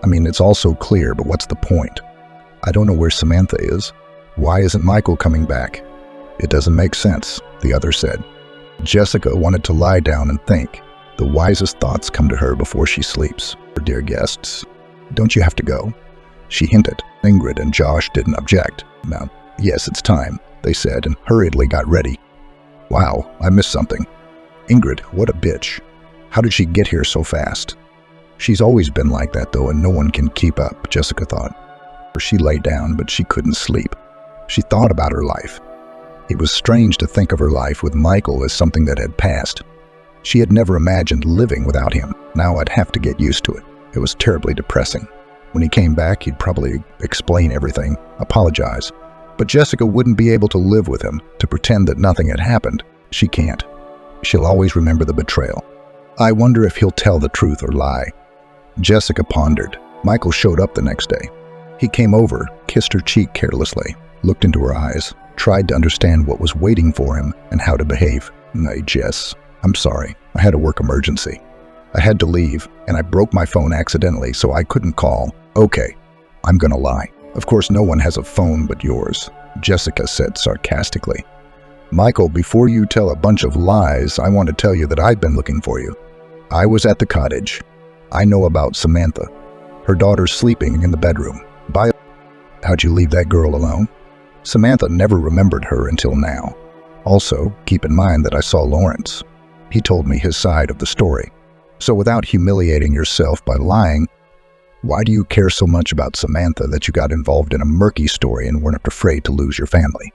I mean, it's all so clear, but what's the point? I don't know where Samantha is. Why isn't Michael coming back? It doesn't make sense, the other said. Jessica wanted to lie down and think. The wisest thoughts come to her before she sleeps. Dear guests, don't you have to go? She hinted. Ingrid and Josh didn't object. Now, yes, it's time, they said, and hurriedly got ready. Wow, I missed something. Ingrid, what a bitch. How did she get here so fast? She's always been like that, though, and no one can keep up, Jessica thought. She lay down, but she couldn't sleep. She thought about her life. It was strange to think of her life with Michael as something that had passed. She had never imagined living without him. Now I'd have to get used to it. It was terribly depressing. When he came back, he'd probably explain everything, apologize. But Jessica wouldn't be able to live with him, to pretend that nothing had happened. She can't. She'll always remember the betrayal. I wonder if he'll tell the truth or lie. Jessica pondered. Michael showed up the next day. He came over, kissed her cheek carelessly, looked into her eyes, tried to understand what was waiting for him and how to behave. Hey, Jess, I'm sorry. I had a work emergency. I had to leave, and I broke my phone accidentally, so I couldn't call. Okay, I'm gonna lie. Of course, no one has a phone but yours, Jessica said sarcastically. Michael, before you tell a bunch of lies, I want to tell you that I've been looking for you. I was at the cottage. I know about Samantha. Her daughter's sleeping in the bedroom. How'd you leave that girl alone? Samantha never remembered her until now. Also, keep in mind that I saw Lawrence. He told me his side of the story. So without humiliating yourself by lying, why do you care so much about Samantha that you got involved in a murky story and weren't afraid to lose your family?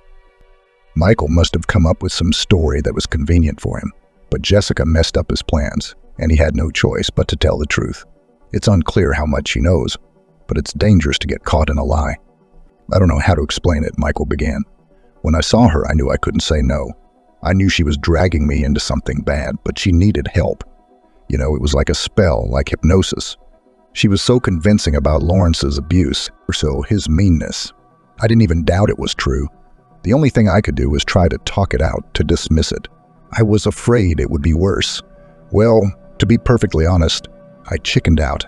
Michael must have come up with some story that was convenient for him, but Jessica messed up his plans, and he had no choice but to tell the truth. It's unclear how much he knows, but it's dangerous to get caught in a lie. I don't know how to explain it, Michael began. When I saw her, I knew I couldn't say no. I knew she was dragging me into something bad, but she needed help. You know, it was like a spell, like hypnosis. She was so convincing about Lawrence's abuse, or so his meanness. I didn't even doubt it was true. The only thing I could do was try to talk it out, to dismiss it. I was afraid it would be worse. Well, to be perfectly honest, I chickened out.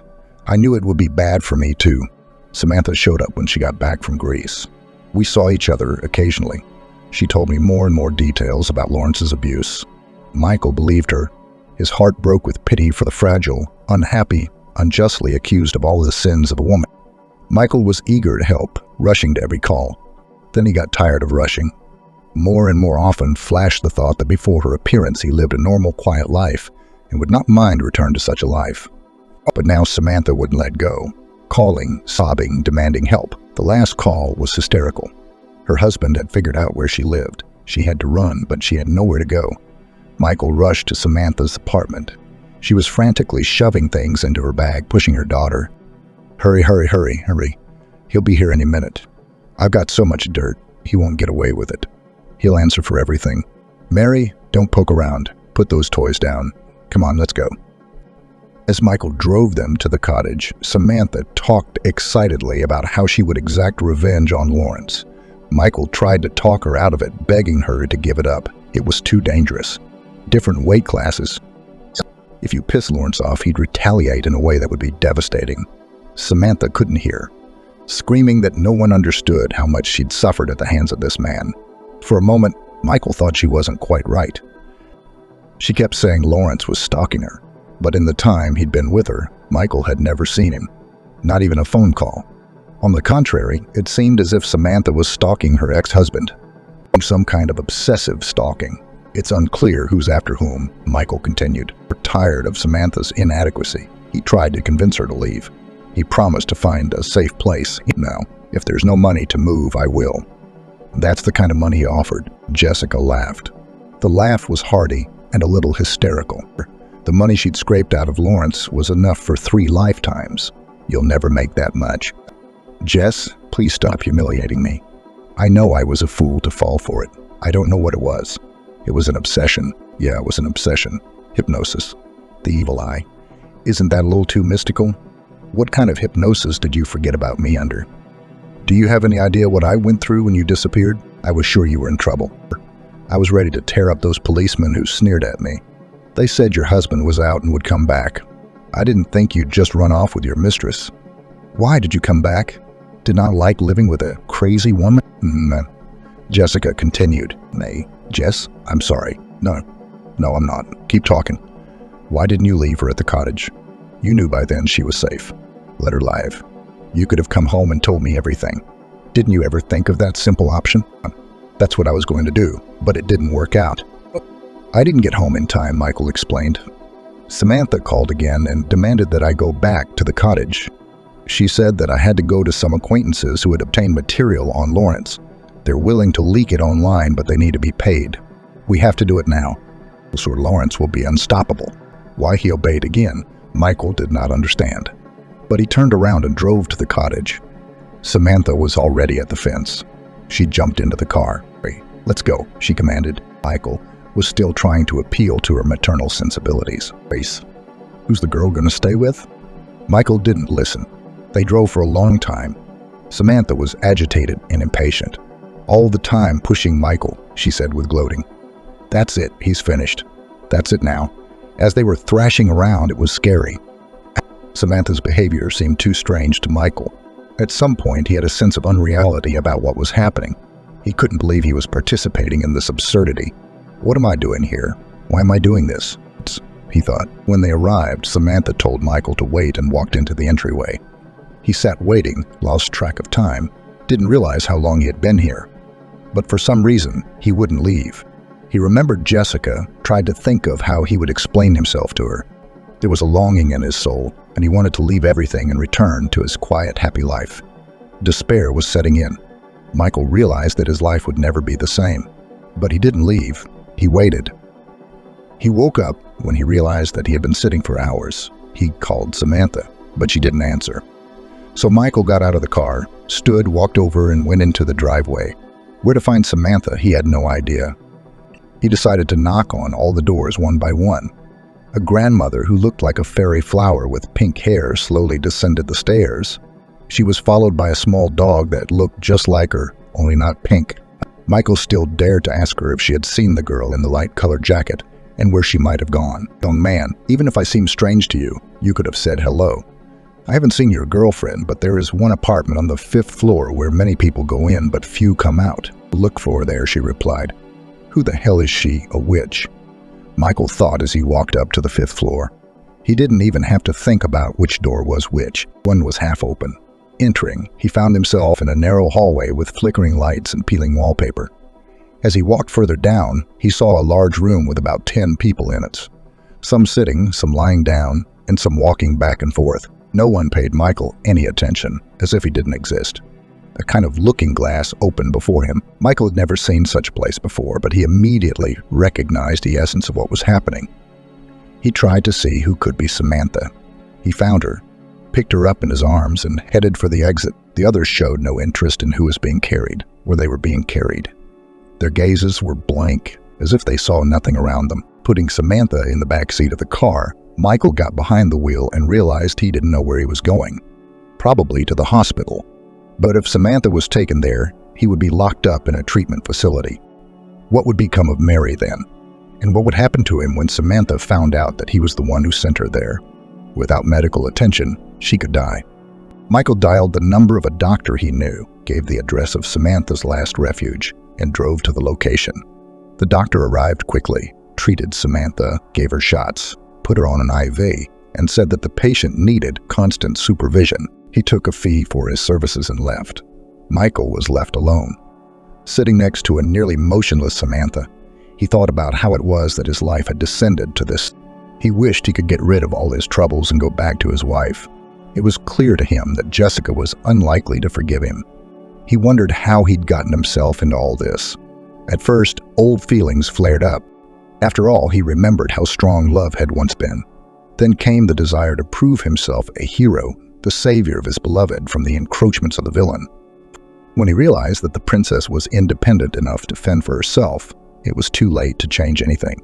I knew it would be bad for me, too. Samantha showed up when she got back from Greece. We saw each other occasionally. She told me more and more details about Lawrence's abuse. Michael believed her. His heart broke with pity for the fragile, unhappy, unjustly accused of all the sins of a woman. Michael was eager to help, rushing to every call. Then he got tired of rushing. More and more often flashed the thought that before her appearance he lived a normal, quiet life and would not mind return to such a life. But now Samantha wouldn't let go. Calling, sobbing, demanding help. The last call was hysterical. Her husband had figured out where she lived. She had to run, but she had nowhere to go. Michael rushed to Samantha's apartment. She was frantically shoving things into her bag, pushing her daughter. Hurry, hurry, hurry, hurry. He'll be here any minute. I've got so much dirt, he won't get away with it. He'll answer for everything. Mary, don't poke around. Put those toys down. Come on, let's go. As Michael drove them to the cottage, Samantha talked excitedly about how she would exact revenge on Lawrence. Michael tried to talk her out of it, begging her to give it up. It was too dangerous. Different weight classes. If you piss Lawrence off, he'd retaliate in a way that would be devastating. Samantha couldn't hear, screaming that no one understood how much she'd suffered at the hands of this man. For a moment, Michael thought she wasn't quite right. She kept saying Lawrence was stalking her, but in the time he'd been with her, Michael had never seen him, not even a phone call. On the contrary, it seemed as if Samantha was stalking her ex-husband. Some kind of obsessive stalking. It's unclear who's after whom, Michael continued. Tired of Samantha's inadequacy, he tried to convince her to leave. He promised to find a safe place. Now, if there's no money to move, I will. That's the kind of money he offered. Jessica laughed. The laugh was hearty and a little hysterical. The money she'd scraped out of Lawrence was enough for 3 lifetimes. You'll never make that much. Jess, please stop humiliating me. I know I was a fool to fall for it. I don't know what it was. It was an obsession. Yeah, it was an obsession. Hypnosis. The evil eye. Isn't that a little too mystical? What kind of hypnosis did you forget about me under? Do you have any idea what I went through when you disappeared? I was sure you were in trouble. I was ready to tear up those policemen who sneered at me. They said your husband was out and would come back. I didn't think you'd just run off with your mistress. Why did you come back? Did not like living with a crazy woman? Jessica continued. Jess, I'm sorry. No, I'm not. Keep talking. Why didn't you leave her at the cottage? You knew by then she was safe. Let her live. You could have come home and told me everything. Didn't you ever think of that simple option? That's what I was going to do, but it didn't work out. I didn't get home in time, Michael explained. Samantha called again and demanded that I go back to the cottage. She said that I had to go to some acquaintances who had obtained material on Lawrence. They're willing to leak it online, but they need to be paid. We have to do it now, so Lawrence will be unstoppable. Why he obeyed again, Michael did not understand. But he turned around and drove to the cottage. Samantha was already at the fence. She jumped into the car. Let's go, she commanded. Michael was still trying to appeal to her maternal sensibilities. Who's the girl gonna stay with? Michael didn't listen. They drove for a long time. Samantha was agitated and impatient. All the time pushing Michael, she said with gloating. That's it, he's finished. That's it now. As they were thrashing around, it was scary. Samantha's behavior seemed too strange to Michael. At some point, he had a sense of unreality about what was happening. He couldn't believe he was participating in this absurdity. What am I doing here? Why am I doing this? He thought. When they arrived, Samantha told Michael to wait and walked into the entryway. He sat waiting, lost track of time, didn't realize how long he had been here. But for some reason, he wouldn't leave. He remembered Jessica, tried to think of how he would explain himself to her. There was a longing in his soul, and he wanted to leave everything and return to his quiet, happy life. Despair was setting in. Michael realized that his life would never be the same. But he didn't leave. He waited. He woke up when he realized that he had been sitting for hours. He called Samantha, but she didn't answer. So Michael got out of the car, stood, walked over, and went into the driveway. Where to find Samantha, he had no idea. He decided to knock on all the doors one by one. A grandmother who looked like a fairy flower with pink hair slowly descended the stairs. She was followed by a small dog that looked just like her, only not pink. Michael still dared to ask her if she had seen the girl in the light-colored jacket and where she might have gone. Young man, even if I seem strange to you, you could have said hello. I haven't seen your girlfriend, but there is one apartment on the 5th floor where many people go in but few come out. Look for her there, she replied. Who the hell is she, a witch? Michael thought as he walked up to the 5th floor. He didn't even have to think about which door was which. One was half open. Entering, he found himself in a narrow hallway with flickering lights and peeling wallpaper. As he walked further down, he saw a large room with about 10 people in it. Some sitting, some lying down, and some walking back and forth. No one paid Michael any attention, as if he didn't exist. A kind of looking glass opened before him. Michael had never seen such a place before, but he immediately recognized the essence of what was happening. He tried to see who could be Samantha. He found her, picked her up in his arms, and headed for the exit. The others showed no interest in who was being carried, where they were being carried. Their gazes were blank, as if they saw nothing around them. Putting Samantha in the back seat of the car, Michael got behind the wheel and realized he didn't know where he was going. Probably to the hospital. But if Samantha was taken there, he would be locked up in a treatment facility. What would become of Mary then? And what would happen to him when Samantha found out that he was the one who sent her there? Without medical attention, she could die. Michael dialed the number of a doctor he knew, gave the address of Samantha's last refuge, and drove to the location. The doctor arrived quickly, treated Samantha, gave her shots, put her on an IV, and said that the patient needed constant supervision. He took a fee for his services and left. Michael was left alone. Sitting next to a nearly motionless Samantha, he thought about how it was that his life had descended to this. He wished he could get rid of all his troubles and go back to his wife. It was clear to him that Jessica was unlikely to forgive him. He wondered how he'd gotten himself into all this. At first, old feelings flared up. After all, he remembered how strong love had once been. Then came the desire to prove himself a hero, the savior of his beloved from the encroachments of the villain. When he realized that the princess was independent enough to fend for herself, it was too late to change anything.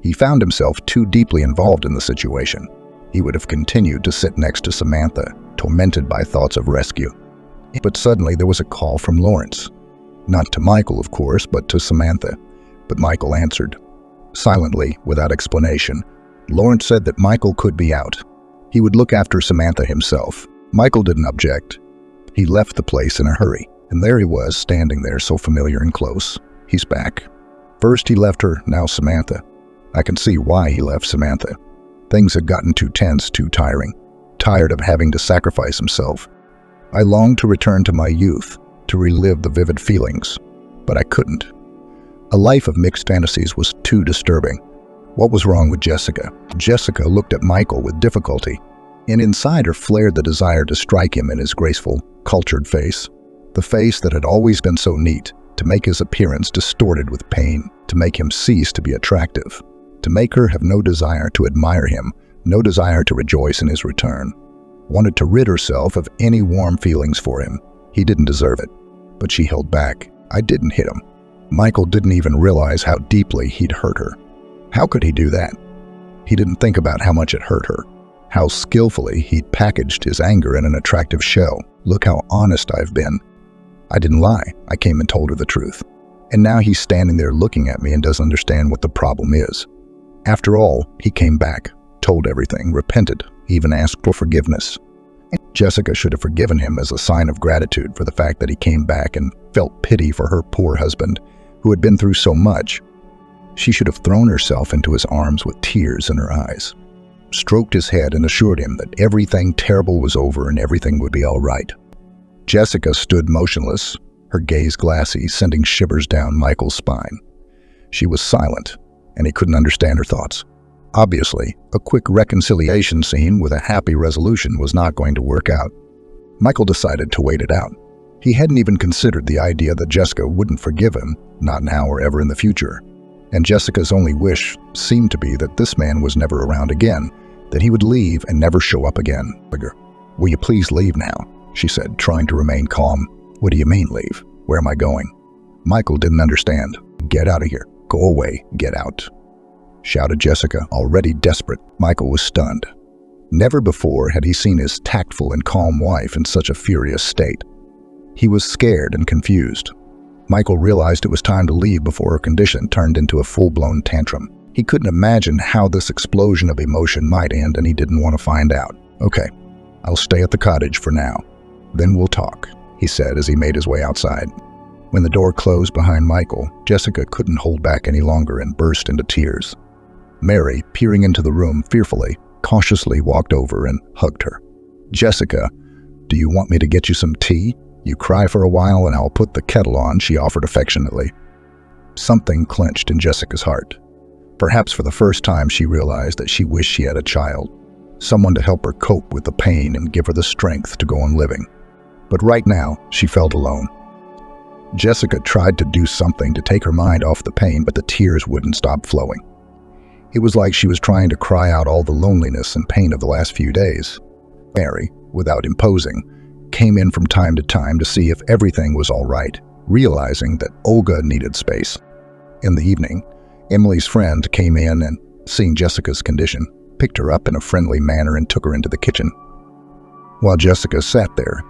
He found himself too deeply involved in the situation. He would have continued to sit next to Samantha, tormented by thoughts of rescue. But suddenly there was a call from Lawrence. Not to Michael, of course, but to Samantha. But Michael answered. Silently, without explanation, Lawrence said that Michael could be out. He would look after Samantha himself. Michael didn't object. He left the place in a hurry, and there he was, standing there so familiar and close. He's back. First he left her, now Samantha. I can see why he left Samantha. Things had gotten too tense, too tiring. Tired of having to sacrifice himself. I longed to return to my youth, to relive the vivid feelings, but I couldn't. A life of mixed fantasies was too disturbing. What was wrong with Jessica? Jessica looked at Michael with difficulty, and inside her flared the desire to strike him in his graceful, cultured face. The face that had always been so neat, to make his appearance distorted with pain, to make him cease to be attractive, to make her have no desire to admire him, no desire to rejoice in his return. Wanted to rid herself of any warm feelings for him. He didn't deserve it, but she held back. I didn't hit him. Michael didn't even realize how deeply he'd hurt her. How could he do that? He didn't think about how much it hurt her, how skillfully he'd packaged his anger in an attractive shell. Look how honest I've been. I didn't lie. I came and told her the truth. And now he's standing there looking at me and doesn't understand what the problem is. After all, he came back, told everything, repented, even asked for forgiveness. Jessica should have forgiven him as a sign of gratitude for the fact that he came back and felt pity for her poor husband, who had been through so much. She should have thrown herself into his arms with tears in her eyes, stroked his head and assured him that everything terrible was over and everything would be all right. Jessica stood motionless, her gaze glassy, sending shivers down Michael's spine. She was silent, and he couldn't understand her thoughts. Obviously, a quick reconciliation scene with a happy resolution was not going to work out. Michael decided to wait it out. He hadn't even considered the idea that Jessica wouldn't forgive him, not now or ever in the future. And Jessica's only wish seemed to be that this man was never around again, that he would leave and never show up again. "Will you please leave now?" she said, trying to remain calm. "What do you mean, leave? Where am I going?" Michael didn't understand. "Get out of here. Go away. Get out," shouted Jessica, already desperate. Michael was stunned. Never before had he seen his tactful and calm wife in such a furious state. He was scared and confused. Michael realized it was time to leave before her condition turned into a full-blown tantrum. He couldn't imagine how this explosion of emotion might end, and he didn't want to find out. "Okay, I'll stay at the cottage for now. Then we'll talk," he said as he made his way outside. When the door closed behind Michael, Jessica couldn't hold back any longer and burst into tears. Mary, peering into the room fearfully, cautiously walked over and hugged her. "Jessica, do you want me to get you some tea? You cry for a while and I'll put the kettle on," she offered affectionately. Something clenched in Jessica's heart. Perhaps for the first time she realized that she wished she had a child, someone to help her cope with the pain and give her the strength to go on living. But right now, she felt alone. Jessica tried to do something to take her mind off the pain, but the tears wouldn't stop flowing. It was like she was trying to cry out all the loneliness and pain of the last few days. Mary, without imposing, came in from time to time to see if everything was all right, realizing that Olga needed space. In the evening, Emily's friend came in and, seeing Jessica's condition, picked her up in a friendly manner and took her into the kitchen. While Jessica sat there,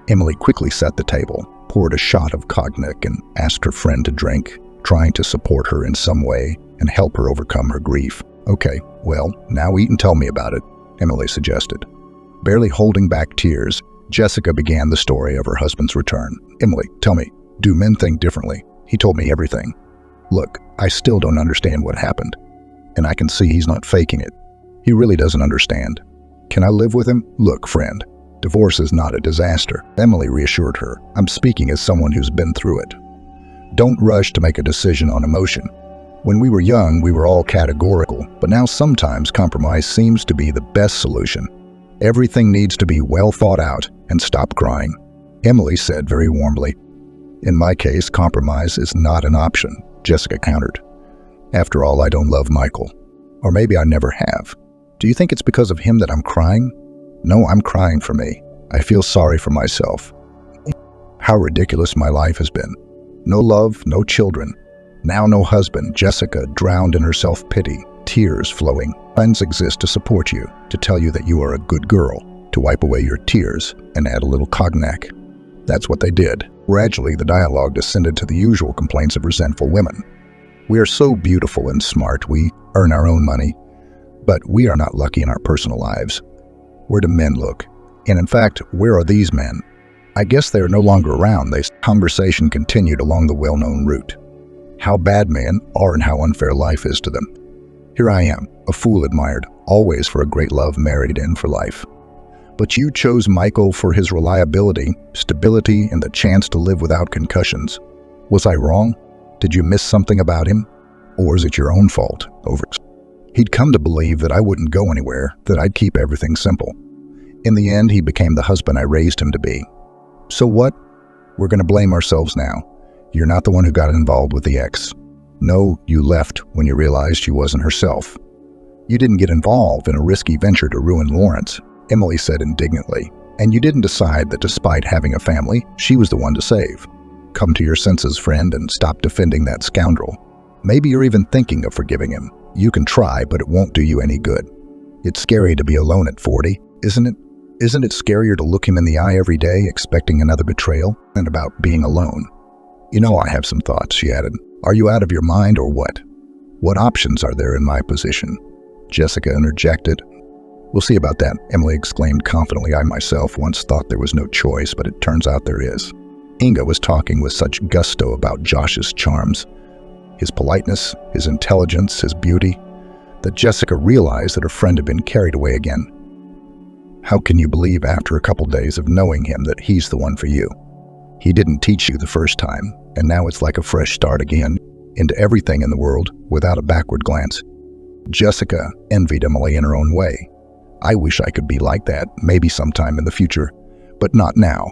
Emily quickly set the table, poured a shot of cognac and asked her friend to drink, trying to support her in some way and help her overcome her grief. "Okay, well, now eat and tell me about it," Emily suggested. Barely holding back tears, Jessica began the story of her husband's return. "Emily, tell me, do men think differently? He told me everything. Look, I still don't understand what happened, and I can see he's not faking it. He really doesn't understand. Can I live with him? Look, friend, Divorce is not a disaster. Emily reassured her. I'm speaking as someone who's been through it. Don't rush to make a decision on emotion. When we were young, we were all categorical, but now sometimes compromise seems to be the best solution. Everything needs to be well thought out and stop crying. Emily said very warmly. In my case, compromise is not an option, Jessica countered. After all, I don't love Michael. Or maybe I never have. Do you think it's because of him that I'm crying? No, I'm crying for me. I feel sorry for myself. How ridiculous my life has been. No love, no children. Now no husband. Jessica drowned in her self-pity, tears flowing. Friends exist to support you, to tell you that you are a good girl, to wipe away your tears and add a little cognac. That's what they did. Gradually, the dialogue descended to the usual complaints of resentful women. We are so beautiful and smart, we earn our own money, but we are not lucky in our personal lives. Where do men look? And in fact, where are these men? I guess they are no longer around. The conversation continued along the well-known route. How bad men are and how unfair life is to them. Here I am, a fool admired, always for a great love, married in for life. But you chose Michael for his reliability, stability, and the chance to live without concussions. Was I wrong? Did you miss something about him? Or is it your own fault? He'd come to believe that I wouldn't go anywhere, that I'd keep everything simple. In the end, he became the husband I raised him to be. So what? We're going to blame ourselves now. You're not the one who got involved with the ex. No, you left when you realized she wasn't herself. You didn't get involved in a risky venture to ruin Lawrence, Emily said indignantly. And you didn't decide that despite having a family, she was the one to save. Come to your senses, friend, and stop defending that scoundrel. Maybe you're even thinking of forgiving him. You can try, but it won't do you any good. It's scary to be alone at 40, isn't it? Isn't it scarier to look him in the eye every day, expecting another betrayal, than about being alone? You know, I have some thoughts, she added. Are you out of your mind or what? What options are there in my position? Jessica interjected. We'll see about that, Emily exclaimed confidently. I myself once thought there was no choice, but it turns out there is. Inga was talking with such gusto about Josh's charms, his politeness, his intelligence, his beauty, that Jessica realized that her friend had been carried away again. How can you believe after a couple days of knowing him that he's the one for you? He didn't teach you the first time, and now it's like a fresh start again, into everything in the world without a backward glance. Jessica envied Emily in her own way. I wish I could be like that, maybe sometime in the future, but not now.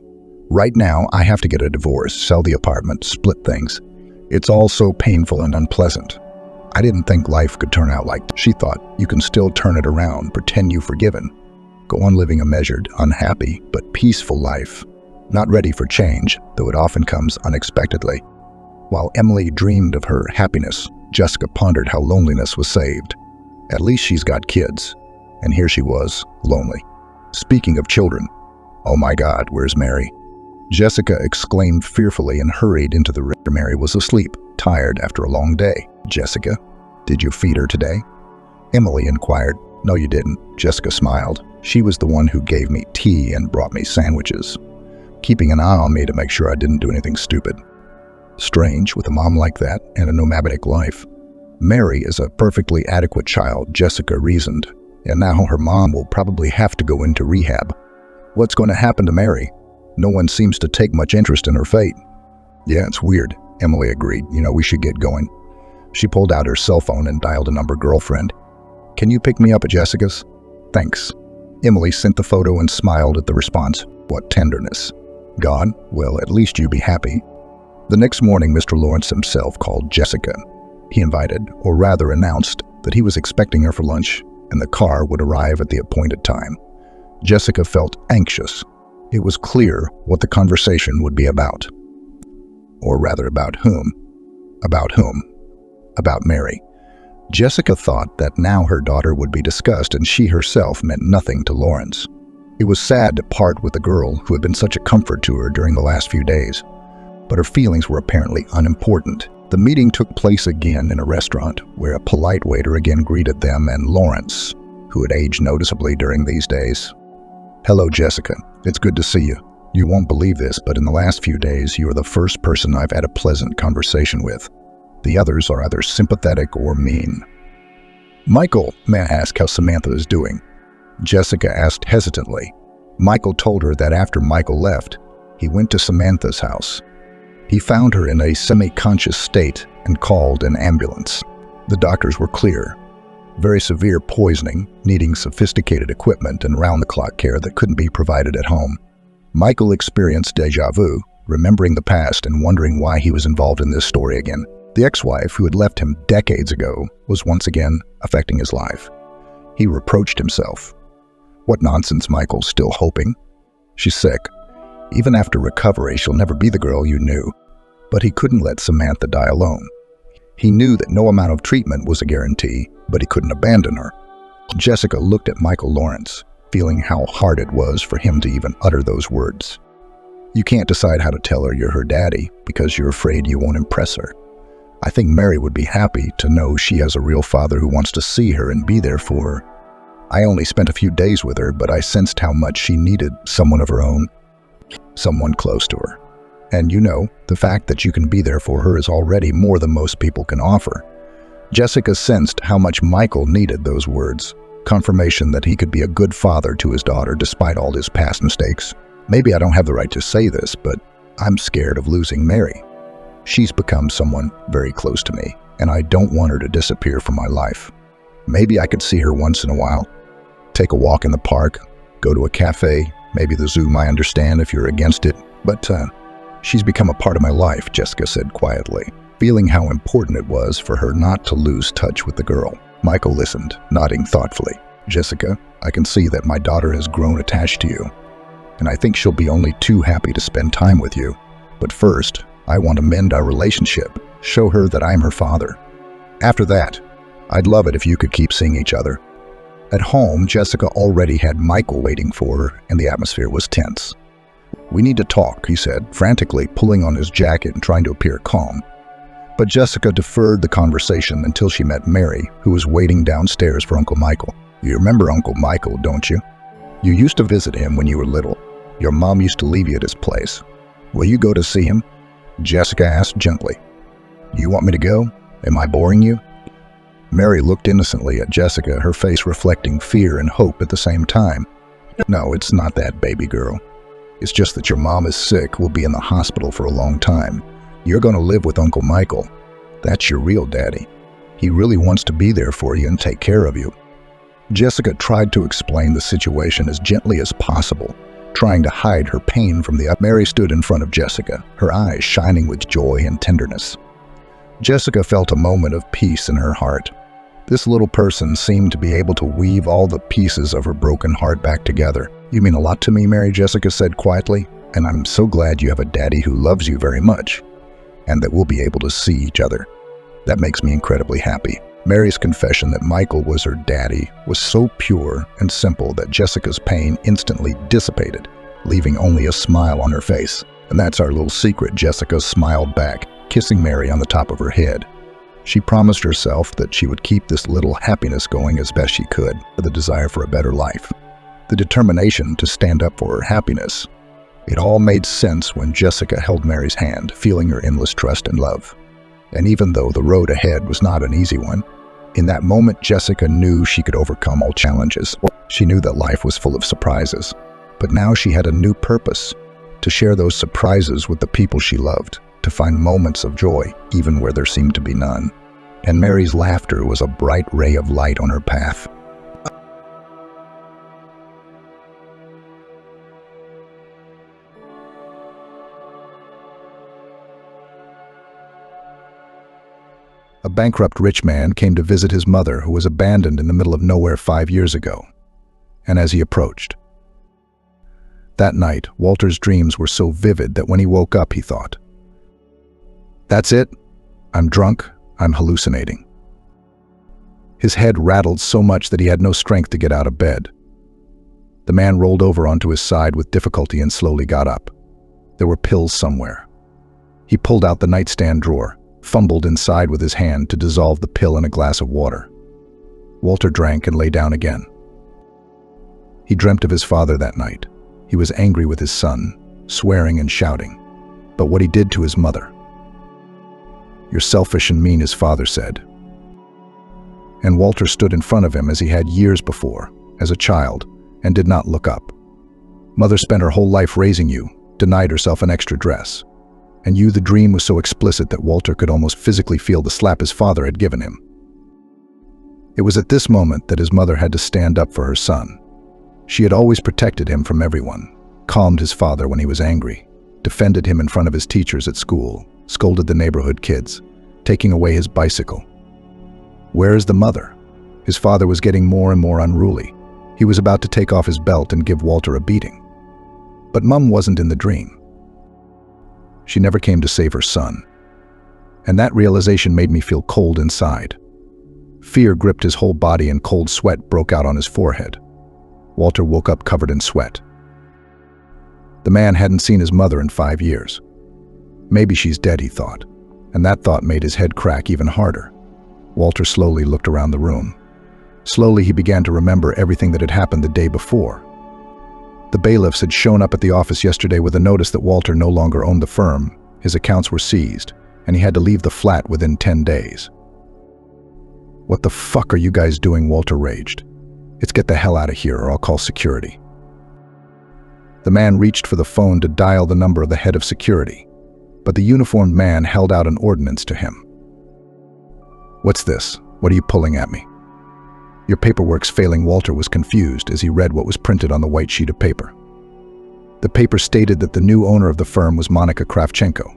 Right now, I have to get a divorce, sell the apartment, split things. It's all so painful and unpleasant. I didn't think life could turn out like that. She thought, you can still turn it around, pretend you've forgiven. Go on living a measured, unhappy, but peaceful life. Not ready for change, though it often comes unexpectedly. While Emily dreamed of her happiness, Jessica pondered how loneliness was saved. At least she's got kids. And here she was, lonely. Speaking of children, oh my God, where's Mary? Jessica exclaimed fearfully and hurried into the room. Mary was asleep, tired after a long day. Jessica, did you feed her today? Emily inquired. No, you didn't. Jessica smiled. She was the one who gave me tea and brought me sandwiches, keeping an eye on me to make sure I didn't do anything stupid. Strange, with a mom like that and a nomadic life. Mary is a perfectly adequate child, Jessica reasoned, and now her mom will probably have to go into rehab. What's going to happen to Mary? No one seems to take much interest in her fate. Yeah, it's weird, Emily agreed. We should get going. She pulled out her cell phone and dialed a number. Girlfriend, can you pick me up at Jessica's? Thanks. Emily sent the photo and smiled at the response. What tenderness. Gone? Well, at least you be happy. The next morning, Mr. Lawrence himself called Jessica. He invited, or rather announced, that he was expecting her for lunch and the car would arrive at the appointed time. Jessica felt anxious. It was clear what the conversation would be about. Or rather, about whom? About whom? About Mary. Jessica thought that now her daughter would be discussed and she herself meant nothing to Lawrence. It was sad to part with the girl who had been such a comfort to her during the last few days. But her feelings were apparently unimportant. The meeting took place again in a restaurant where a polite waiter again greeted them and Lawrence, who had aged noticeably during these days. Hello, Jessica. It's good to see you. You won't believe this, but in the last few days, you are the first person I've had a pleasant conversation with. The others are either sympathetic or mean. Michael, may I ask how Samantha is doing? Jessica asked hesitantly. Michael told her that after Michael left, he went to Samantha's house. He found her in a semi-conscious state and called an ambulance. The doctors were clear. Very severe poisoning, needing sophisticated equipment and round-the-clock care that couldn't be provided at home. Michael experienced déjà vu, remembering the past and wondering why he was involved in this story again. The ex-wife, who had left him decades ago, was once again affecting his life. He reproached himself. What nonsense, Michael, still hoping? She's sick. Even after recovery, she'll never be the girl you knew. But he couldn't let Samantha die alone. He knew that no amount of treatment was a guarantee, but he couldn't abandon her. Jessica looked at Michael Lawrence, feeling how hard it was for him to even utter those words. You can't decide how to tell her you're her daddy because you're afraid you won't impress her. I think Mary would be happy to know she has a real father who wants to see her and be there for her. I only spent a few days with her, but I sensed how much she needed someone of her own, someone close to her. And you know, the fact that you can be there for her is already more than most people can offer. Jessica sensed how much Michael needed those words, confirmation that he could be a good father to his daughter despite all his past mistakes. Maybe I don't have the right to say this, but I'm scared of losing Mary. She's become someone very close to me, and I don't want her to disappear from my life. Maybe I could see her once in a while, take a walk in the park, go to a cafe, maybe the zoo. I understand if you're against it, but she's become a part of my life, Jessica said quietly, feeling how important it was for her not to lose touch with the girl. Michael listened, nodding thoughtfully. Jessica, I can see that my daughter has grown attached to you, and I think she'll be only too happy to spend time with you. But first, I want to mend our relationship, show her that I'm her father. After that, I'd love it if you could keep seeing each other. At home, Jessica already had Michael waiting for her, and the atmosphere was tense. We need to talk, he said, frantically pulling on his jacket and trying to appear calm. But Jessica deferred the conversation until she met Mary, who was waiting downstairs for Uncle Michael. You remember Uncle Michael, don't you? You used to visit him when you were little. Your mom used to leave you at his place. Will you go to see him? Jessica asked gently. You want me to go? Am I boring you? Mary looked innocently at Jessica, her face reflecting fear and hope at the same time. No, it's not that, baby girl. It's just that your mom is sick, will be in the hospital for a long time. You're going to live with Uncle Michael. That's your real daddy. He really wants to be there for you and take care of you. Jessica tried to explain the situation as gently as possible, trying to hide her pain from the other. Mary stood in front of Jessica, her eyes shining with joy and tenderness. Jessica felt a moment of peace in her heart. This little person seemed to be able to weave all the pieces of her broken heart back together. You mean a lot to me, Mary, Jessica said quietly, and I'm so glad you have a daddy who loves you very much, and that we'll be able to see each other. That makes me incredibly happy. Mary's confession that Michael was her daddy was so pure and simple that Jessica's pain instantly dissipated, leaving only a smile on her face. And that's our little secret, Jessica smiled back, kissing Mary on the top of her head. She promised herself that she would keep this little happiness going as best she could, for the desire for a better life, the determination to stand up for her happiness. It all made sense when Jessica held Mary's hand, feeling her endless trust and love. And even though the road ahead was not an easy one, in that moment Jessica knew she could overcome all challenges. She knew that life was full of surprises, but now she had a new purpose, to share those surprises with the people she loved, to find moments of joy even where there seemed to be none. And Mary's laughter was a bright ray of light on her path. A bankrupt rich man came to visit his mother, who was abandoned in the middle of nowhere 5 years ago. And as he approached, that night, Walter's dreams were so vivid that when he woke up, he thought, "That's it. I'm drunk. I'm hallucinating." His head rattled so much that he had no strength to get out of bed. The man rolled over onto his side with difficulty and slowly got up. There were pills somewhere. He pulled out the nightstand drawer, fumbled inside with his hand to dissolve the pill in a glass of water. Walter drank and lay down again. He dreamt of his father that night. He was angry with his son, swearing and shouting. But what he did to his mother. "You're selfish and mean," his father said. And Walter stood in front of him as he had years before, as a child, and did not look up. Mother spent her whole life raising you, denied herself an extra dress. And you, the dream was so explicit that Walter could almost physically feel the slap his father had given him. It was at this moment that his mother had to stand up for her son. She had always protected him from everyone, calmed his father when he was angry, defended him in front of his teachers at school, scolded the neighborhood kids, taking away his bicycle. Where is the mother? His father was getting more and more unruly. He was about to take off his belt and give Walter a beating. But Mum wasn't in the dream. She never came to save her son. And that realization made me feel cold inside. Fear gripped his whole body and cold sweat broke out on his forehead. Walter woke up covered in sweat. The man hadn't seen his mother in 5 years. Maybe she's dead, he thought, and that thought made his head crack even harder. Walter slowly looked around the room. Slowly he began to remember everything that had happened the day before. The bailiffs had shown up at the office yesterday with a notice that Walter no longer owned the firm, his accounts were seized, and he had to leave the flat within 10 days. "What the fuck are you guys doing?" Walter raged. "It's get the hell out of here or I'll call security." The man reached for the phone to dial the number of the head of security, but the uniformed man held out an ordinance to him. "What's this? What are you pulling at me?" "Your paperwork's failing." Walter was confused as he read what was printed on the white sheet of paper. The paper stated that the new owner of the firm was Monica Kravchenko.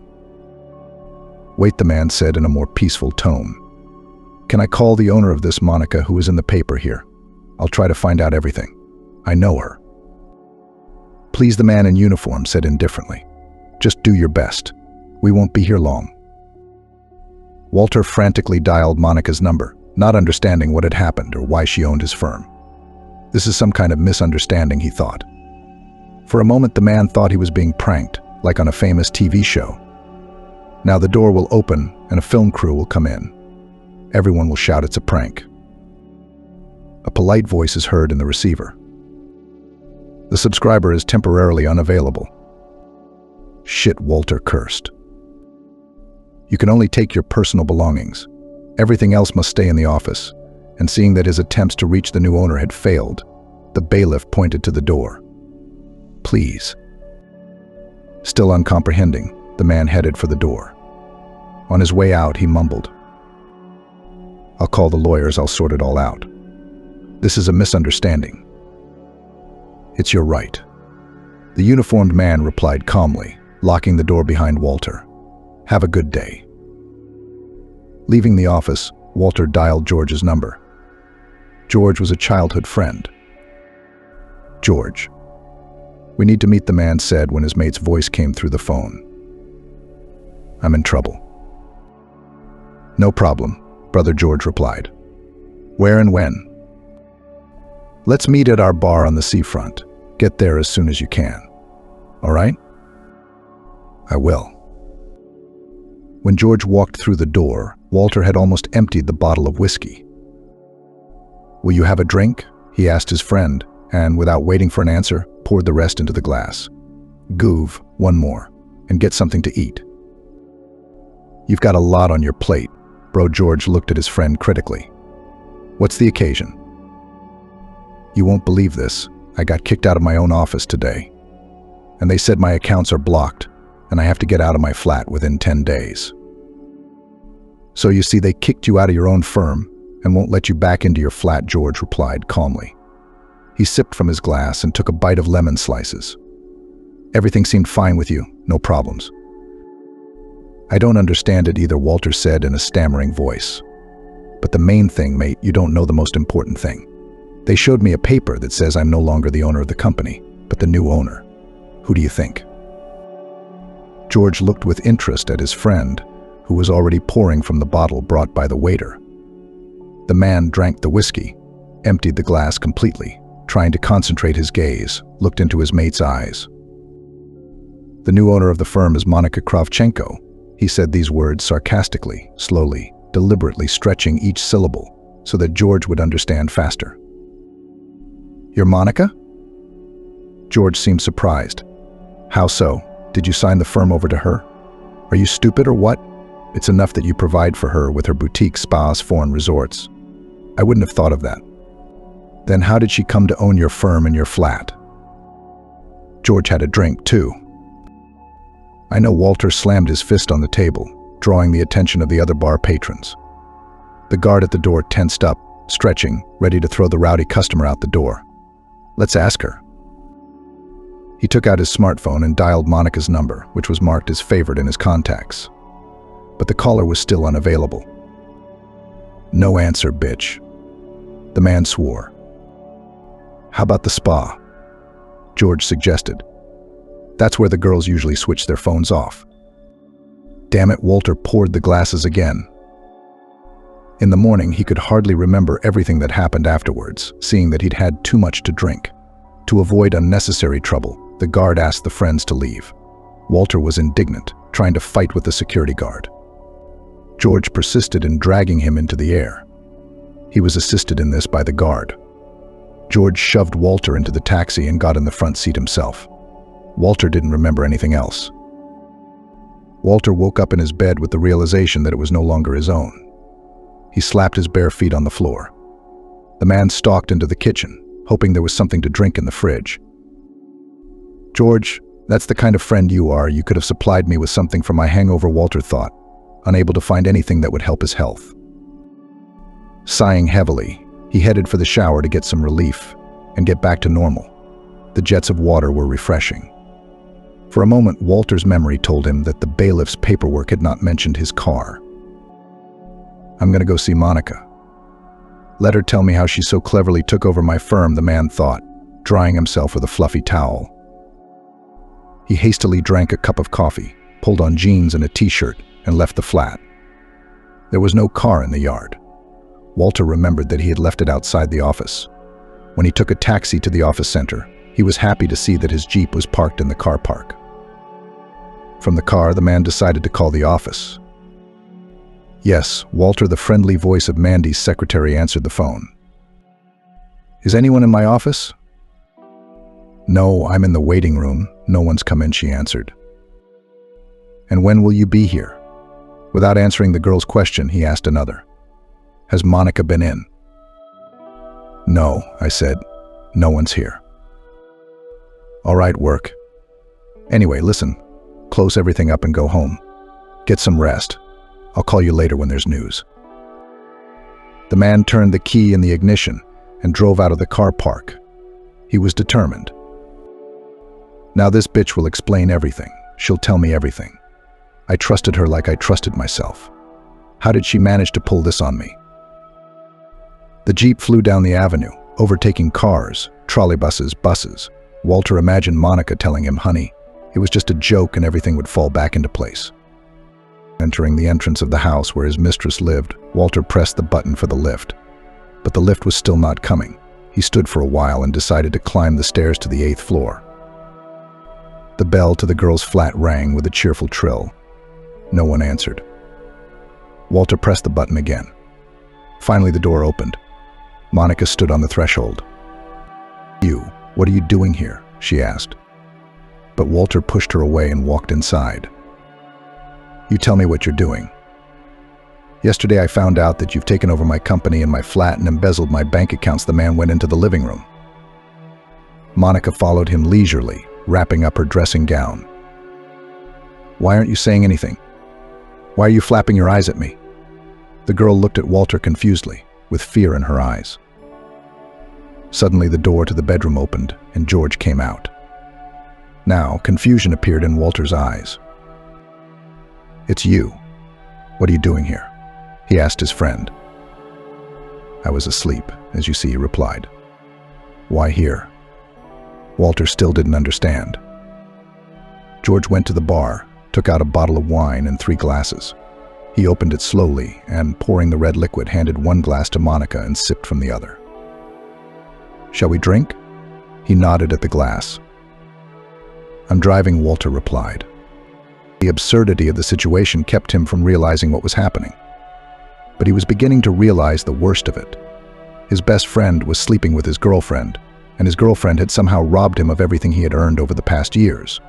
"Wait," the man said in a more peaceful tone. "Can I call the owner of this Monica who is in the paper here? I'll try to find out everything. I know her." "Please," the man in uniform said indifferently. "Just do your best. We won't be here long." Walter frantically dialed Monica's number, not understanding what had happened or why she owned his firm. This is some kind of misunderstanding, he thought. For a moment, the man thought he was being pranked, like on a famous TV show. Now the door will open and a film crew will come in. Everyone will shout it's a prank. A polite voice is heard in the receiver. "The subscriber is temporarily unavailable." "Shit," Walter cursed. "You can only take your personal belongings. Everything else must stay in the office." And seeing that his attempts to reach the new owner had failed, the bailiff pointed to the door. "Please." Still uncomprehending, the man headed for the door. On his way out, he mumbled, "I'll call the lawyers, I'll sort it all out. This is a misunderstanding." "It's your right." The uniformed man replied calmly, locking the door behind Walter. "Have a good day." Leaving the office, Walter dialed George's number. George was a childhood friend. "George." "We need to meet," the man said when his mate's voice came through the phone. "I'm in trouble." "No problem," Brother George replied. "Where and when?" "Let's meet at our bar on the seafront. Get there as soon as you can. All right?" "I will." When George walked through the door, Walter had almost emptied the bottle of whiskey. "Will you have a drink?" he asked his friend, and without waiting for an answer, poured the rest into the glass. "Goov, one more, and get something to eat." "You've got a lot on your plate." Bro George looked at his friend critically. "What's the occasion?" "You won't believe this. I got kicked out of my own office today. And they said my accounts are blocked, and I have to get out of my flat within 10 days. "So you see, they kicked you out of your own firm and won't let you back into your flat," George replied calmly. He sipped from his glass and took a bite of lemon slices. "Everything seemed fine with you, no problems." "I don't understand it either," Walter said in a stammering voice. "But the main thing, mate, you don't know the most important thing. They showed me a paper that says I'm no longer the owner of the company, but the new owner. Who do you think?" George looked with interest at his friend, who was already pouring from the bottle brought by the waiter. The man drank the whiskey, emptied the glass completely, trying to concentrate his gaze, looked into his mate's eyes. "The new owner of the firm is Monica Kravchenko." He said these words sarcastically, slowly, deliberately stretching each syllable so that George would understand faster. "You're Monica?" George seemed surprised. "How so? Did you sign the firm over to her? Are you stupid or what? It's enough that you provide for her with her boutique spas, foreign resorts. I wouldn't have thought of that. Then how did she come to own your firm and your flat?" George had a drink, too. I know. Walter slammed his fist on the table, drawing the attention of the other bar patrons. The guard at the door tensed up, stretching, ready to throw the rowdy customer out the door. Let's ask her. He took out his smartphone and dialed Monica's number, which was marked as favored in his contacts. But the caller was still unavailable. No answer, bitch. The man swore. How about the spa? George suggested. That's where the girls usually switch their phones off. Damn it, Walter poured the glasses again. In the morning, he could hardly remember everything that happened afterwards, seeing that he'd had too much to drink. To avoid unnecessary trouble, the guard asked the friends to leave. Walter was indignant, trying to fight with the security guard. George persisted in dragging him into the air. He was assisted in this by the guard. George shoved Walter into the taxi and got in the front seat himself. Walter didn't remember anything else. Walter woke up in his bed with the realization that it was no longer his own. He slapped his bare feet on the floor. The man stalked into the kitchen, hoping there was something to drink in the fridge. George, that's the kind of friend you are. You could have supplied me with something for my hangover, Walter thought, unable to find anything that would help his health. Sighing heavily, he headed for the shower to get some relief and get back to normal. The jets of water were refreshing. For a moment, Walter's memory told him that the bailiff's paperwork had not mentioned his car. I'm going to go see Monica. Let her tell me how she so cleverly took over my firm, the man thought, drying himself with a fluffy towel. He hastily drank a cup of coffee, pulled on jeans and a t-shirt, and left the flat. There was no car in the yard. Walter remembered that he had left it outside the office. When he took a taxi to the office center, he was happy to see that his Jeep was parked in the car park. From the car, the man decided to call the office. Yes, Walter, the friendly voice of Mandy's secretary, answered the phone. Is anyone in my office? No, I'm in the waiting room. No one's come in, she answered. And when will you be here? Without answering the girl's question, he asked another. Has Monica been in? No, I said. No one's here. All right, work. Anyway, listen. Close everything up and go home. Get some rest. I'll call you later when there's news. The man turned the key in the ignition and drove out of the car park. He was determined. Now this bitch will explain everything. She'll tell me everything. I trusted her like I trusted myself. How did she manage to pull this on me? The Jeep flew down the avenue, overtaking cars, trolleybuses, buses. Walter imagined Monica telling him, honey, it was just a joke and everything would fall back into place. Entering the entrance of the house where his mistress lived, Walter pressed the button for the lift. But the lift was still not coming. He stood for a while and decided to climb the stairs to the 8th floor. The bell to the girl's flat rang with a cheerful trill. No one answered. Walter pressed the button again. Finally, the door opened. Monica stood on the threshold. You, what are you doing here? She asked. But Walter pushed her away and walked inside. You tell me what you're doing. Yesterday I found out that you've taken over my company and my flat and embezzled my bank accounts. The man went into the living room. Monica followed him leisurely, wrapping up her dressing gown. Why aren't you saying anything? Why are you flapping your eyes at me? The girl looked at Walter confusedly, with fear in her eyes. Suddenly the door to the bedroom opened and George came out. Now confusion appeared in Walter's eyes. It's you. What are you doing here? He asked his friend. I was asleep, as you see, he replied. Why here? Walter still didn't understand. George went to the bar, took out a bottle of wine and 3 glasses. He opened it slowly and, pouring the red liquid, handed 1 glass to Monica and sipped from the other. Shall we drink? He nodded at the glass. I'm driving, Walter replied. The absurdity of the situation kept him from realizing what was happening. But he was beginning to realize the worst of it. His best friend was sleeping with his girlfriend, and his girlfriend had somehow robbed him of everything he had earned over the past years.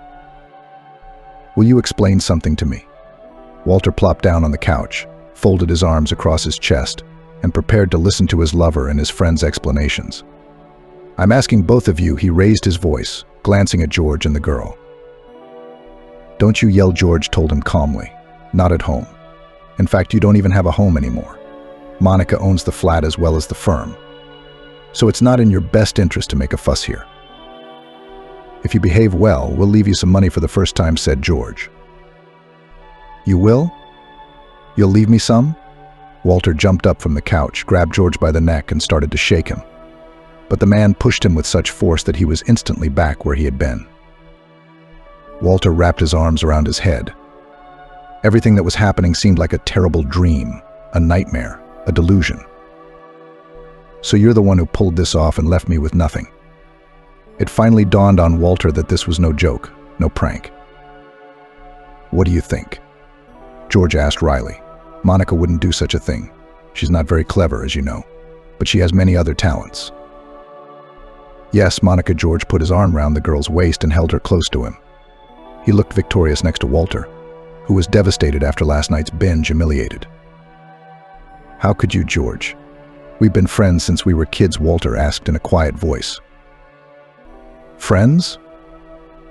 Will you explain something to me? Walter plopped down on the couch, folded his arms across his chest, and prepared to listen to his lover and his friend's explanations. I'm asking both of you, he raised his voice, glancing at George and the girl. "Don't you yell," George told him calmly. "Not at home. In fact, you don't even have a home anymore. Monica owns the flat as well as the firm. So it's not in your best interest to make a fuss here. If you behave well, we'll leave you some money for the first time," said George. "You will? You'll leave me some?" Walter jumped up from the couch, grabbed George by the neck, and started to shake him. But the man pushed him with such force that he was instantly back where he had been. Walter wrapped his arms around his head. Everything that was happening seemed like a terrible dream, a nightmare, a delusion. "So you're the one who pulled this off and left me with nothing." It finally dawned on Walter that this was no joke, no prank. "What do you think?" George asked wryly. "Monica wouldn't do such a thing. She's not very clever, as you know, but she has many other talents." "Yes, Monica." George put his arm round the girl's waist and held her close to him. He looked victorious next to Walter, who was devastated after last night's binge, humiliated. "How could you, George? We've been friends since we were kids," Walter asked in a quiet voice. "Friends?"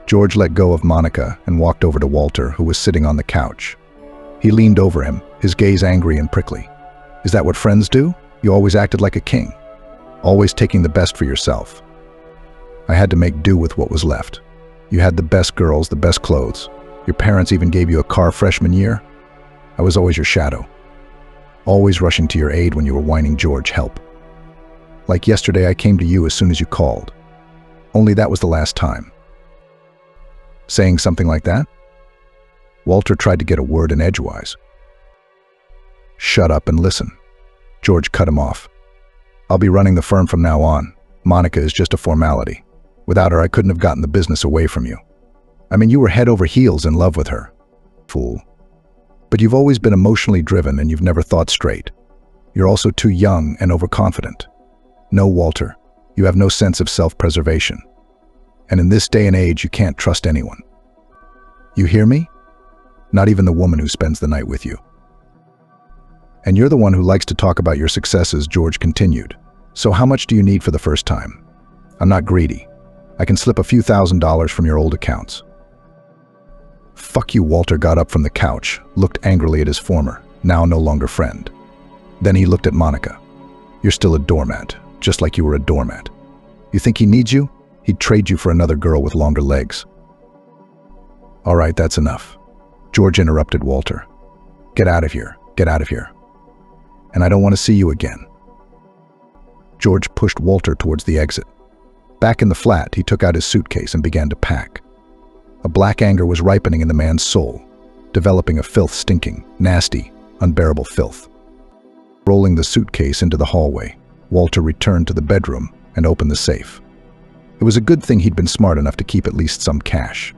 George let go of Monica and walked over to Walter, who was sitting on the couch. He leaned over him, his gaze angry and prickly. "Is that what friends do? You always acted like a king, always taking the best for yourself. I had to make do with what was left. You had the best girls, the best clothes. Your parents even gave you a car freshman year. I was always your shadow, always rushing to your aid when you were whining, George, help. Like yesterday, I came to you as soon as you called. Only that was the last time." "Saying something like that?" Walter tried to get a word in edgewise. "Shut up and listen." George cut him off. "I'll be running the firm from now on. Monica is just a formality. Without her, I couldn't have gotten the business away from you. I mean, you were head over heels in love with her. Fool. But you've always been emotionally driven and you've never thought straight. You're also too young and overconfident. No, Walter, you have no sense of self-preservation. And in this day and age, you can't trust anyone. You hear me? Not even the woman who spends the night with you. And you're the one who likes to talk about your successes," George continued. "So how much do you need for the first time? I'm not greedy. I can slip a few $1,000s from your old accounts." "Fuck you," Walter got up from the couch, looked angrily at his former, now no longer friend. Then he looked at Monica. "You're still a doormat, just like you were a doormat. You think he needs you? He'd trade you for another girl with longer legs." "All right, that's enough." George interrupted Walter. "Get out of here. Get out of here. And I don't want to see you again." George pushed Walter towards the exit. Back in the flat, he took out his suitcase and began to pack. A black anger was ripening in the man's soul, developing a filth-stinking, nasty, unbearable filth. Rolling the suitcase into the hallway, Walter returned to the bedroom and opened the safe. It was a good thing he'd been smart enough to keep at least some cash.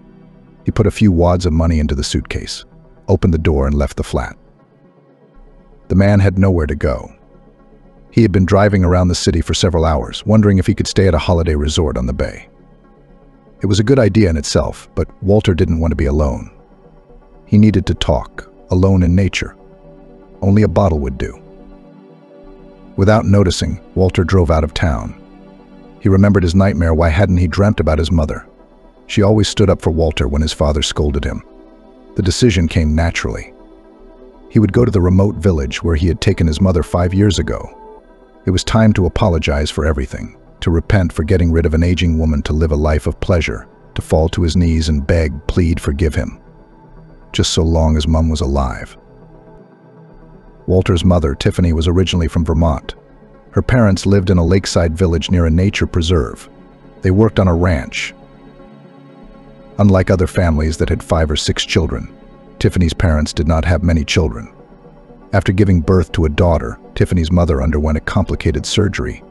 He put a few wads of money into the suitcase, opened the door, and left the flat. The man had nowhere to go. He had been driving around the city for several hours, wondering if he could stay at a holiday resort on the bay. It was a good idea in itself, but Walter didn't want to be alone. He needed to talk, alone in nature. Only a bottle would do. Without noticing, Walter drove out of town. He remembered his nightmare. Why hadn't he dreamt about his mother? She always stood up for Walter when his father scolded him. The decision came naturally. He would go to the remote village where he had taken his mother 5 years ago. It was time to apologize for everything, to repent for getting rid of an aging woman, to live a life of pleasure, to fall to his knees and beg, plead, forgive him. Just so long as Mum was alive. Walter's mother, Tiffany, was originally from Vermont. Her parents lived in a lakeside village near a nature preserve. They worked on a ranch. Unlike other families that had 5 or 6 children, Tiffany's parents did not have many children. After giving birth to a daughter, Tiffany's mother underwent a complicated surgery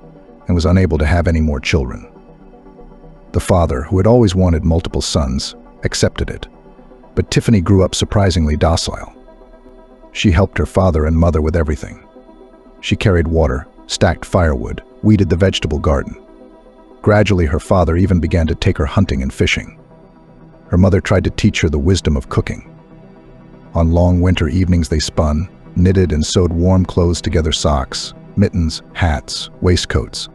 and was unable to have any more children. The father, who had always wanted multiple sons, accepted it, but Tiffany grew up surprisingly docile. She helped her father and mother with everything. She carried water, stacked firewood, weeded the vegetable garden. Gradually, her father even began to take her hunting and fishing. Her mother tried to teach her the wisdom of cooking. On long winter evenings, they spun, knitted and sewed warm clothes together: socks, mittens, hats, waistcoats.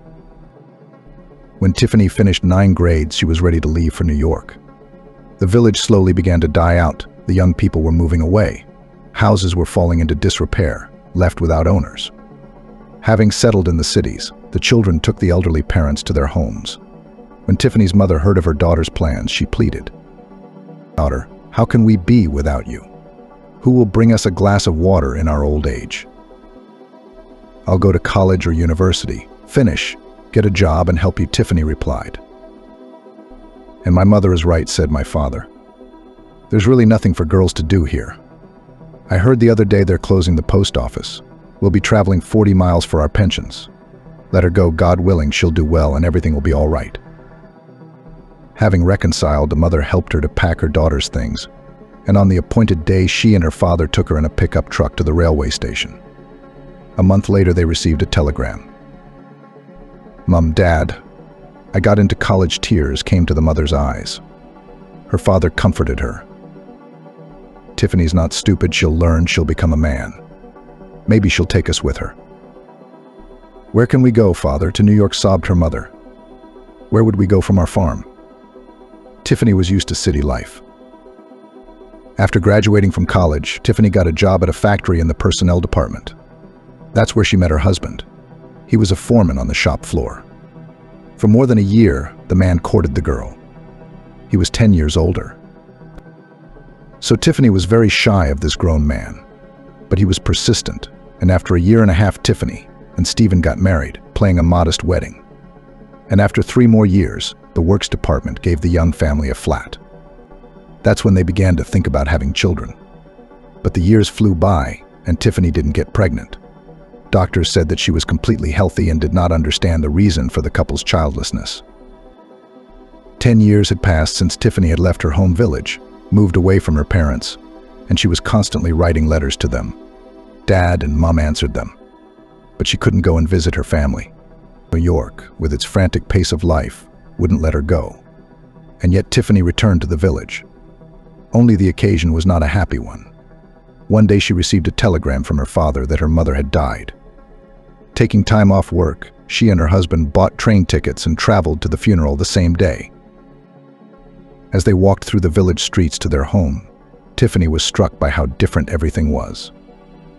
When Tiffany finished 9 grades, she was ready to leave for New York. The village slowly began to die out. The young people were moving away. Houses were falling into disrepair, left without owners. Having settled in the cities, the children took the elderly parents to their homes. When Tiffany's mother heard of her daughter's plans, she pleaded, "Daughter, how can we be without you? Who will bring us a glass of water in our old age? I'll go to college or university, finish, get a job and help you," Tiffany replied. "And my mother is right," said my father. "There's really nothing for girls to do here. I heard the other day they're closing the post office. We'll be traveling 40 miles for our pensions. Let her go, God willing, she'll do well and everything will be all right." Having reconciled, the mother helped her to pack her daughter's things, and on the appointed day she and her father took her in a pickup truck to the railway station. A month later they received a telegram. "Mom, Dad." I got into college. Tears came to the mother's eyes. Her father comforted her. "Tiffany's not stupid, she'll learn, she'll become a man. Maybe she'll take us with her." "Where can we go, Father?" "To New York," sobbed her mother. "Where would we go from our farm?" Tiffany was used to city life. After graduating from college, Tiffany got a job at a factory in the personnel department. That's where she met her husband. He was a foreman on the shop floor. For more than a year, the man courted the girl. He was 10 years older. So Tiffany was very shy of this grown man. But he was persistent, and after a year and a half, Tiffany and Stephen got married, planning a modest wedding. And after 3 more years, the works department gave the young family a flat. That's when they began to think about having children. But the years flew by, and Tiffany didn't get pregnant. Doctors said that she was completely healthy and did not understand the reason for the couple's childlessness. 10 years had passed since Tiffany had left her home village, moved away from her parents, and she was constantly writing letters to them. Dad and Mom answered them. But she couldn't go and visit her family. New York, with its frantic pace of life, wouldn't let her go. And yet Tiffany returned to the village. Only the occasion was not a happy one. One day she received a telegram from her father that her mother had died. Taking time off work, she and her husband bought train tickets and traveled to the funeral the same day. As they walked through the village streets to their home, Tiffany was struck by how different everything was.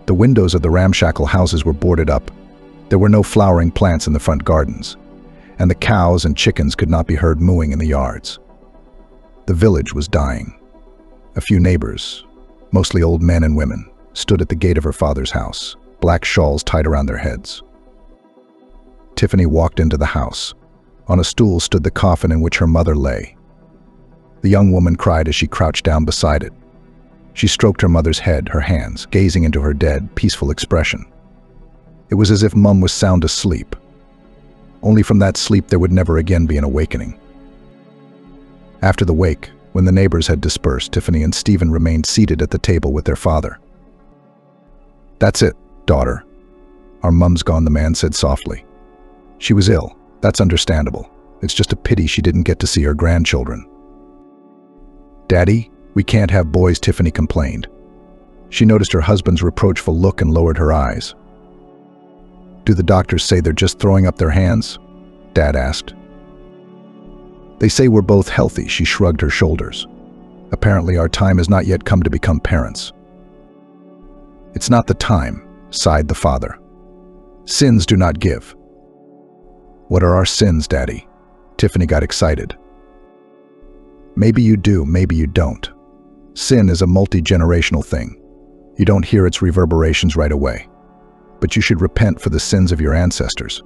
The windows of the ramshackle houses were boarded up. There were no flowering plants in the front gardens, and the cows and chickens could not be heard mooing in the yards. The village was dying. A few neighbors, mostly old men and women, stood at the gate of her father's house, black shawls tied around their heads. Tiffany walked into the house. On a stool stood the coffin in which her mother lay. The young woman cried as she crouched down beside it. She stroked her mother's head, her hands, gazing into her dead, peaceful expression. It was as if Mum was sound asleep. Only from that sleep there would never again be an awakening. After the wake, when the neighbors had dispersed, Tiffany and Stephen remained seated at the table with their father. "That's it, daughter. Our mum's gone," the man said softly. "She was ill. That's understandable. It's just a pity she didn't get to see her grandchildren." "Daddy, we can't have boys," Tiffany complained. She noticed her husband's reproachful look and lowered her eyes. "Do the doctors say they're just throwing up their hands?" Dad asked. "They say we're both healthy," she shrugged her shoulders. "Apparently our time has not yet come to become parents." "It's not the time," sighed the father. "Sins do not give." "What are our sins, Daddy?" Tiffany got excited. "Maybe you do, maybe you don't. Sin is a multi-generational thing. You don't hear its reverberations right away. But you should repent for the sins of your ancestors."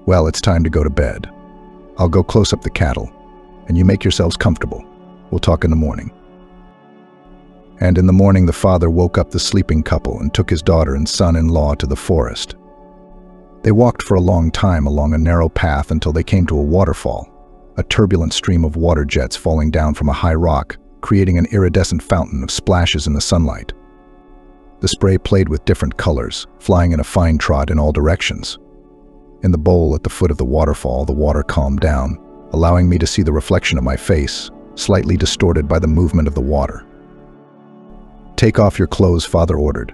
"Well, it's time to go to bed. I'll go close up the cattle, and you make yourselves comfortable. We'll talk in the morning." And in the morning the father woke up the sleeping couple and took his daughter and son-in-law to the forest. They walked for a long time along a narrow path until they came to a waterfall, a turbulent stream of water jets falling down from a high rock, creating an iridescent fountain of splashes in the sunlight. The spray played with different colors, flying in a fine trot in all directions. In the bowl at the foot of the waterfall, the water calmed down, allowing me to see the reflection of my face, slightly distorted by the movement of the water. "Take off your clothes," Father ordered.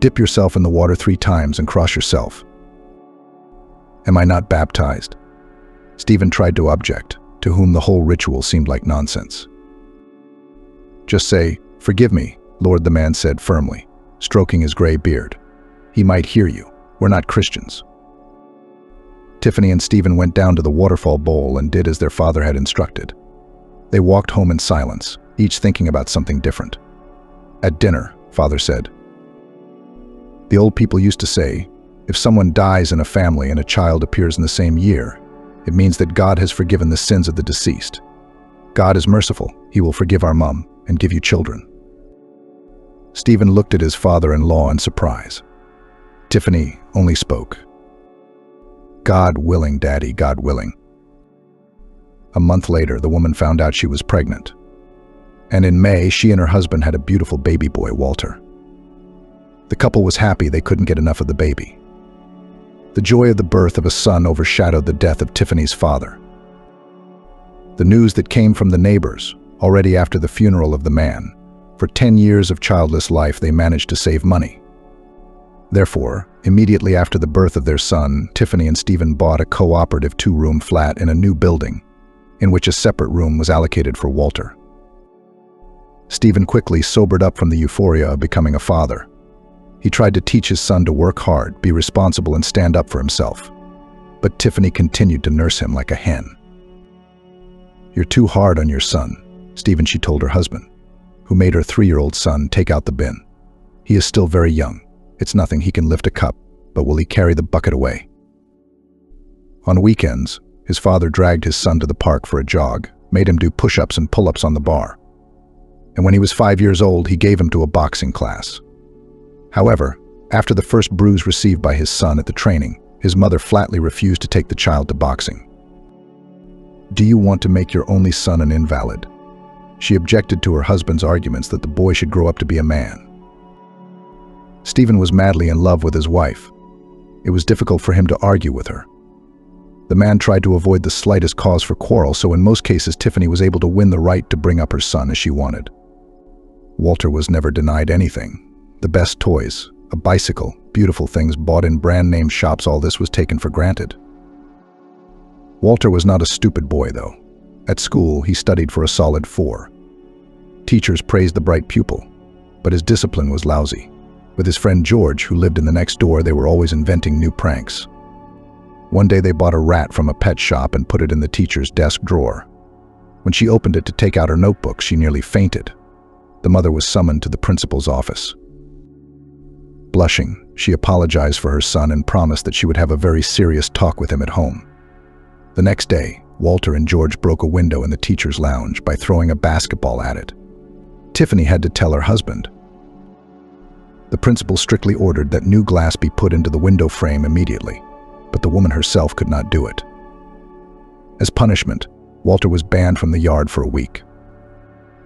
"Dip yourself in the water 3 times and cross yourself." "Am I not baptized?" Stephen tried to object, to whom the whole ritual seemed like nonsense. "Just say, 'Forgive me,'" Lord, the man said firmly, stroking his gray beard. "He might hear you. We're not Christians." Tiffany and Stephen went down to the waterfall bowl and did as their father had instructed. They walked home in silence, each thinking about something different. At dinner, Father said, "The old people used to say, if someone dies in a family and a child appears in the same year, it means that God has forgiven the sins of the deceased. God is merciful. He will forgive our mum and give you children." Stephen looked at his father-in-law in surprise. Tiffany only spoke, "God willing, Daddy, God willing." A month later, the woman found out she was pregnant. And in May, she and her husband had a beautiful baby boy, Walter. The couple was happy they couldn't get enough of the baby. The joy of the birth of a son overshadowed the death of Tiffany's father. The news that came from the neighbors, already after the funeral of the man, for 10 years of childless life they managed to save money. Therefore, immediately after the birth of their son, Tiffany and Stephen bought a cooperative 2-room flat in a new building, in which a separate room was allocated for Walter. Stephen quickly sobered up from the euphoria of becoming a father. He tried to teach his son to work hard, be responsible, and stand up for himself. But Tiffany continued to nurse him like a hen. "You're too hard on your son," Stephen, she told her husband, who made her 3-year-old son take out the bin. "He is still very young. It's nothing, he can lift a cup, but will he carry the bucket away?" On weekends, his father dragged his son to the park for a jog, made him do push-ups and pull-ups on the bar. And when he was 5 years old, he gave him to a boxing class. However, after the first bruise received by his son at the training, his mother flatly refused to take the child to boxing. "Do you want to make your only son an invalid?" She objected to her husband's arguments that the boy should grow up to be a man. Stephen was madly in love with his wife. It was difficult for him to argue with her. The man tried to avoid the slightest cause for quarrel, so in most cases Tiffany was able to win the right to bring up her son as she wanted. Walter was never denied anything. The best toys, a bicycle, beautiful things bought in brand-name shops, all this was taken for granted. Walter was not a stupid boy, though. At school, he studied for a solid 4. Teachers praised the bright pupil, but his discipline was lousy. With his friend George, who lived in the next door, they were always inventing new pranks. One day they bought a rat from a pet shop and put it in the teacher's desk drawer. When she opened it to take out her notebook, she nearly fainted. The mother was summoned to the principal's office. Blushing, she apologized for her son and promised that she would have a very serious talk with him at home. The next day, Walter and George broke a window in the teacher's lounge by throwing a basketball at it. Tiffany had to tell her husband. The principal strictly ordered that new glass be put into the window frame immediately, but the woman herself could not do it. As punishment, Walter was banned from the yard for a week.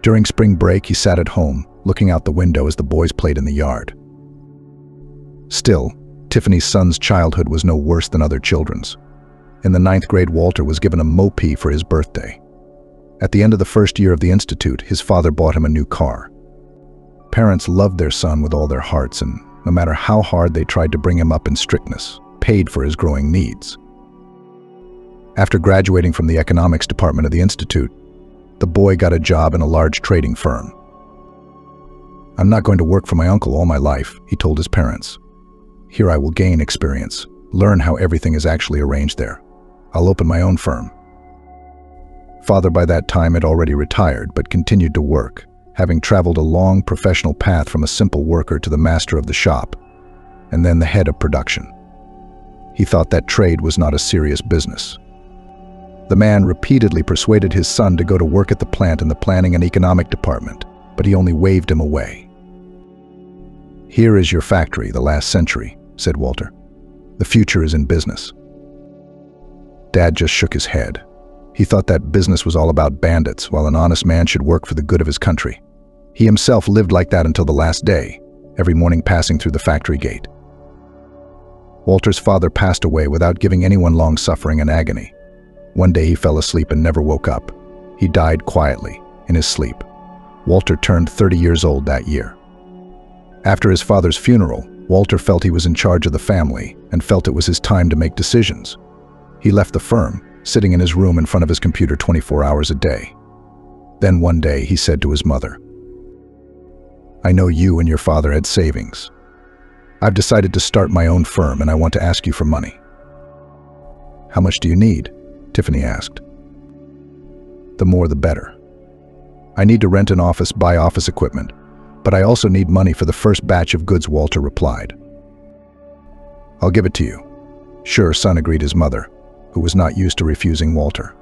During spring break, he sat at home, looking out the window as the boys played in the yard. Still, Tiffany's son's childhood was no worse than other children's. In the 9th grade, Walter was given a moped for his birthday. At the end of the first year of the institute, his father bought him a new car. Parents loved their son with all their hearts, and no matter how hard they tried to bring him up in strictness, paid for his growing needs. After graduating from the economics department of the institute, the boy got a job in a large trading firm. "I'm not going to work for my uncle all my life," he told his parents. "Here I will gain experience, learn how everything is actually arranged there. I'll open my own firm." Father by that time had already retired, but continued to work, having traveled a long professional path from a simple worker to the master of the shop, and then the head of production. He thought that trade was not a serious business. The man repeatedly persuaded his son to go to work at the plant in the planning and economic department, but he only waved him away. "Here is your factory, the last century," said Walter. "The future is in business." Dad just shook his head. He thought that business was all about bandits, while an honest man should work for the good of his country. He himself lived like that until the last day, every morning passing through the factory gate. Walter's father passed away without giving anyone long suffering and agony. One day he fell asleep and never woke up. He died quietly, in his sleep. Walter turned 30 years old that year. After his father's funeral, Walter felt he was in charge of the family and felt it was his time to make decisions. He left the firm, sitting in his room in front of his computer 24 hours a day. Then one day he said to his mother, "I know you and your father had savings. I've decided to start my own firm and I want to ask you for money." "How much do you need?" Tiffany asked. "The more the better. I need to rent an office, buy office equipment, but I also need money for the first batch of goods," Walter replied. "I'll give it to you." "Sure, son," agreed his mother, who was not used to refusing Walter.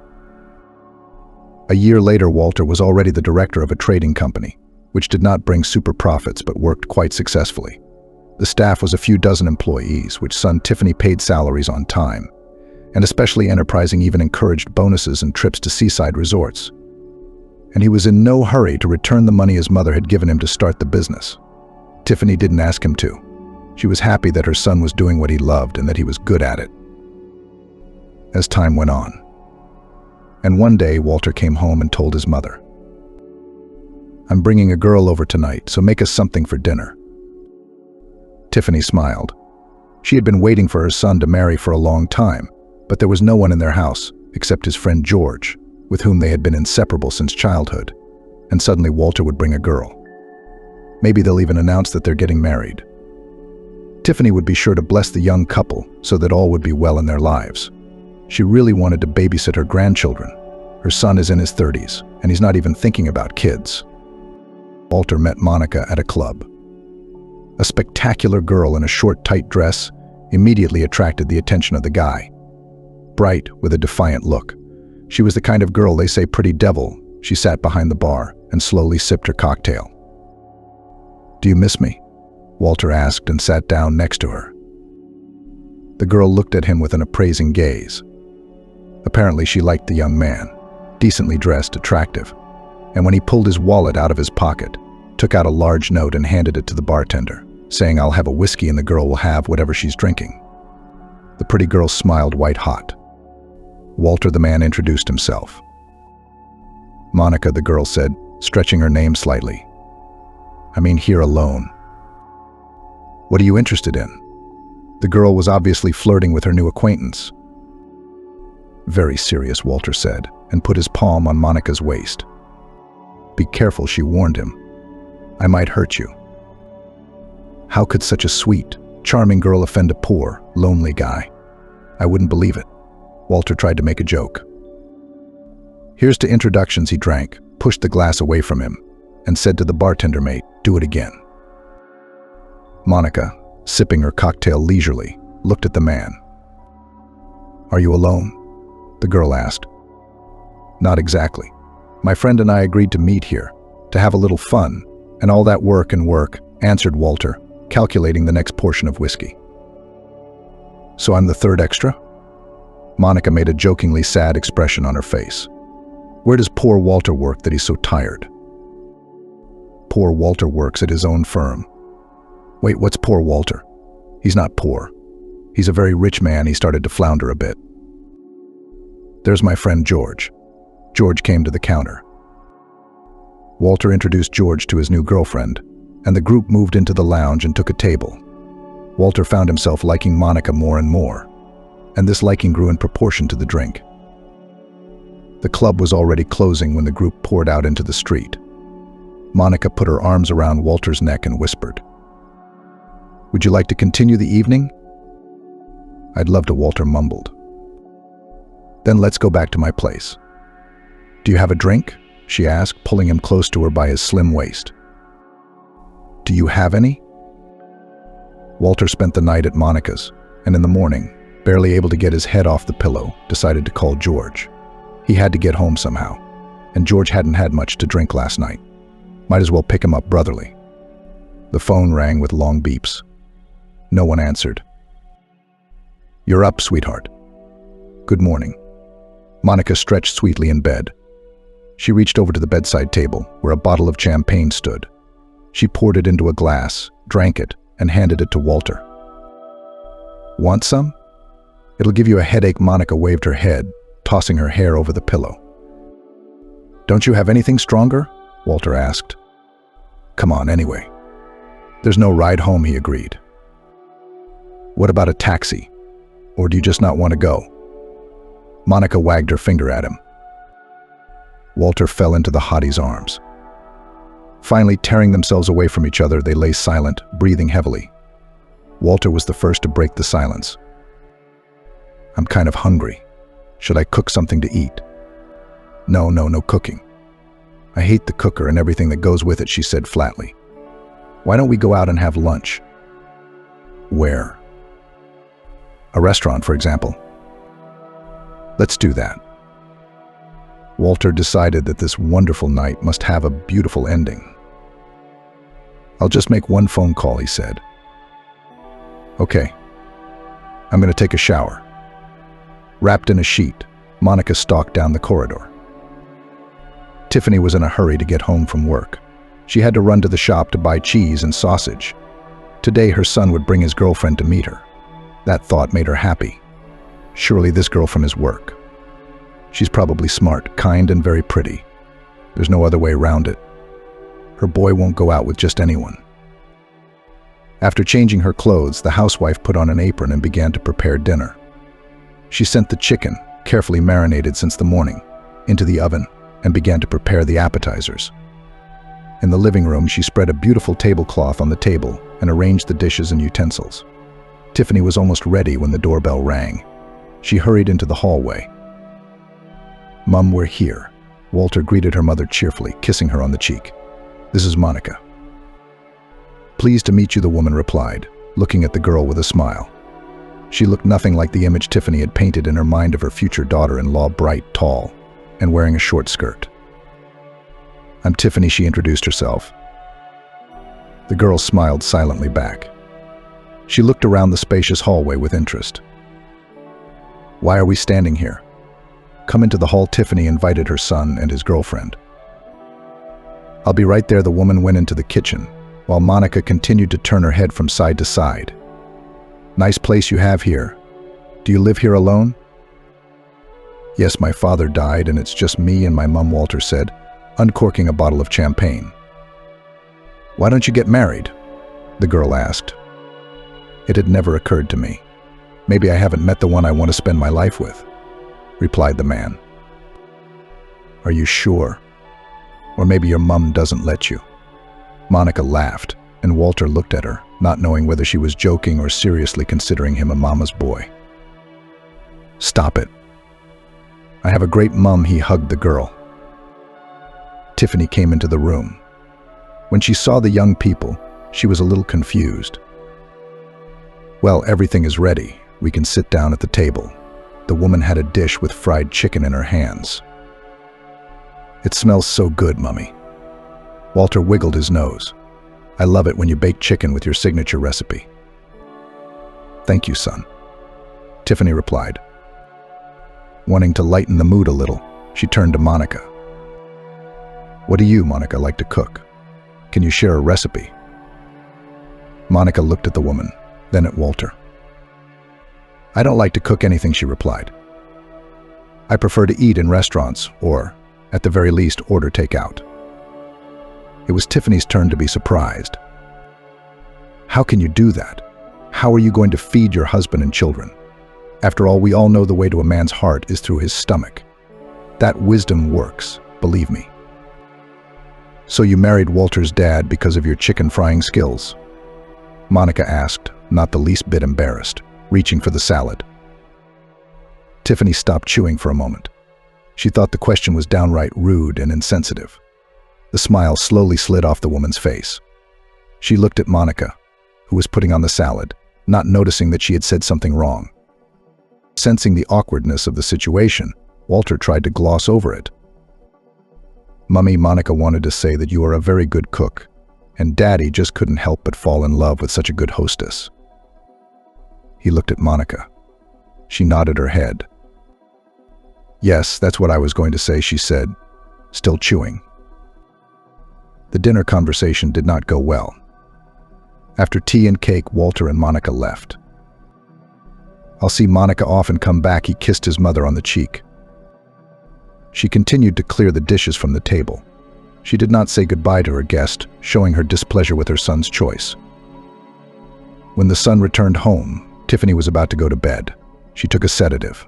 A year later, Walter was already the director of a trading company, which did not bring super profits but worked quite successfully. The staff was a few dozen employees, which son Tiffany paid salaries on time, and especially enterprising even encouraged bonuses and trips to seaside resorts. And he was in no hurry to return the money his mother had given him to start the business. Tiffany didn't ask him to. She was happy that her son was doing what he loved and that he was good at it. As time went on, and one day Walter came home and told his mother, "I'm bringing a girl over tonight, so make us something for dinner." Tiffany smiled. She had been waiting for her son to marry for a long time, but there was no one in their house except his friend George, with whom they had been inseparable since childhood, and suddenly Walter would bring a girl. Maybe they'll even announce that they're getting married. Tiffany would be sure to bless the young couple so that all would be well in their lives. She really wanted to babysit her grandchildren. Her son is in his 30s, and he's not even thinking about kids. Walter met Monica at a club. A spectacular girl in a short, tight dress immediately attracted the attention of the guy. Bright, with a defiant look. She was the kind of girl they say pretty devil. She sat behind the bar and slowly sipped her cocktail. "Do you miss me?" Walter asked and sat down next to her. The girl looked at him with an appraising gaze. Apparently she liked the young man, decently dressed, attractive, and when he pulled his wallet out of his pocket, took out a large note and handed it to the bartender, saying, "I'll have a whiskey and the girl will have whatever she's drinking." The pretty girl smiled white-hot. Walter, the man, introduced himself. "Monica," the girl said, stretching her name slightly. "I mean here alone." "What are you interested in?" The girl was obviously flirting with her new acquaintance. "Very serious," Walter said, and put his palm on Monica's waist. "Be careful," she warned him. "I might hurt you." How could such a sweet, charming girl offend a poor, lonely guy? I wouldn't believe it. Walter tried to make a joke. "Here's to introductions," he drank, pushed the glass away from him, and said to the bartender mate, "Do it again." Monica, sipping her cocktail leisurely, looked at the man. "Are you alone?" the girl asked. "Not exactly. My friend and I agreed to meet here, to have a little fun, and all that work and work," answered Walter, calculating the next portion of whiskey. "So I'm the third extra?" Monica made a jokingly sad expression on her face. "Where does poor Walter work that he's so tired?" "Poor Walter works at his own firm." "Wait, what's poor Walter?" "He's not poor. He's a very rich man." He started to flounder a bit. "There's my friend George." George came to the counter. Walter introduced George to his new girlfriend, and the group moved into the lounge and took a table. Walter found himself liking Monica more and more, and this liking grew in proportion to the drink. The club was already closing when the group poured out into the street. Monica put her arms around Walter's neck and whispered, "Would you like to continue the evening?" "I'd love to," Walter mumbled. "Then let's go back to my place." "Do you have a drink?" she asked, pulling him close to her by his slim waist. "Do you have any?" Walter spent the night at Monica's, and in the morning, barely able to get his head off the pillow, decided to call George. He had to get home somehow, and George hadn't had much to drink last night. Might as well pick him up brotherly. The phone rang with long beeps. No one answered. "You're up, sweetheart." "Good morning." Monica stretched sweetly in bed. She reached over to the bedside table, where a bottle of champagne stood. She poured it into a glass, drank it, and handed it to Walter. "Want some?" "It'll give you a headache." Monica waved her head, tossing her hair over the pillow. "Don't you have anything stronger?" Walter asked. "Come on, anyway." "There's no ride home," he agreed. "What about a taxi? Or do you just not want to go?" Monica wagged her finger at him. Walter fell into the hottie's arms. Finally, tearing themselves away from each other, they lay silent, breathing heavily. Walter was the first to break the silence. "I'm kind of hungry. Should I cook something to eat?" No cooking. "I hate the cooker and everything that goes with it," she said flatly. "Why don't we go out and have lunch?" "Where?" "A restaurant, for example." "Let's do that." Walter decided that this wonderful night must have a beautiful ending. "I'll just make one phone call," he said. "Okay. I'm going to take a shower." Wrapped in a sheet, Monica stalked down the corridor. Tiffany was in a hurry to get home from work. She had to run to the shop to buy cheese and sausage. Today her son would bring his girlfriend to meet her. That thought made her happy. Surely this girl from his work. She's probably smart, kind, and very pretty. There's no other way around it. Her boy won't go out with just anyone. After changing her clothes, the housewife put on an apron and began to prepare dinner. She sent the chicken, carefully marinated since the morning, into the oven and began to prepare the appetizers. In the living room, she spread a beautiful tablecloth on the table and arranged the dishes and utensils. Tiffany was almost ready when the doorbell rang. She hurried into the hallway. "Mom, we're here." Walter greeted her mother cheerfully, kissing her on the cheek. "This is Monica." "Pleased to meet you," the woman replied, looking at the girl with a smile. She looked nothing like the image Tiffany had painted in her mind of her future daughter-in-law, bright, tall, and wearing a short skirt. "I'm Tiffany," she introduced herself. The girl smiled silently back. She looked around the spacious hallway with interest. "Why are we standing here?" "Come into the hall," Tiffany invited her son and his girlfriend. "I'll be right there." The woman went into the kitchen, while Monica continued to turn her head from side to side. "Nice place you have here. Do you live here alone?" "Yes, my father died and it's just me and my mom," Walter said, uncorking a bottle of champagne. "Why don't you get married?" the girl asked. "It had never occurred to me. Maybe I haven't met the one I want to spend my life with," replied the man. "Are you sure? Or maybe your mum doesn't let you?" Monica laughed, and Walter looked at her, not knowing whether she was joking or seriously considering him a mama's boy. "Stop it. I have a great mum," he hugged the girl. Tiffany came into the room. When she saw the young people, she was a little confused. "Well, everything is ready. We can sit down at the table." The woman had a dish with fried chicken in her hands. "It smells so good, Mummy." Walter wiggled his nose. "I love it when you bake chicken with your signature recipe." "Thank you, son," Tiffany replied. Wanting to lighten the mood a little, she turned to Monica. "What do you, Monica, like to cook? Can you share a recipe?" Monica looked at the woman, then at Walter. "I don't like to cook anything," she replied. "I prefer to eat in restaurants or, at the very least, order takeout." It was Tiffany's turn to be surprised. "How can you do that? How are you going to feed your husband and children? After all, we all know the way to a man's heart is through his stomach. That wisdom works, believe me." "So you married Walter's dad because of your chicken frying skills?" Monica asked, not the least bit embarrassed, reaching for the salad. Tiffany stopped chewing for a moment. She thought the question was downright rude and insensitive. The smile slowly slid off the woman's face. She looked at Monica, who was putting on the salad, not noticing that she had said something wrong. Sensing the awkwardness of the situation, Walter tried to gloss over it. "Mummy," Monica wanted to say that you are a very good cook, and Daddy just couldn't help but fall in love with such a good hostess. He looked at Monica. She nodded her head. "Yes, that's what I was going to say," she said, still chewing. The dinner conversation did not go well. After tea and cake, Walter and Monica left. "I'll see Monica off and come back," he kissed his mother on the cheek. She continued to clear the dishes from the table. She did not say goodbye to her guest, showing her displeasure with her son's choice. When the son returned home, Tiffany was about to go to bed. She took a sedative.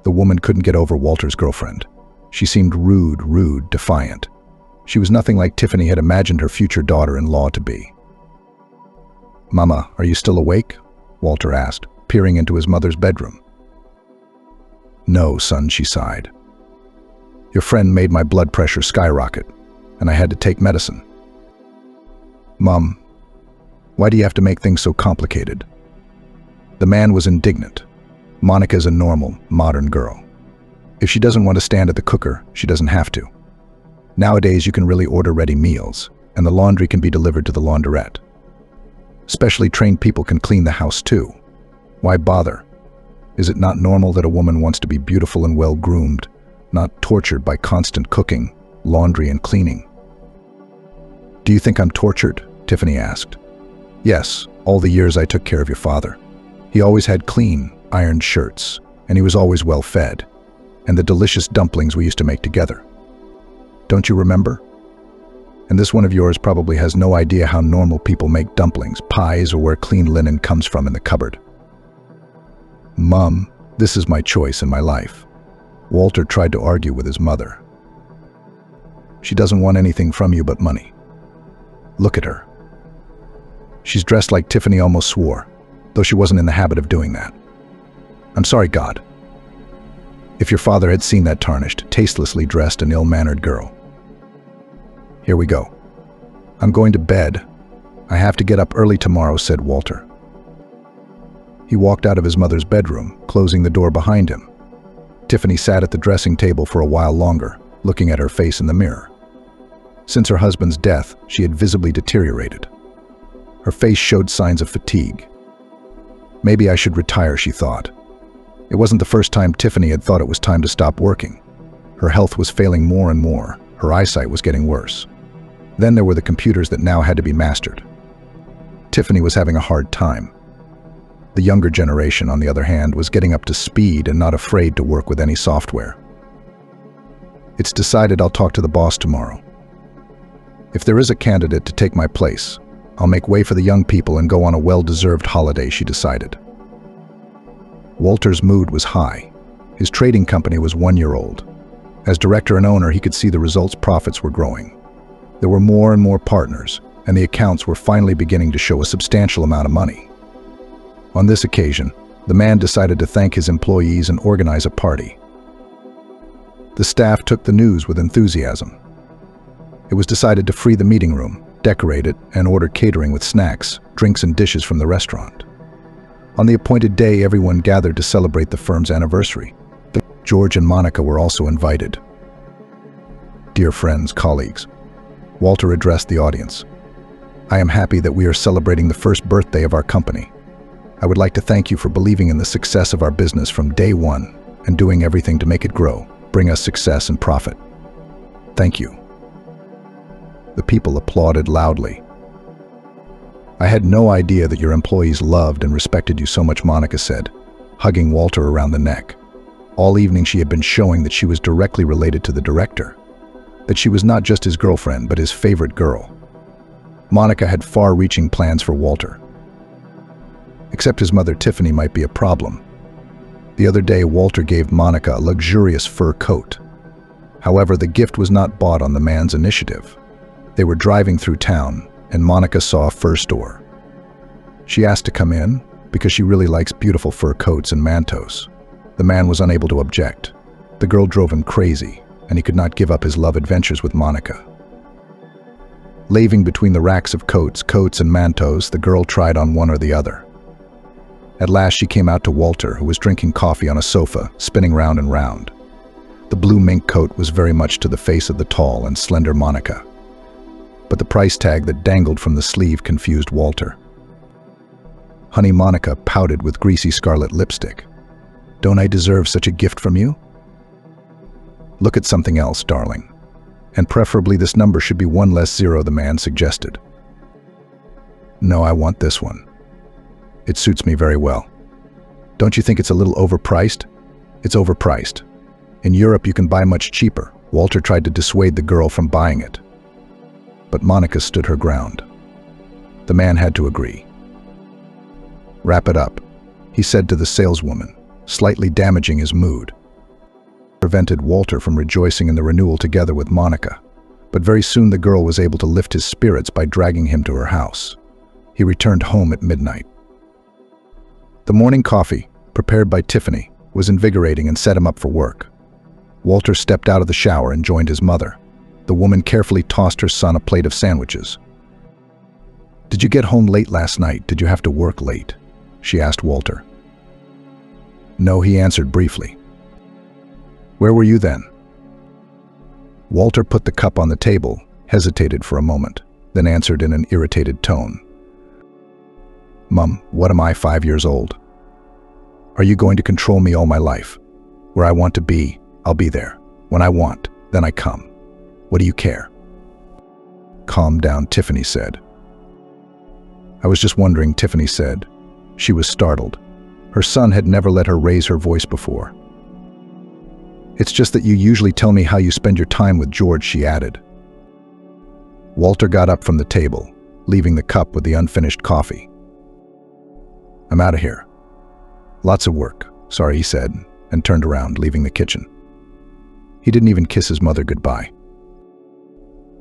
The woman couldn't get over Walter's girlfriend. She seemed rude, defiant. She was nothing like Tiffany had imagined her future daughter-in-law to be. "Mama, are you still awake?" Walter asked, peering into his mother's bedroom. "No, son," she sighed. "Your friend made my blood pressure skyrocket, and I had to take medicine." "Mom, why do you have to make things so complicated?" The man was indignant. Monica's a normal, modern girl. If she doesn't want to stand at the cooker, she doesn't have to. Nowadays, you can really order ready meals, and the laundry can be delivered to the laundrette. Specially trained people can clean the house too. Why bother? Is it not normal that a woman wants to be beautiful and well-groomed, not tortured by constant cooking, laundry, and cleaning? "Do you think I'm tortured?" Tiffany asked. "Yes, all the years I took care of your father. He always had clean, ironed shirts, and he was always well-fed, and the delicious dumplings we used to make together. Don't you remember? And this one of yours probably has no idea how normal people make dumplings, pies, or where clean linen comes from in the cupboard." "Mom, this is my choice in my life." Walter tried to argue with his mother. "She doesn't want anything from you but money. Look at her. She's dressed like Tiffany almost swore, though she wasn't in the habit of doing that. I'm sorry, God. If your father had seen that tarnished, tastelessly dressed and ill-mannered girl. Here we go. I'm going to bed. I have to get up early tomorrow," said Walter. He walked out of his mother's bedroom, closing the door behind him. Tiffany sat at the dressing table for a while longer, looking at her face in the mirror. Since her husband's death, she had visibly deteriorated. Her face showed signs of fatigue. Maybe I should retire, she thought. It wasn't the first time Tiffany had thought it was time to stop working. Her health was failing more and more. Her eyesight was getting worse. Then there were the computers that now had to be mastered. Tiffany was having a hard time. The younger generation, on the other hand, was getting up to speed and not afraid to work with any software. It's decided I'll talk to the boss tomorrow. If there is a candidate to take my place, I'll make way for the young people and go on a well-deserved holiday, she decided. Walter's mood was high. His trading company was 1 year old. As director and owner, he could see the results. Profits were growing. There were more and more partners, and the accounts were finally beginning to show a substantial amount of money. On this occasion, the man decided to thank his employees and organize a party. The staff took the news with enthusiasm. It was decided to free the meeting room, decorate it, and order catering with snacks, drinks, and dishes from the restaurant. On the appointed day, everyone gathered to celebrate the firm's anniversary. George and Monica were also invited. Dear friends, colleagues, Walter addressed the audience. I am happy that we are celebrating the first birthday of our company. I would like to thank you for believing in the success of our business from day one and doing everything to make it grow, bring us success and profit. Thank you. The people applauded loudly. I had no idea that your employees loved and respected you so much, Monica said, hugging Walter around the neck. All evening she had been showing that she was directly related to the director, that she was not just his girlfriend, but his favorite girl. Monica had far-reaching plans for Walter. Except his mother Tiffany might be a problem. The other day, Walter gave Monica a luxurious fur coat. However, the gift was not bought on the man's initiative. They were driving through town, and Monica saw a fur store. She asked to come in because she really likes beautiful fur coats and mantos. The man was unable to object. The girl drove him crazy, and he could not give up his love adventures with Monica. Laving between the racks of coats and mantos, the girl tried on one or the other. At last she came out to Walter, who was drinking coffee on a sofa, spinning round and round. The blue mink coat was very much to the face of the tall and slender Monica. But the price tag that dangled from the sleeve confused Walter. Honey, Monica pouted with greasy scarlet lipstick. Don't I deserve such a gift from you? Look at something else, darling. And preferably this number should be 1 less 0, the man suggested. No, I want this one. It suits me very well. Don't you think it's a little overpriced? It's overpriced. In Europe, you can buy much cheaper. Walter tried to dissuade the girl from buying it. But Monica stood her ground. The man had to agree. Wrap it up, he said to the saleswoman, slightly damaging his mood. prevented Walter from rejoicing in the renewal together with Monica, but very soon the girl was able to lift his spirits by dragging him to her house. He returned home at midnight. The morning coffee, prepared by Tiffany, was invigorating and set him up for work. Walter stepped out of the shower and joined his mother. The woman carefully tossed her son a plate of sandwiches. "Did you get home late last night? Did you have to work late?" she asked Walter. "No," he answered briefly. "Where were you then?" Walter put the cup on the table, hesitated for a moment, then answered in an irritated tone. "Mum, what am I, 5 years old? Are you going to control me all my life? Where I want to be, I'll be there. When I want, then I come. What do you care?" "Calm down," Tiffany said. "I was just wondering," Tiffany said. She was startled. Her son had never let her raise her voice before. "It's just that you usually tell me how you spend your time with George," she added. Walter got up from the table, leaving the cup with the unfinished coffee. "I'm out of here. Lots of work. Sorry," he said, and turned around, leaving the kitchen. He didn't even kiss his mother goodbye.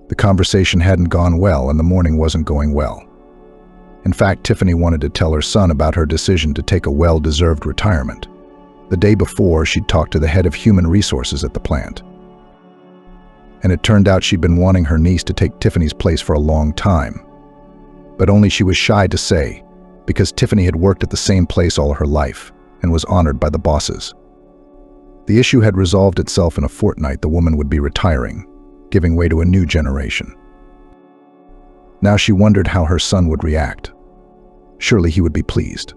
The conversation hadn't gone well, and the morning wasn't going well. In fact, Tiffany wanted to tell her son about her decision to take a well-deserved retirement. The day before, she'd talked to the head of human resources at the plant. And it turned out she'd been wanting her niece to take Tiffany's place for a long time. But only she was shy to say, because Tiffany had worked at the same place all her life and was honored by the bosses. The issue had resolved itself in a fortnight. The woman would be retiring, giving way to a new generation. Now she wondered how her son would react. Surely he would be pleased.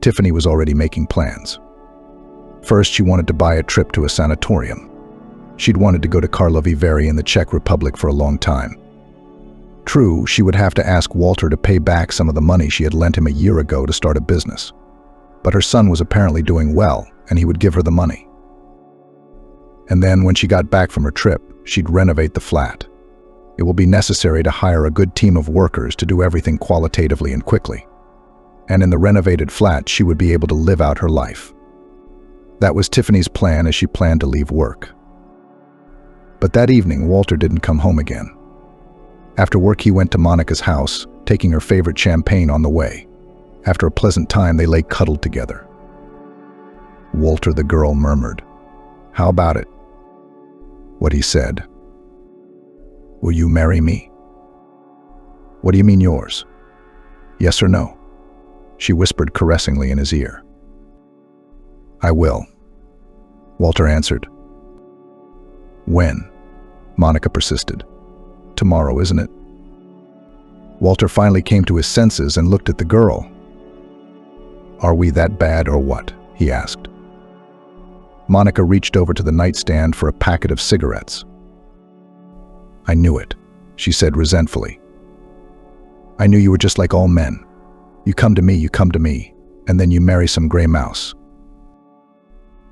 Tiffany was already making plans. First, she wanted to buy a trip to a sanatorium. She'd wanted to go to Karlovy Vary in the Czech Republic for a long time. True, she would have to ask Walter to pay back some of the money she had lent him a year ago to start a business. But her son was apparently doing well, and he would give her the money. And then, when she got back from her trip, she'd renovate the flat. It will be necessary to hire a good team of workers to do everything qualitatively and quickly. And in the renovated flat, she would be able to live out her life. That was Tiffany's plan as she planned to leave work. But that evening, Walter didn't come home again. After work, he went to Monica's house, taking her favorite champagne on the way. After a pleasant time, they lay cuddled together. "Walter," the girl murmured. "How about it?" What he said. "Will you marry me?" "What do you mean yours? Yes or no?" She whispered caressingly in his ear. "I will," Walter answered. "When?" Monica persisted. "Tomorrow, isn't it?" Walter finally came to his senses and looked at the girl. "Are we that bad or what?" he asked. Monica reached over to the nightstand for a packet of cigarettes. "I knew it," she said resentfully. "I knew you were just like all men. You come to me, and then you marry some gray mouse."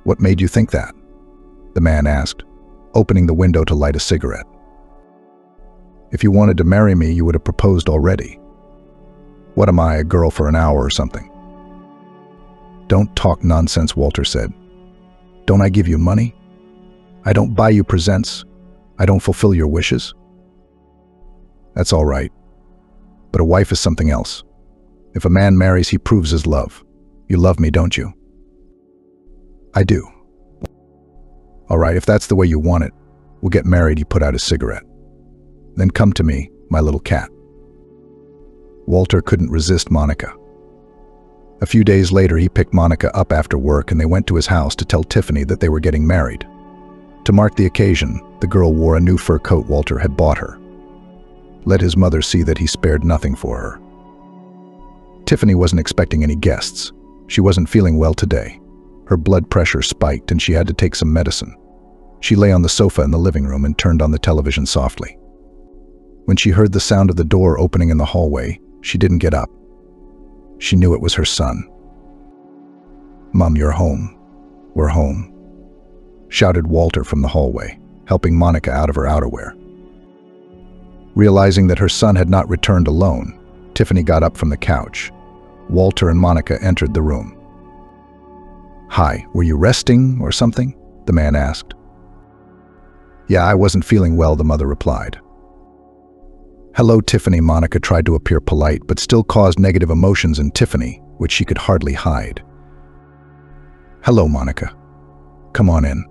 "What made you think that?" the man asked, opening the window to light a cigarette. "If you wanted to marry me, you would have proposed already. What am I, a girl for an hour or something?" "Don't talk nonsense," Walter said. "Don't I give you money? I don't buy you presents. I don't fulfill your wishes." "That's all right. But a wife is something else. If a man marries, he proves his love. You love me, don't you?" "I do." "All right, if that's the way you want it, we'll get married." He put out his cigarette. "Then come to me, my little cat." Walter couldn't resist Monica. A few days later, he picked Monica up after work and they went to his house to tell Tiffany that they were getting married. To mark the occasion, the girl wore a new fur coat Walter had bought her. Let his mother see that he spared nothing for her. Tiffany wasn't expecting any guests. She wasn't feeling well today. Her blood pressure spiked and she had to take some medicine. She lay on the sofa in the living room and turned on the television softly. When she heard the sound of the door opening in the hallway, she didn't get up. She knew it was her son. "Mom, you're home. We're home," shouted Walter from the hallway, helping Monica out of her outerwear. Realizing that her son had not returned alone, Tiffany got up from the couch. Walter and Monica entered the room. "Hi, were you resting or something?" the man asked. Yeah, I wasn't feeling well, the mother replied. Hello, Tiffany. Monica tried to appear polite, but still caused negative emotions in Tiffany, which she could hardly hide. Hello, Monica. Come on in.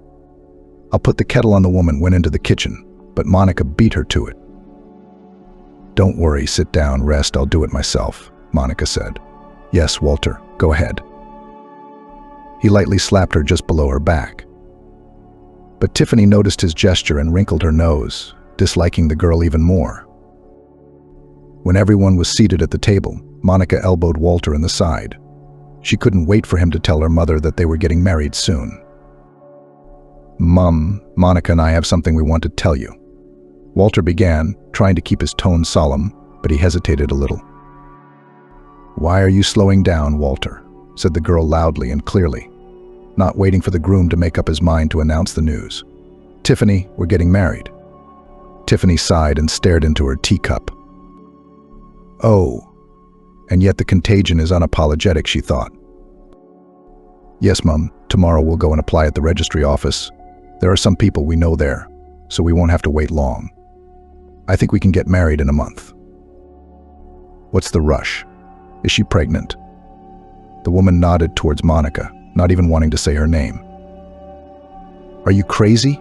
I'll put the kettle on. The woman went into the kitchen, but Monica beat her to it. Don't worry, sit down, rest, I'll do it myself, Monica said. Yes, Walter, go ahead. He lightly slapped her just below her back. But Tiffany noticed his gesture and wrinkled her nose, disliking the girl even more. When everyone was seated at the table, Monica elbowed Walter in the side. She couldn't wait for him to tell her mother that they were getting married soon. Mom, Monica and I have something we want to tell you. Walter began, trying to keep his tone solemn, but he hesitated a little. Why are you slowing down, Walter? Said the girl loudly and clearly, not waiting for the groom to make up his mind to announce the news. Tiffany, we're getting married. Tiffany sighed and stared into her teacup. Oh, and yet the contagion is unapologetic, she thought. Yes, Mum, tomorrow we'll go and apply at the registry office. There are some people we know there, so we won't have to wait long. I think we can get married in a month. What's the rush? Is she pregnant? The woman nodded towards Monica, not even wanting to say her name. Are you crazy?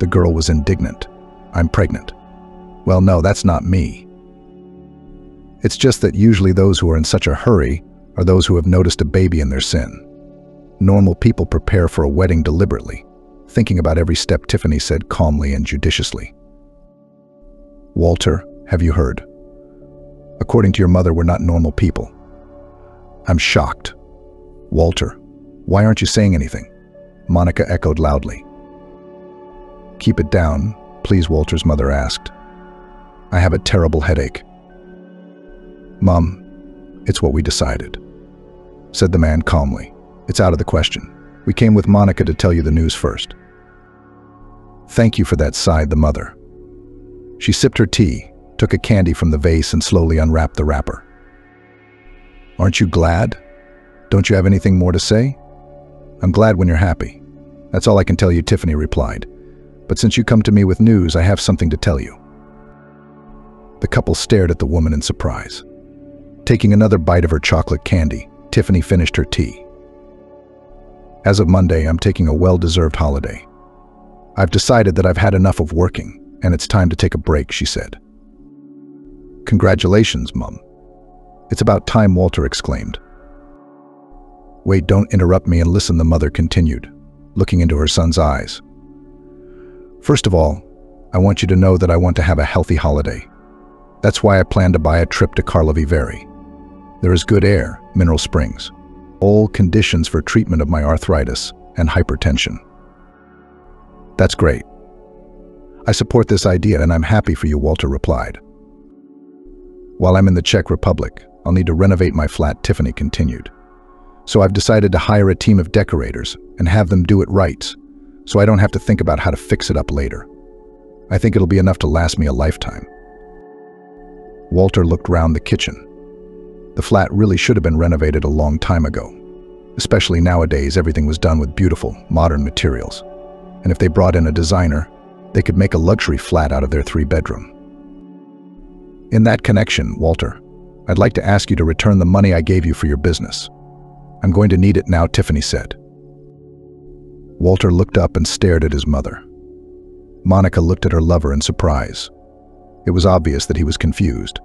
The girl was indignant. I'm pregnant. Well, no, that's not me. It's just that usually those who are in such a hurry are those who have noticed a baby in their sin. Normal people prepare for a wedding deliberately, thinking about every step, Tiffany said calmly and judiciously. Walter, have you heard? According to your mother, we're not normal people. I'm shocked. Walter, why aren't you saying anything? Monica echoed loudly. Keep it down, please, Walter's mother asked. I have a terrible headache. Mom, it's what we decided, said the man calmly. It's out of the question. We came with Monica to tell you the news first. Thank you for that, sighed the mother. She sipped her tea, took a candy from the vase and slowly unwrapped the wrapper. Aren't you glad? Don't you have anything more to say? I'm glad when you're happy. That's all I can tell you, Tiffany replied. But since you come to me with news, I have something to tell you. The couple stared at the woman in surprise. Taking another bite of her chocolate candy, Tiffany finished her tea. As of Monday, I'm taking a well-deserved holiday. I've decided that I've had enough of working, and it's time to take a break, she said. Congratulations, Mum. It's about time, Walter exclaimed. Wait, don't interrupt me and listen, the mother continued, looking into her son's eyes. First of all, I want you to know that I want to have a healthy holiday. That's why I plan to buy a trip to Karlovy Vary. There is good air, mineral springs, all conditions for treatment of my arthritis and hypertension. That's great. I support this idea and I'm happy for you, Walter replied. While I'm in the Czech Republic, I'll need to renovate my flat, Tiffany continued. So I've decided to hire a team of decorators and have them do it right, so I don't have to think about how to fix it up later. I think it'll be enough to last me a lifetime. Walter looked round the kitchen. The flat really should have been renovated a long time ago. Especially nowadays, everything was done with beautiful, modern materials. And if they brought in a designer, they could make a luxury flat out of their 3-bedroom. In that connection, Walter, I'd like to ask you to return the money I gave you for your business. I'm going to need it now, Tiffany said. Walter looked up and stared at his mother. Monica looked at her lover in surprise. It was obvious that he was confused.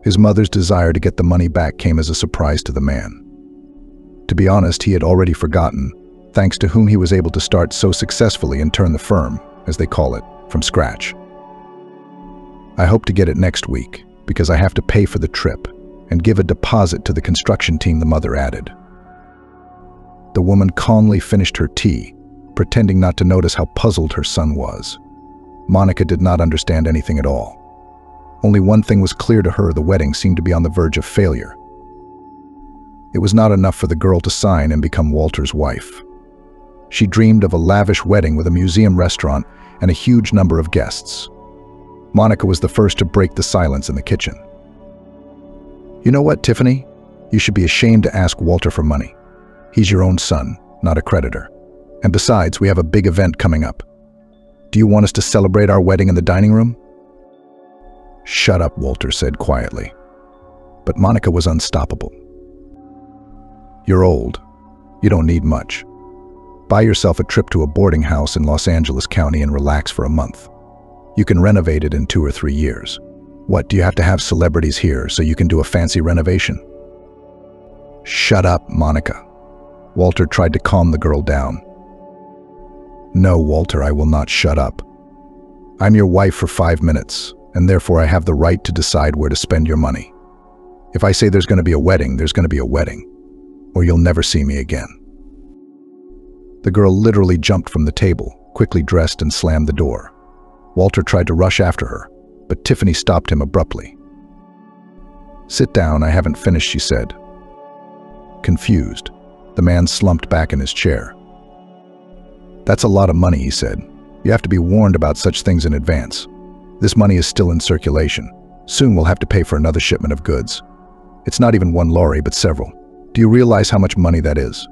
His mother's desire to get the money back came as a surprise to the man. To be honest, he had already forgotten, thanks to whom he was able to start so successfully and turn the firm, as they call it, from scratch. I hope to get it next week, because I have to pay for the trip and give a deposit to the construction team, the mother added. The woman calmly finished her tea, pretending not to notice how puzzled her son was. Monica did not understand anything at all. Only one thing was clear to her: the wedding seemed to be on the verge of failure. It was not enough for the girl to sign and become Walter's wife. She dreamed of a lavish wedding with a museum restaurant and a huge number of guests. Monica was the first to break the silence in the kitchen. You know what, Tiffany? You should be ashamed to ask Walter for money. He's your own son, not a creditor. And besides, we have a big event coming up. Do you want us to celebrate our wedding in the dining room? Shut up, Walter said quietly. But Monica was unstoppable. You're old. You don't need much. Buy yourself a trip to a boarding house in Los Angeles County and relax for a month. You can renovate it in 2 or 3 years. What, do you have to have celebrities here so you can do a fancy renovation? Shut up, Monica. Walter tried to calm the girl down. No, Walter, I will not shut up. I'm your wife for 5 minutes, and therefore I have the right to decide where to spend your money. If I say there's going to be a wedding, there's going to be a wedding, or you'll never see me again. The girl literally jumped from the table, quickly dressed and slammed the door. Walter tried to rush after her, but Tiffany stopped him abruptly. Sit down, I haven't finished, she said. Confused, the man slumped back in his chair. That's a lot of money, he said. You have to be warned about such things in advance. This money is still in circulation. Soon we'll have to pay for another shipment of goods. It's not even one lorry, but several. Do you realize how much money that is?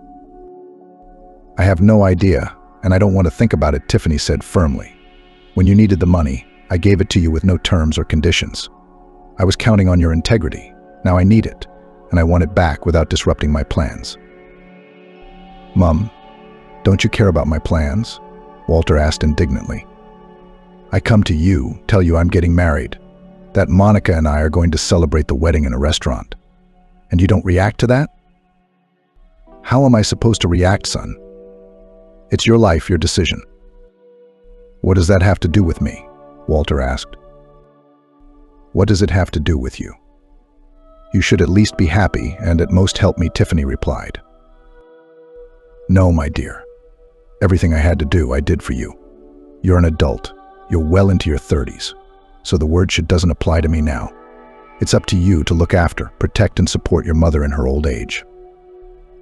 I have no idea, and I don't want to think about it, Tiffany said firmly. When you needed the money, I gave it to you with no terms or conditions. I was counting on your integrity. Now I need it, and I want it back without disrupting my plans. Mom, don't you care about my plans? Walter asked indignantly. I come to you, tell you I'm getting married, that Monica and I are going to celebrate the wedding in a restaurant. And you don't react to that? How am I supposed to react, son? It's your life, your decision. What does that have to do with me? Walter asked. What does it have to do with you? You should at least be happy and at most help me, Tiffany replied. No, my dear. Everything I had to do, I did for you. You're an adult. You're well into your 30s. So the word should doesn't apply to me now. It's up to you to look after, protect, and support your mother in her old age.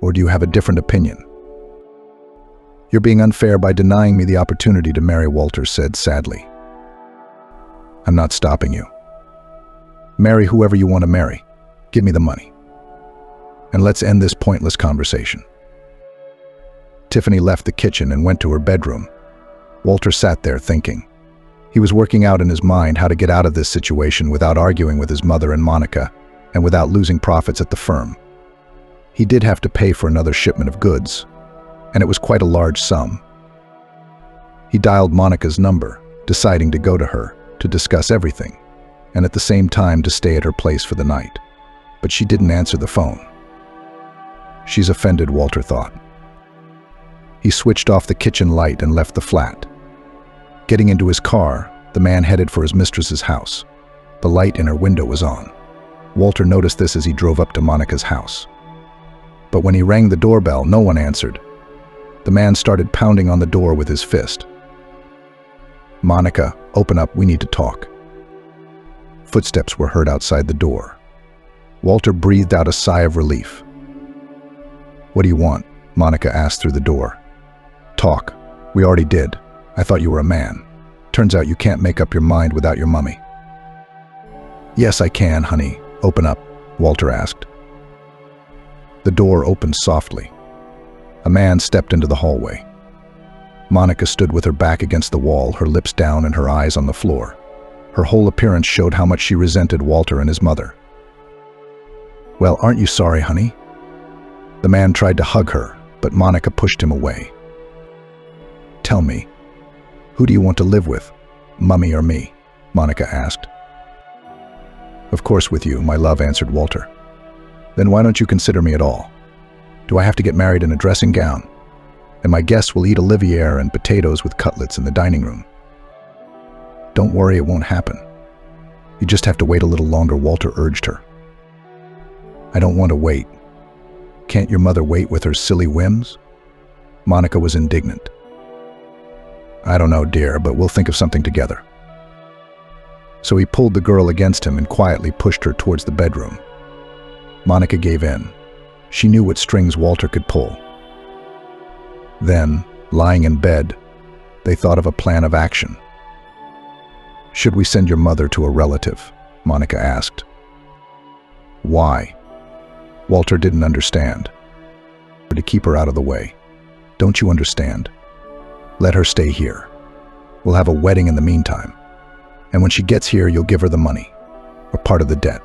Or do you have a different opinion? You're being unfair by denying me the opportunity to marry, Walter said sadly. I'm not stopping you. Marry whoever you want to marry. Give me the money. And let's end this pointless conversation. Tiffany left the kitchen and went to her bedroom. Walter sat there thinking. He was working out in his mind how to get out of this situation without arguing with his mother and Monica, and without losing profits at the firm. He did have to pay for another shipment of goods, and it was quite a large sum. He dialed Monica's number, deciding to go to her to discuss everything, and at the same time to stay at her place for the night. But she didn't answer the phone. She's offended, Walter thought. He switched off the kitchen light and left the flat. Getting into his car, the man headed for his mistress's house. The light in her window was on. Walter noticed this as he drove up to Monica's house. But when he rang the doorbell, no one answered. The man started pounding on the door with his fist. Monica, open up, we need to talk. Footsteps were heard outside the door. Walter breathed out a sigh of relief. What do you want? Monica asked through the door. Talk. We already did. I thought you were a man. Turns out you can't make up your mind without your mummy. Yes, I can, honey. Open up, Walter asked. The door opened softly. A man stepped into the hallway. Monica stood with her back against the wall, her lips down and her eyes on the floor. Her whole appearance showed how much she resented Walter and his mother. Well, aren't you sorry, honey? The man tried to hug her, but Monica pushed him away. Tell me, who do you want to live with, Mummy or me? Monica asked. Of course with you, my love, answered Walter. Then why don't you consider me at all? Do I have to get married in a dressing gown? And my guests will eat Olivier and potatoes with cutlets in the dining room. Don't worry, it won't happen. You just have to wait a little longer, Walter urged her. I don't want to wait. Can't your mother wait with her silly whims? Monica was indignant. I don't know, dear, but we'll think of something together. So he pulled the girl against him and quietly pushed her towards the bedroom. Monica gave in. She knew what strings Walter could pull. Then, lying in bed, they thought of a plan of action. Should we send your mother to a relative? Monica asked. Why? Walter didn't understand. To keep her out of the way. Don't you understand? Let her stay here. We'll have a wedding in the meantime. And when she gets here, you'll give her the money, or part of the debt.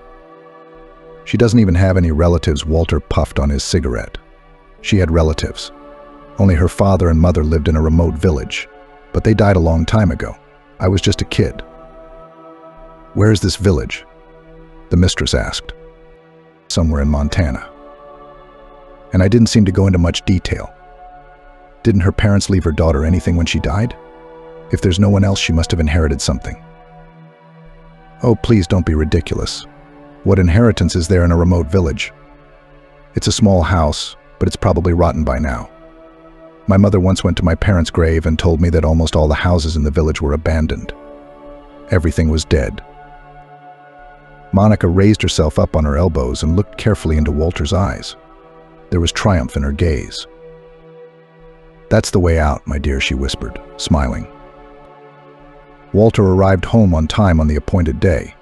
She doesn't even have any relatives. Walter puffed on his cigarette. She had relatives. Only her father and mother lived in a remote village, but they died a long time ago. I was just a kid. Where is this village? The mistress asked. Somewhere in Montana. And I didn't seem to go into much detail. Didn't her parents leave her daughter anything when she died? If there's no one else, she must have inherited something. Oh, please don't be ridiculous. What inheritance is there in a remote village? It's a small house, but it's probably rotten by now. My mother once went to my parents' grave and told me that almost all the houses in the village were abandoned. Everything was dead. Monica raised herself up on her elbows and looked carefully into Walter's eyes. There was triumph in her gaze. That's the way out, my dear, she whispered, smiling. Walter arrived home on time on the appointed day.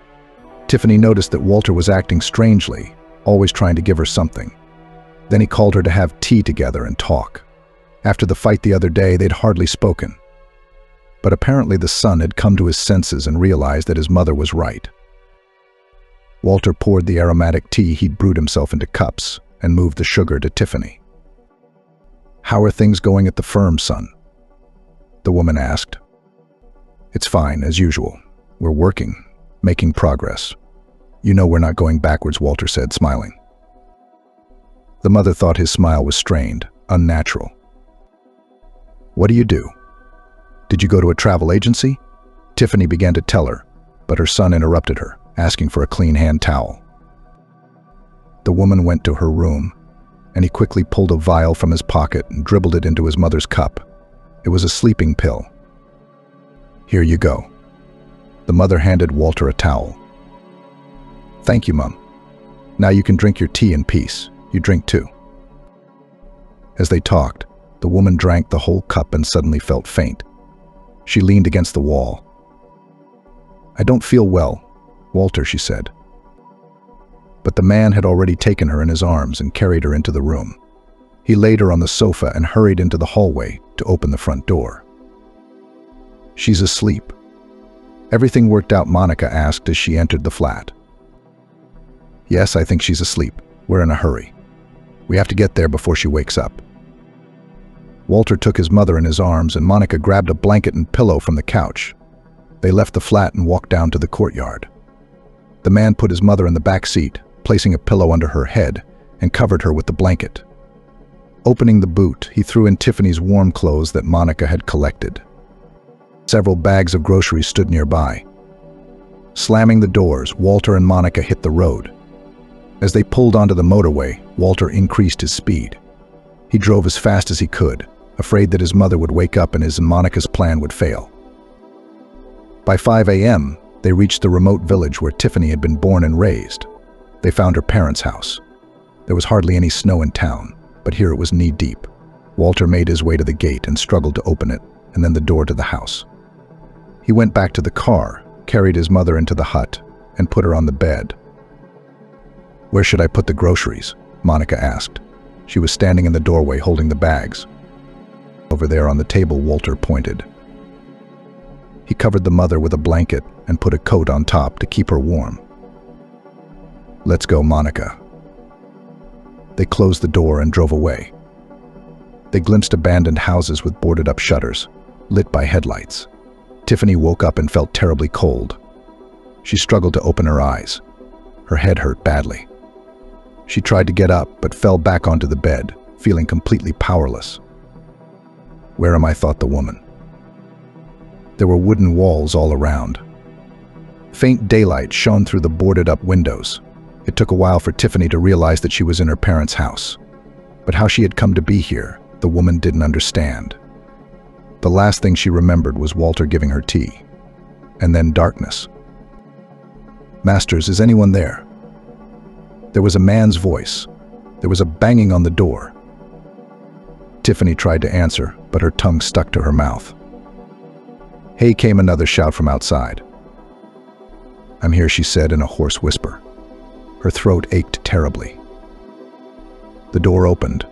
Tiffany noticed that Walter was acting strangely, always trying to give her something. Then he called her to have tea together and talk. After the fight the other day, they'd hardly spoken. But apparently the son had come to his senses and realized that his mother was right. Walter poured the aromatic tea he'd brewed himself into cups and moved the sugar to Tiffany. How are things going at the firm, son? The woman asked. It's fine, as usual. We're working, making progress. You know we're not going backwards, Walter said, smiling. The mother thought his smile was strained, unnatural. What do you do? Did you go to a travel agency? Tiffany began to tell her, but her son interrupted her, asking for a clean hand towel. The woman went to her room, and he quickly pulled a vial from his pocket and dribbled it into his mother's cup. It was a sleeping pill. Here you go. The mother handed Walter a towel. Thank you, Mum. Now you can drink your tea in peace. You drink too. As they talked, the woman drank the whole cup and suddenly felt faint. She leaned against the wall. I don't feel well, Walter, she said. But the man had already taken her in his arms and carried her into the room. He laid her on the sofa and hurried into the hallway to open the front door. She's asleep. Everything worked out, Monica asked as she entered the flat. Yes, I think she's asleep. We're in a hurry. We have to get there before she wakes up. Walter took his mother in his arms and Monica grabbed a blanket and pillow from the couch. They left the flat and walked down to the courtyard. The man put his mother in the back seat, placing a pillow under her head, and covered her with the blanket. Opening the boot, he threw in Tiffany's warm clothes that Monica had collected. Several bags of groceries stood nearby. Slamming the doors, Walter and Monica hit the road. As they pulled onto the motorway, Walter increased his speed. He drove as fast as he could, afraid that his mother would wake up and his and Monica's plan would fail. By 5 a.m., they reached the remote village where Tiffany had been born and raised. They found her parents' house. There was hardly any snow in town, but here it was knee-deep. Walter made his way to the gate and struggled to open it, and then the door to the house. He went back to the car, carried his mother into the hut, and put her on the bed. Where should I put the groceries? Monica asked. She was standing in the doorway holding the bags. Over there on the table, Walter pointed. He covered the mother with a blanket and put a coat on top to keep her warm. Let's go, Monica. They closed the door and drove away. They glimpsed abandoned houses with boarded-up shutters, lit by headlights. Tiffany woke up and felt terribly cold. She struggled to open her eyes. Her head hurt badly. She tried to get up, but fell back onto the bed, feeling completely powerless. Where am I? Thought the woman. There were wooden walls all around. Faint daylight shone through the boarded-up windows. It took a while for Tiffany to realize that she was in her parents' house. But how she had come to be here, the woman didn't understand. The last thing she remembered was Walter giving her tea. And then darkness. Masters, is anyone there? There was a man's voice. There was a banging on the door. Tiffany tried to answer, but her tongue stuck to her mouth. Hey, came another shout from outside. I'm here, she said in a hoarse whisper. Her throat ached terribly. The door opened.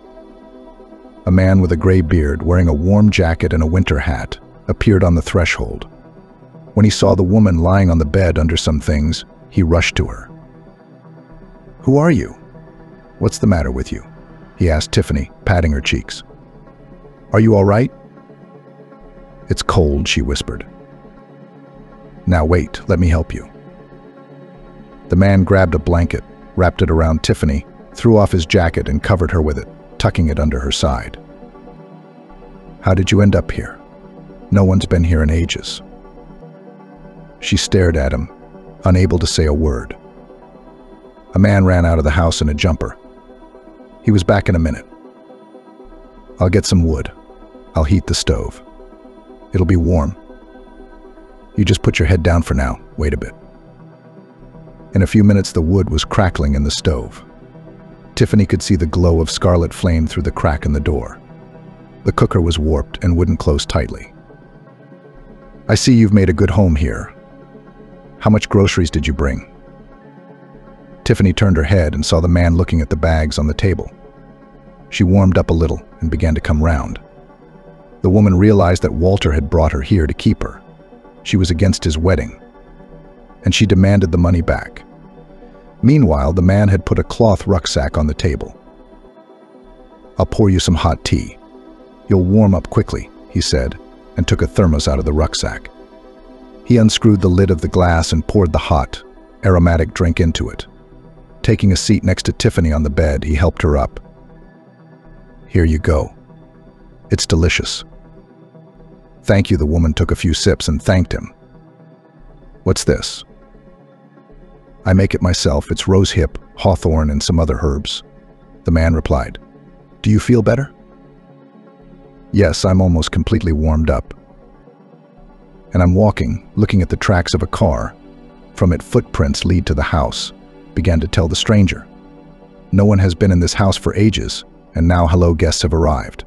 A man with a gray beard, wearing a warm jacket and a winter hat, appeared on the threshold. When he saw the woman lying on the bed under some things, he rushed to her. "Who are you? What's the matter with you?" he asked Tiffany, patting her cheeks. "Are you all right?" "It's cold," she whispered. "Now wait, let me help you." The man grabbed a blanket, wrapped it around Tiffany, threw off his jacket and covered her with it, tucking it under her side. "How did you end up here? No one's been here in ages." She stared at him, unable to say a word. A man ran out of the house in a jumper. He was back in a minute. "I'll get some wood. I'll heat the stove. It'll be warm. You just put your head down for now. Wait a bit." In a few minutes, the wood was crackling in the stove. Tiffany could see the glow of scarlet flame through the crack in the door. The cooker was warped and wouldn't close tightly. "I see you've made a good home here. How much groceries did you bring?" Tiffany turned her head and saw the man looking at the bags on the table. She warmed up a little and began to come round. The woman realized that Walter had brought her here to keep her. She was against his wedding, and she demanded the money back. Meanwhile, the man had put a cloth rucksack on the table. "I'll pour you some hot tea. You'll warm up quickly," he said, and took a thermos out of the rucksack. He unscrewed the lid of the glass and poured the hot, aromatic drink into it. Taking a seat next to Tiffany on the bed, he helped her up. "Here you go. It's delicious." "Thank you." The woman took a few sips and thanked him. "What's this?" "I make it myself. It's rosehip, hawthorn, and some other herbs." The man replied. "Do you feel better?" "Yes, I'm almost completely warmed up." "And I'm walking, looking at the tracks of a car. From it, footprints lead to the house," began to tell the stranger. "No one has been in this house for ages, and now hello guests have arrived.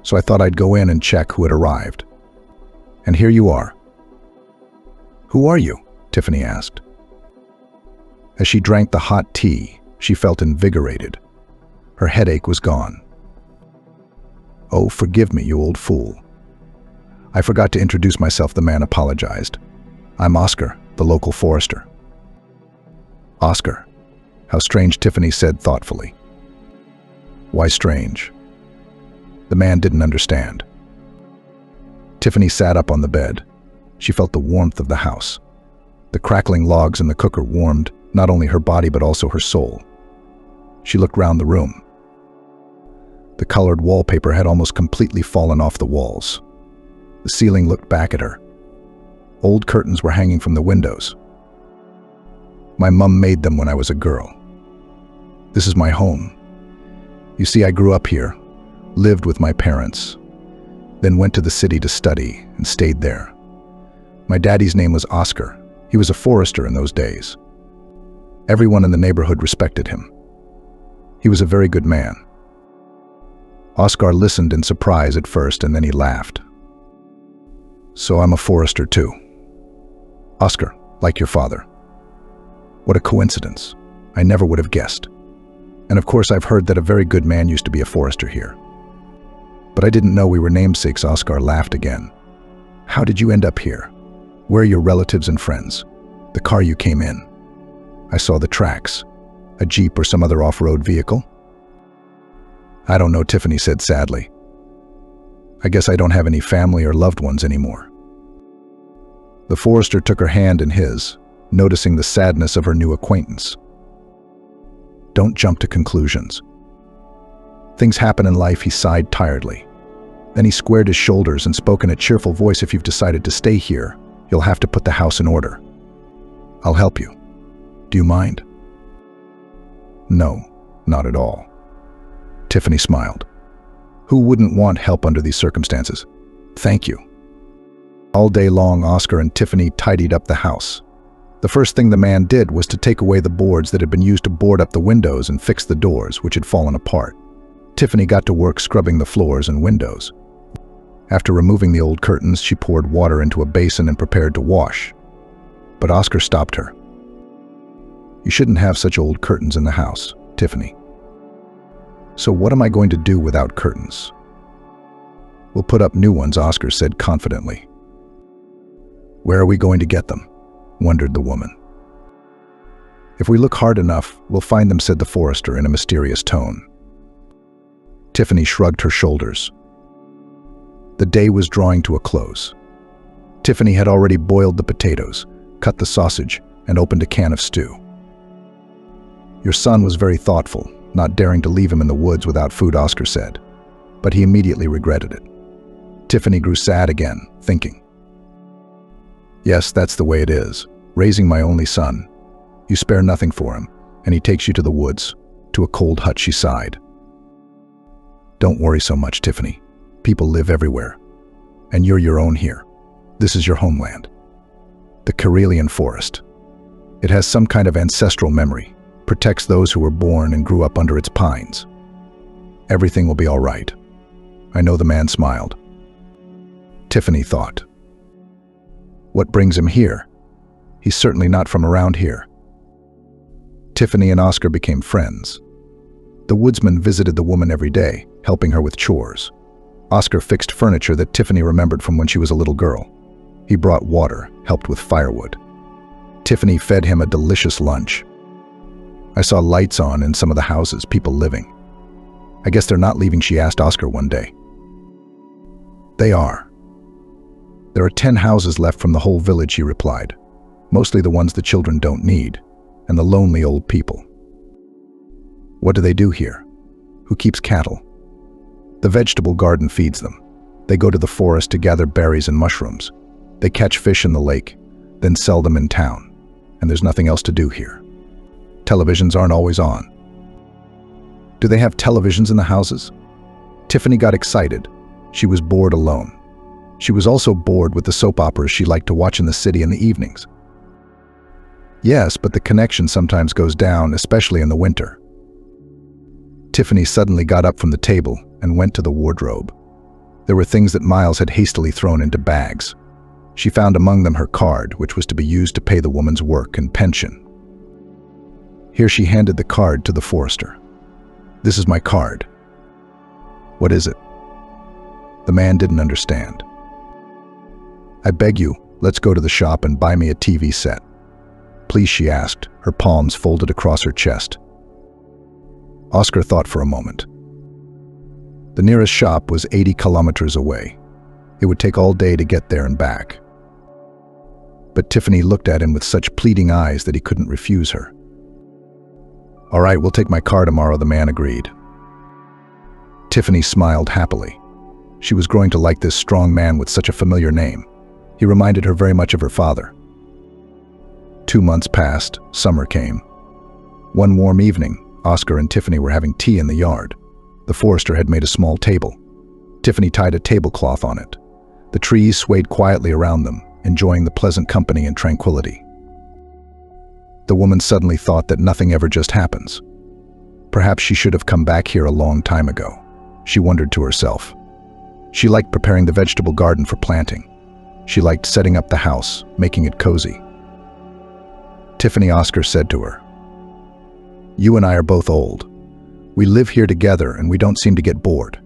So I thought I'd go in and check who had arrived. And here you are." "Who are you?" Tiffany asked. As she drank the hot tea, she felt invigorated. Her headache was gone. "Oh, forgive me, you old fool. I forgot to introduce myself," the man apologized. "I'm Oscar, the local forester." "Oscar? How strange," Tiffany said thoughtfully. "Why strange?" The man didn't understand. Tiffany sat up on the bed. She felt the warmth of the house. The crackling logs in the cooker warmed not only her body but also her soul. She looked round the room. The colored wallpaper had almost completely fallen off the walls. The ceiling looked back at her. Old curtains were hanging from the windows. "My mum made them when I was a girl. This is my home. You see, I grew up here, lived with my parents, then went to the city to study and stayed there. My daddy's name was Oscar. He was a forester in those days. Everyone in the neighborhood respected him. He was a very good man." Oscar listened in surprise at first, and then he laughed. "So I'm a forester too. Oscar, like your father. What a coincidence. I never would have guessed. And of course I've heard that a very good man used to be a forester here. But I didn't know we were namesakes." Oscar laughed again. "How did you end up here? Where are your relatives and friends? The car you came in? I saw the tracks. A Jeep or some other off-road vehicle?" "I don't know," Tiffany said sadly. "I guess I don't have any family or loved ones anymore." The forester took her hand in his, noticing the sadness of her new acquaintance. "Don't jump to conclusions. Things happen in life," he sighed tiredly. Then he squared his shoulders and spoke in a cheerful voice. "If you've decided to stay here, you'll have to put the house in order. I'll help you. Do you mind?" "No, not at all." Tiffany smiled. Who wouldn't want help under these circumstances? "Thank you." All day long, Oscar and Tiffany tidied up the house. The first thing the man did was to take away the boards that had been used to board up the windows and fix the doors, which had fallen apart. Tiffany got to work scrubbing the floors and windows. After removing the old curtains, she poured water into a basin and prepared to wash. But Oscar stopped her. "You shouldn't have such old curtains in the house, Tiffany." "So what am I going to do without curtains?" "We'll put up new ones," Oscar said confidently. Where are we going to get them? Wondered the woman. If we look hard enough, we'll find them, said the forester in a mysterious tone. Tiffany shrugged her shoulders. The day was drawing to a close. Tiffany had already boiled the potatoes, cut the sausage, and opened a can of stew. Your son was very thoughtful, not daring to leave him in the woods without food, Oscar said, but he immediately regretted it. Tiffany grew sad again, thinking, yes, that's the way it is, raising my only son. You spare nothing for him, and he takes you to the woods, to a cold hut, she sighed. Don't worry so much, Tiffany. People live everywhere, and you're your own here. This is your homeland. The Karelian forest. It has some kind of ancestral memory, protects those who were born and grew up under its pines. Everything will be all right. I know, the man smiled. Tiffany thought, what brings him here? He's certainly not from around here. Tiffany and Oscar became friends. The woodsman visited the woman every day, helping her with chores. Oscar fixed furniture that Tiffany remembered from when she was a little girl. He brought water, helped with firewood. Tiffany fed him a delicious lunch. I saw lights on in some of the houses, people living. I guess they're not leaving, she asked Oscar one day. They are. There are 10 houses left from the whole village, he replied. Mostly the ones the children don't need, and the lonely old people. What do they do here? Who keeps cattle? The vegetable garden feeds them. They go to the forest to gather berries and mushrooms. They catch fish in the lake, then sell them in town. And there's nothing else to do here. Televisions aren't always on. Do they have televisions in the houses? Tiffany got excited. She was bored alone. She was also bored with the soap operas she liked to watch in the city in the evenings. Yes, but the connection sometimes goes down, especially in the winter. Tiffany suddenly got up from the table and went to the wardrobe. There were things that Miles had hastily thrown into bags. She found among them her card, which was to be used to pay the woman's work and pension. Here she handed the card to the forester. This is my card. What is it? The man didn't understand. I beg you, let's go to the shop and buy me a TV set. Please, she asked, her palms folded across her chest. Oscar thought for a moment. The nearest shop was 80 kilometers away. It would take all day to get there and back. But Tiffany looked at him with such pleading eyes that he couldn't refuse her. All right, we'll take my car tomorrow, the man agreed. Tiffany smiled happily. She was growing to like this strong man with such a familiar name. He reminded her very much of her father. 2 months passed, summer came. One warm evening, Oscar and Tiffany were having tea in the yard. The forester had made a small table. Tiffany tied a tablecloth on it. The trees swayed quietly around them, enjoying the pleasant company and tranquility. The woman suddenly thought that nothing ever just happens. Perhaps she should have come back here a long time ago, she wondered to herself. She liked preparing the vegetable garden for planting. She liked setting up the house, making it cozy. Tiffany, Oscar said to her, you and I are both old. We live here together and we don't seem to get bored.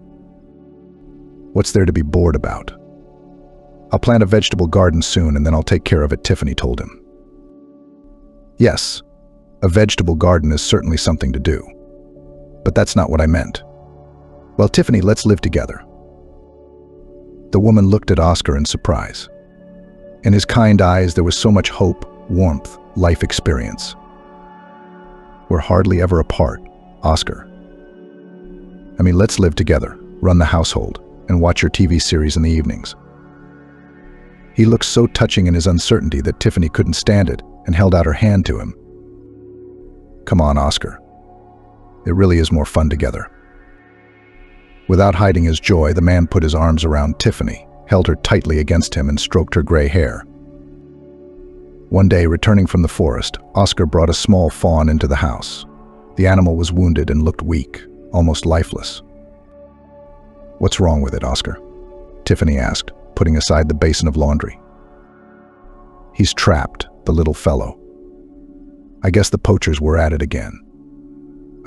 What's there to be bored about? I'll plant a vegetable garden soon and then I'll take care of it, Tiffany told him. Yes, a vegetable garden is certainly something to do. But that's not what I meant. Well, Tiffany, let's live together. The woman looked at Oscar in surprise. In his kind eyes there was so much hope, warmth, life experience. We're hardly ever apart, Oscar. I mean, let's live together, run the household, and watch your TV series in the evenings. He looked so touching in his uncertainty that Tiffany couldn't stand it and held out her hand to him. Come on, Oscar. It really is more fun together. Without hiding his joy, the man put his arms around Tiffany, held her tightly against him, and stroked her gray hair. One day, returning from the forest, Oscar brought a small fawn into the house. The animal was wounded and looked weak, almost lifeless. What's wrong with it, Oscar? Tiffany asked, putting aside the basin of laundry. He's trapped, the little fellow. I guess the poachers were at it again.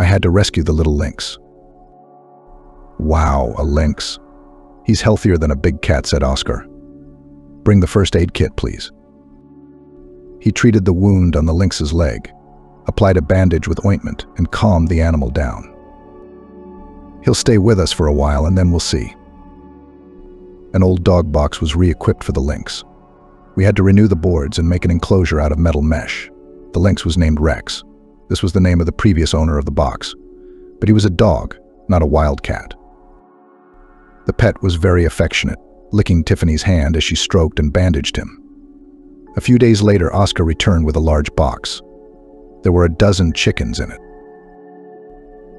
I had to rescue the little lynx. Wow, a lynx. He's healthier than a big cat, said Oscar. Bring the first aid kit, please. He treated the wound on the lynx's leg, applied a bandage with ointment, and calmed the animal down. He'll stay with us for a while and then we'll see. An old dog box was re-equipped for the lynx. We had to renew the boards and make an enclosure out of metal mesh. The lynx was named Rex. This was the name of the previous owner of the box. But he was a dog, not a wildcat. The pet was very affectionate, licking Tiffany's hand as she stroked and bandaged him. A few days later, Oscar returned with a large box. There were 12 chickens in it.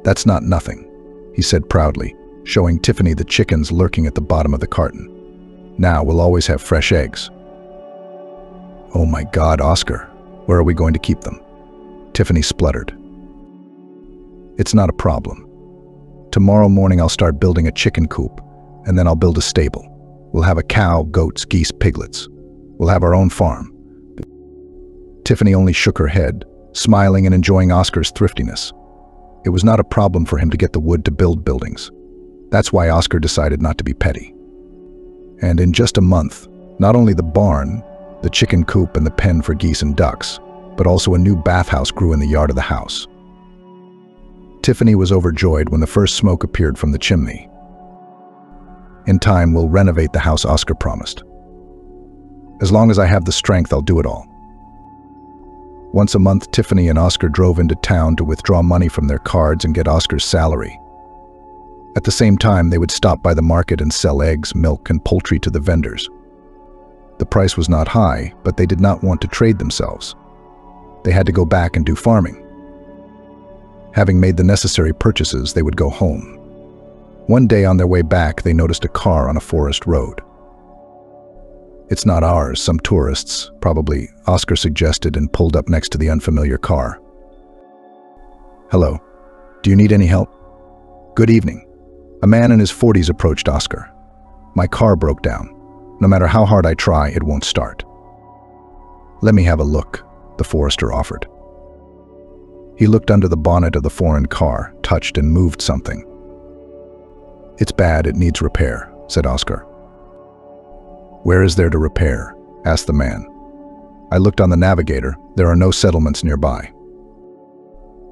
"That's not nothing," he said proudly, showing Tiffany the chickens lurking at the bottom of the carton. "Now we'll always have fresh eggs." "Oh my God, Oscar, where are we going to keep them?" Tiffany spluttered. "It's not a problem. Tomorrow morning I'll start building a chicken coop, and then I'll build a stable. We'll have a cow, goats, geese, piglets. We'll have our own farm." Tiffany only shook her head, smiling and enjoying Oscar's thriftiness. It was not a problem for him to get the wood to build buildings. That's why Oscar decided not to be petty. And in just a month, not only the barn, the chicken coop and the pen for geese and ducks, but also a new bathhouse grew in the yard of the house. Tiffany was overjoyed when the first smoke appeared from the chimney. "In time, we'll renovate the house," Oscar promised. "As long as I have the strength, I'll do it all." Once a month, Tiffany and Oscar drove into town to withdraw money from their cards and get Oscar's salary. At the same time, they would stop by the market and sell eggs, milk, and poultry to the vendors. The price was not high, but they did not want to trade themselves. They had to go back and do farming. Having made the necessary purchases, they would go home. One day on their way back, they noticed a car on a forest road. "It's not ours, some tourists, probably," Oscar suggested and pulled up next to the unfamiliar car. "Hello. Do you need any help?" "Good evening." A man in his 40s approached Oscar. "My car broke down. No matter how hard I try, it won't start." "Let me have a look," the forester offered. He looked under the bonnet of the foreign car, touched and moved something. "It's bad, it needs repair," said Oscar. "Where is there to repair?" asked the man. "I looked on the navigator. There are no settlements nearby."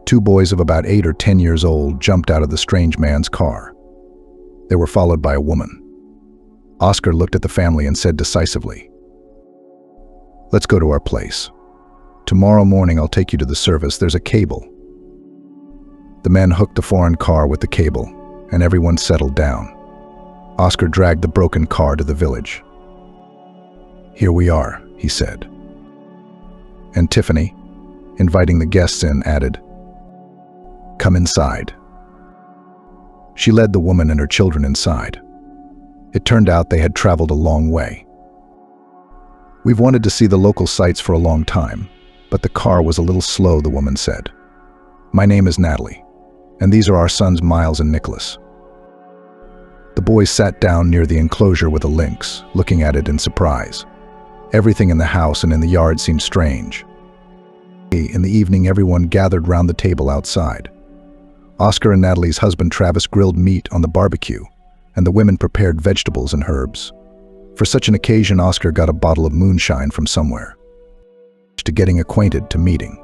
Two boys of about 8 or 10 years old jumped out of the strange man's car. They were followed by a woman. Oscar looked at the family and said decisively, "Let's go to our place. Tomorrow morning I'll take you to the service. There's a cable." The men hooked the foreign car with the cable, and everyone settled down. Oscar dragged the broken car to the village. "Here we are," he said. And Tiffany, inviting the guests in, added, "Come inside." She led the woman and her children inside. It turned out they had traveled a long way. "We've wanted to see the local sites for a long time, but the car was a little slow," the woman said. "My name is Natalie, and these are our sons Miles and Nicholas." The boys sat down near the enclosure with a lynx, looking at it in surprise. Everything in the house and in the yard seemed strange. In the evening, everyone gathered round the table outside. Oscar and Natalie's husband Travis grilled meat on the barbecue, and the women prepared vegetables and herbs. For such an occasion, Oscar got a bottle of moonshine from somewhere. To getting acquainted to meeting.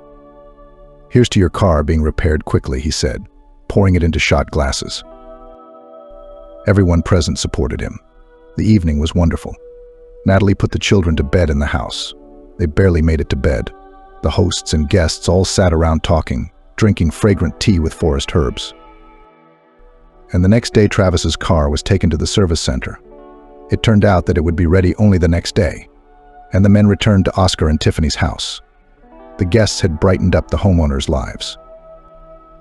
"Here's to your car being repaired quickly," he said, pouring it into shot glasses. Everyone present supported him. The evening was wonderful. Natalie put the children to bed in the house. They barely made it to bed. The hosts and guests all sat around talking, drinking fragrant tea with forest herbs. And the next day, Travis's car was taken to the service center. It turned out that it would be ready only the next day, and the men returned to Oscar and Tiffany's house. The guests had brightened up the homeowners' lives.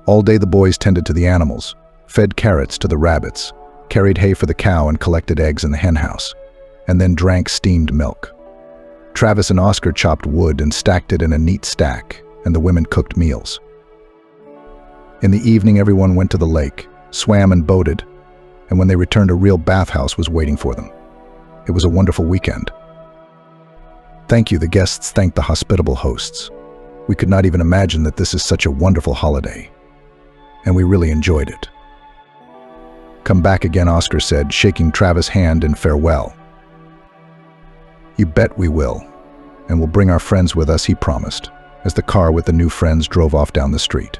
All day the boys tended to the animals, fed carrots to the rabbits, carried hay for the cow and collected eggs in the henhouse, and then drank steamed milk. Travis and Oscar chopped wood and stacked it in a neat stack, and the women cooked meals. In the evening, everyone went to the lake, swam and boated, and when they returned, a real bathhouse was waiting for them. It was a wonderful weekend. "Thank you," the guests thanked the hospitable hosts. "We could not even imagine that this is such a wonderful holiday, and we really enjoyed it." "Come back again," Oscar said, shaking Travis' hand in farewell. "You bet we will, and we'll bring our friends with us, he promised, as the car with the new friends drove off down the street.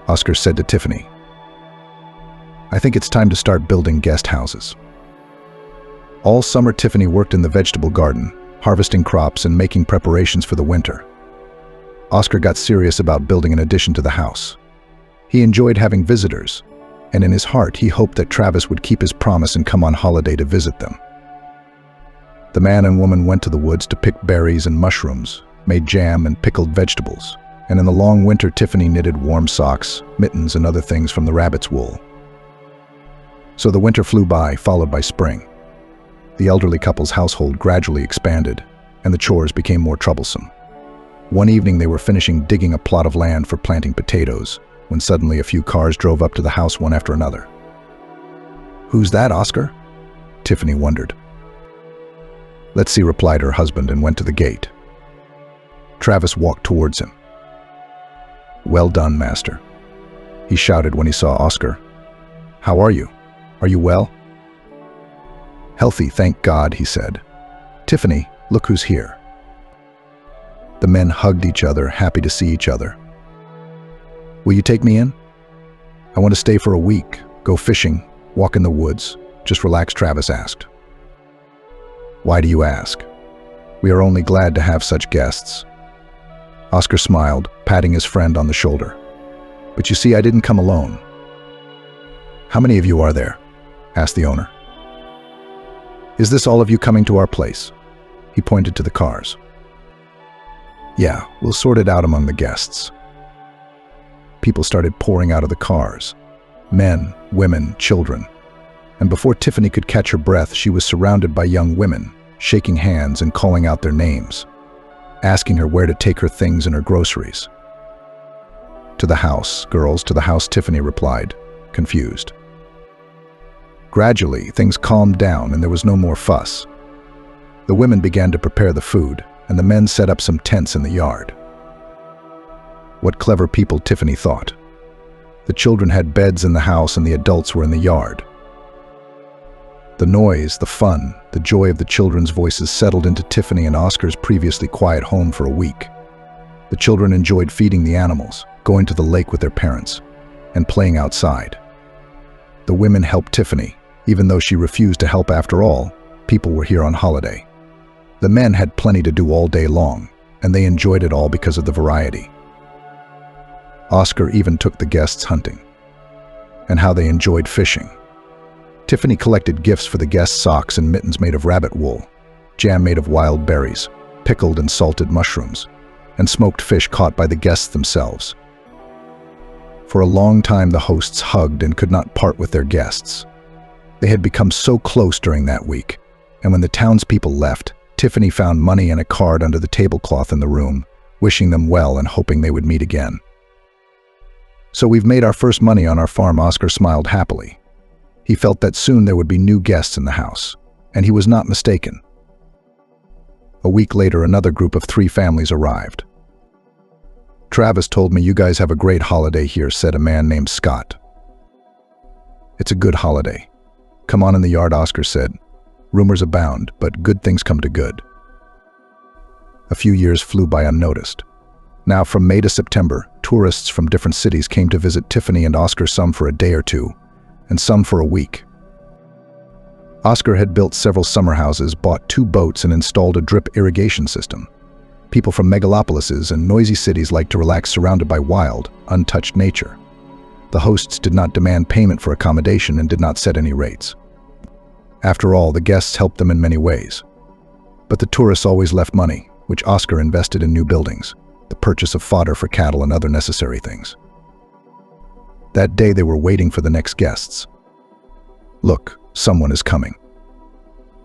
Oscar said to Tiffany, "I think it's time to start building guest houses." All summer, Tiffany worked in the vegetable garden, harvesting crops and making preparations for the winter. Oscar got serious about building an addition to the house. He enjoyed having visitors, and in his heart he hoped that Travis would keep his promise and come on holiday to visit them. The man and woman went to the woods to pick berries and mushrooms, made jam and pickled vegetables, and in the long winter Tiffany knitted warm socks, mittens and other things from the rabbit's wool. So the winter flew by, followed by spring. The elderly couple's household gradually expanded, and the chores became more troublesome. One evening they were finishing digging a plot of land for planting potatoes, when suddenly a few cars drove up to the house one after another. "Who's that, Oscar?" Tiffany wondered. "Let's see," replied her husband, and went to the gate. Travis walked towards him. "Well done, master," he shouted when he saw Oscar. "How are you? Are you well?" "Healthy, thank God," he said. "Tiffany, look who's here." The men hugged each other, happy to see each other. "Will you take me in? I want to stay for a week, go fishing, walk in the woods, just relax," Travis asked. "Why do you ask? We are only glad to have such guests." Oscar smiled, patting his friend on the shoulder. "But you see, I didn't come alone." "How many of you are there?" asked the owner. "Is this all of you coming to our place?" He pointed to the cars. "Yeah, we'll sort it out among the guests." People started pouring out of the cars. Men, women, children. And before Tiffany could catch her breath, she was surrounded by young women, shaking hands and calling out their names, asking her where to take her things and her groceries. "To the house, girls, to the house," Tiffany replied, confused. Gradually, things calmed down and there was no more fuss. The women began to prepare the food, and the men set up some tents in the yard. What clever people, Tiffany thought. The children had beds in the house and the adults were in the yard. The noise, the fun, the joy of the children's voices settled into Tiffany and Oscar's previously quiet home for a week. The children enjoyed feeding the animals, going to the lake with their parents, and playing outside. The women helped Tiffany, even though she refused to help. After all, people were here on holiday. The men had plenty to do all day long, and they enjoyed it all because of the variety. Oscar even took the guests hunting. And how they enjoyed fishing. Tiffany collected gifts for the guests: socks and mittens made of rabbit wool, jam made of wild berries, pickled and salted mushrooms, and smoked fish caught by the guests themselves. For a long time the hosts hugged and could not part with their guests. They had become so close during that week, and when the townspeople left, Tiffany found money and a card under the tablecloth in the room, wishing them well and hoping they would meet again. "So we've made our first money on our farm," Oscar smiled happily. He felt that soon there would be new guests in the house, and he was not mistaken. A week later, another group of 3 families arrived. "Travis told me you guys have a great holiday here," said a man named Scott. "It's a good holiday. Come on in the yard," Oscar said. "Rumors abound, but good things come to good." A few years flew by unnoticed. Now, from May to September, tourists from different cities came to visit Tiffany and Oscar, some for a day or two, and some for a week. Oscar had built several summer houses, bought 2 boats, and installed a drip irrigation system. People from megalopolises and noisy cities liked to relax surrounded by wild, untouched nature. The hosts did not demand payment for accommodation and did not set any rates. After all, the guests helped them in many ways. But the tourists always left money, which Oscar invested in new buildings, the purchase of fodder for cattle and other necessary things. That day they were waiting for the next guests. "Look, someone is coming,"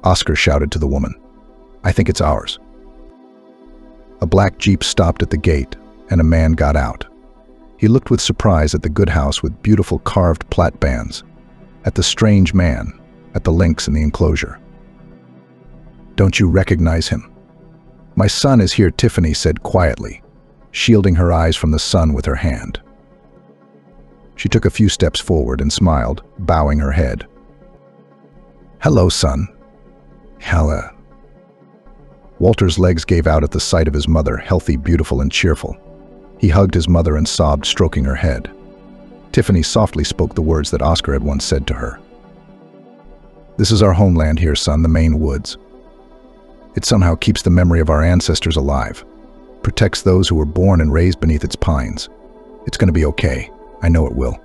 Oscar shouted to the woman. "I think it's ours." A black Jeep stopped at the gate, and a man got out. He looked with surprise at the good house with beautiful carved plate-bands, at the strange man, at the links in the enclosure. "Don't you recognize him?" "My son is here," Tiffany said quietly, shielding her eyes from the sun with her hand. She took a few steps forward and smiled, bowing her head. "Hello, son." "Hello." Walter's legs gave out at the sight of his mother, healthy, beautiful, and cheerful. He hugged his mother and sobbed, stroking her head. Tiffany softly spoke the words that Oscar had once said to her. "This is our homeland here, son, the Maine woods. It somehow keeps the memory of our ancestors alive, protects those who were born and raised beneath its pines. It's going to be okay. I know it will."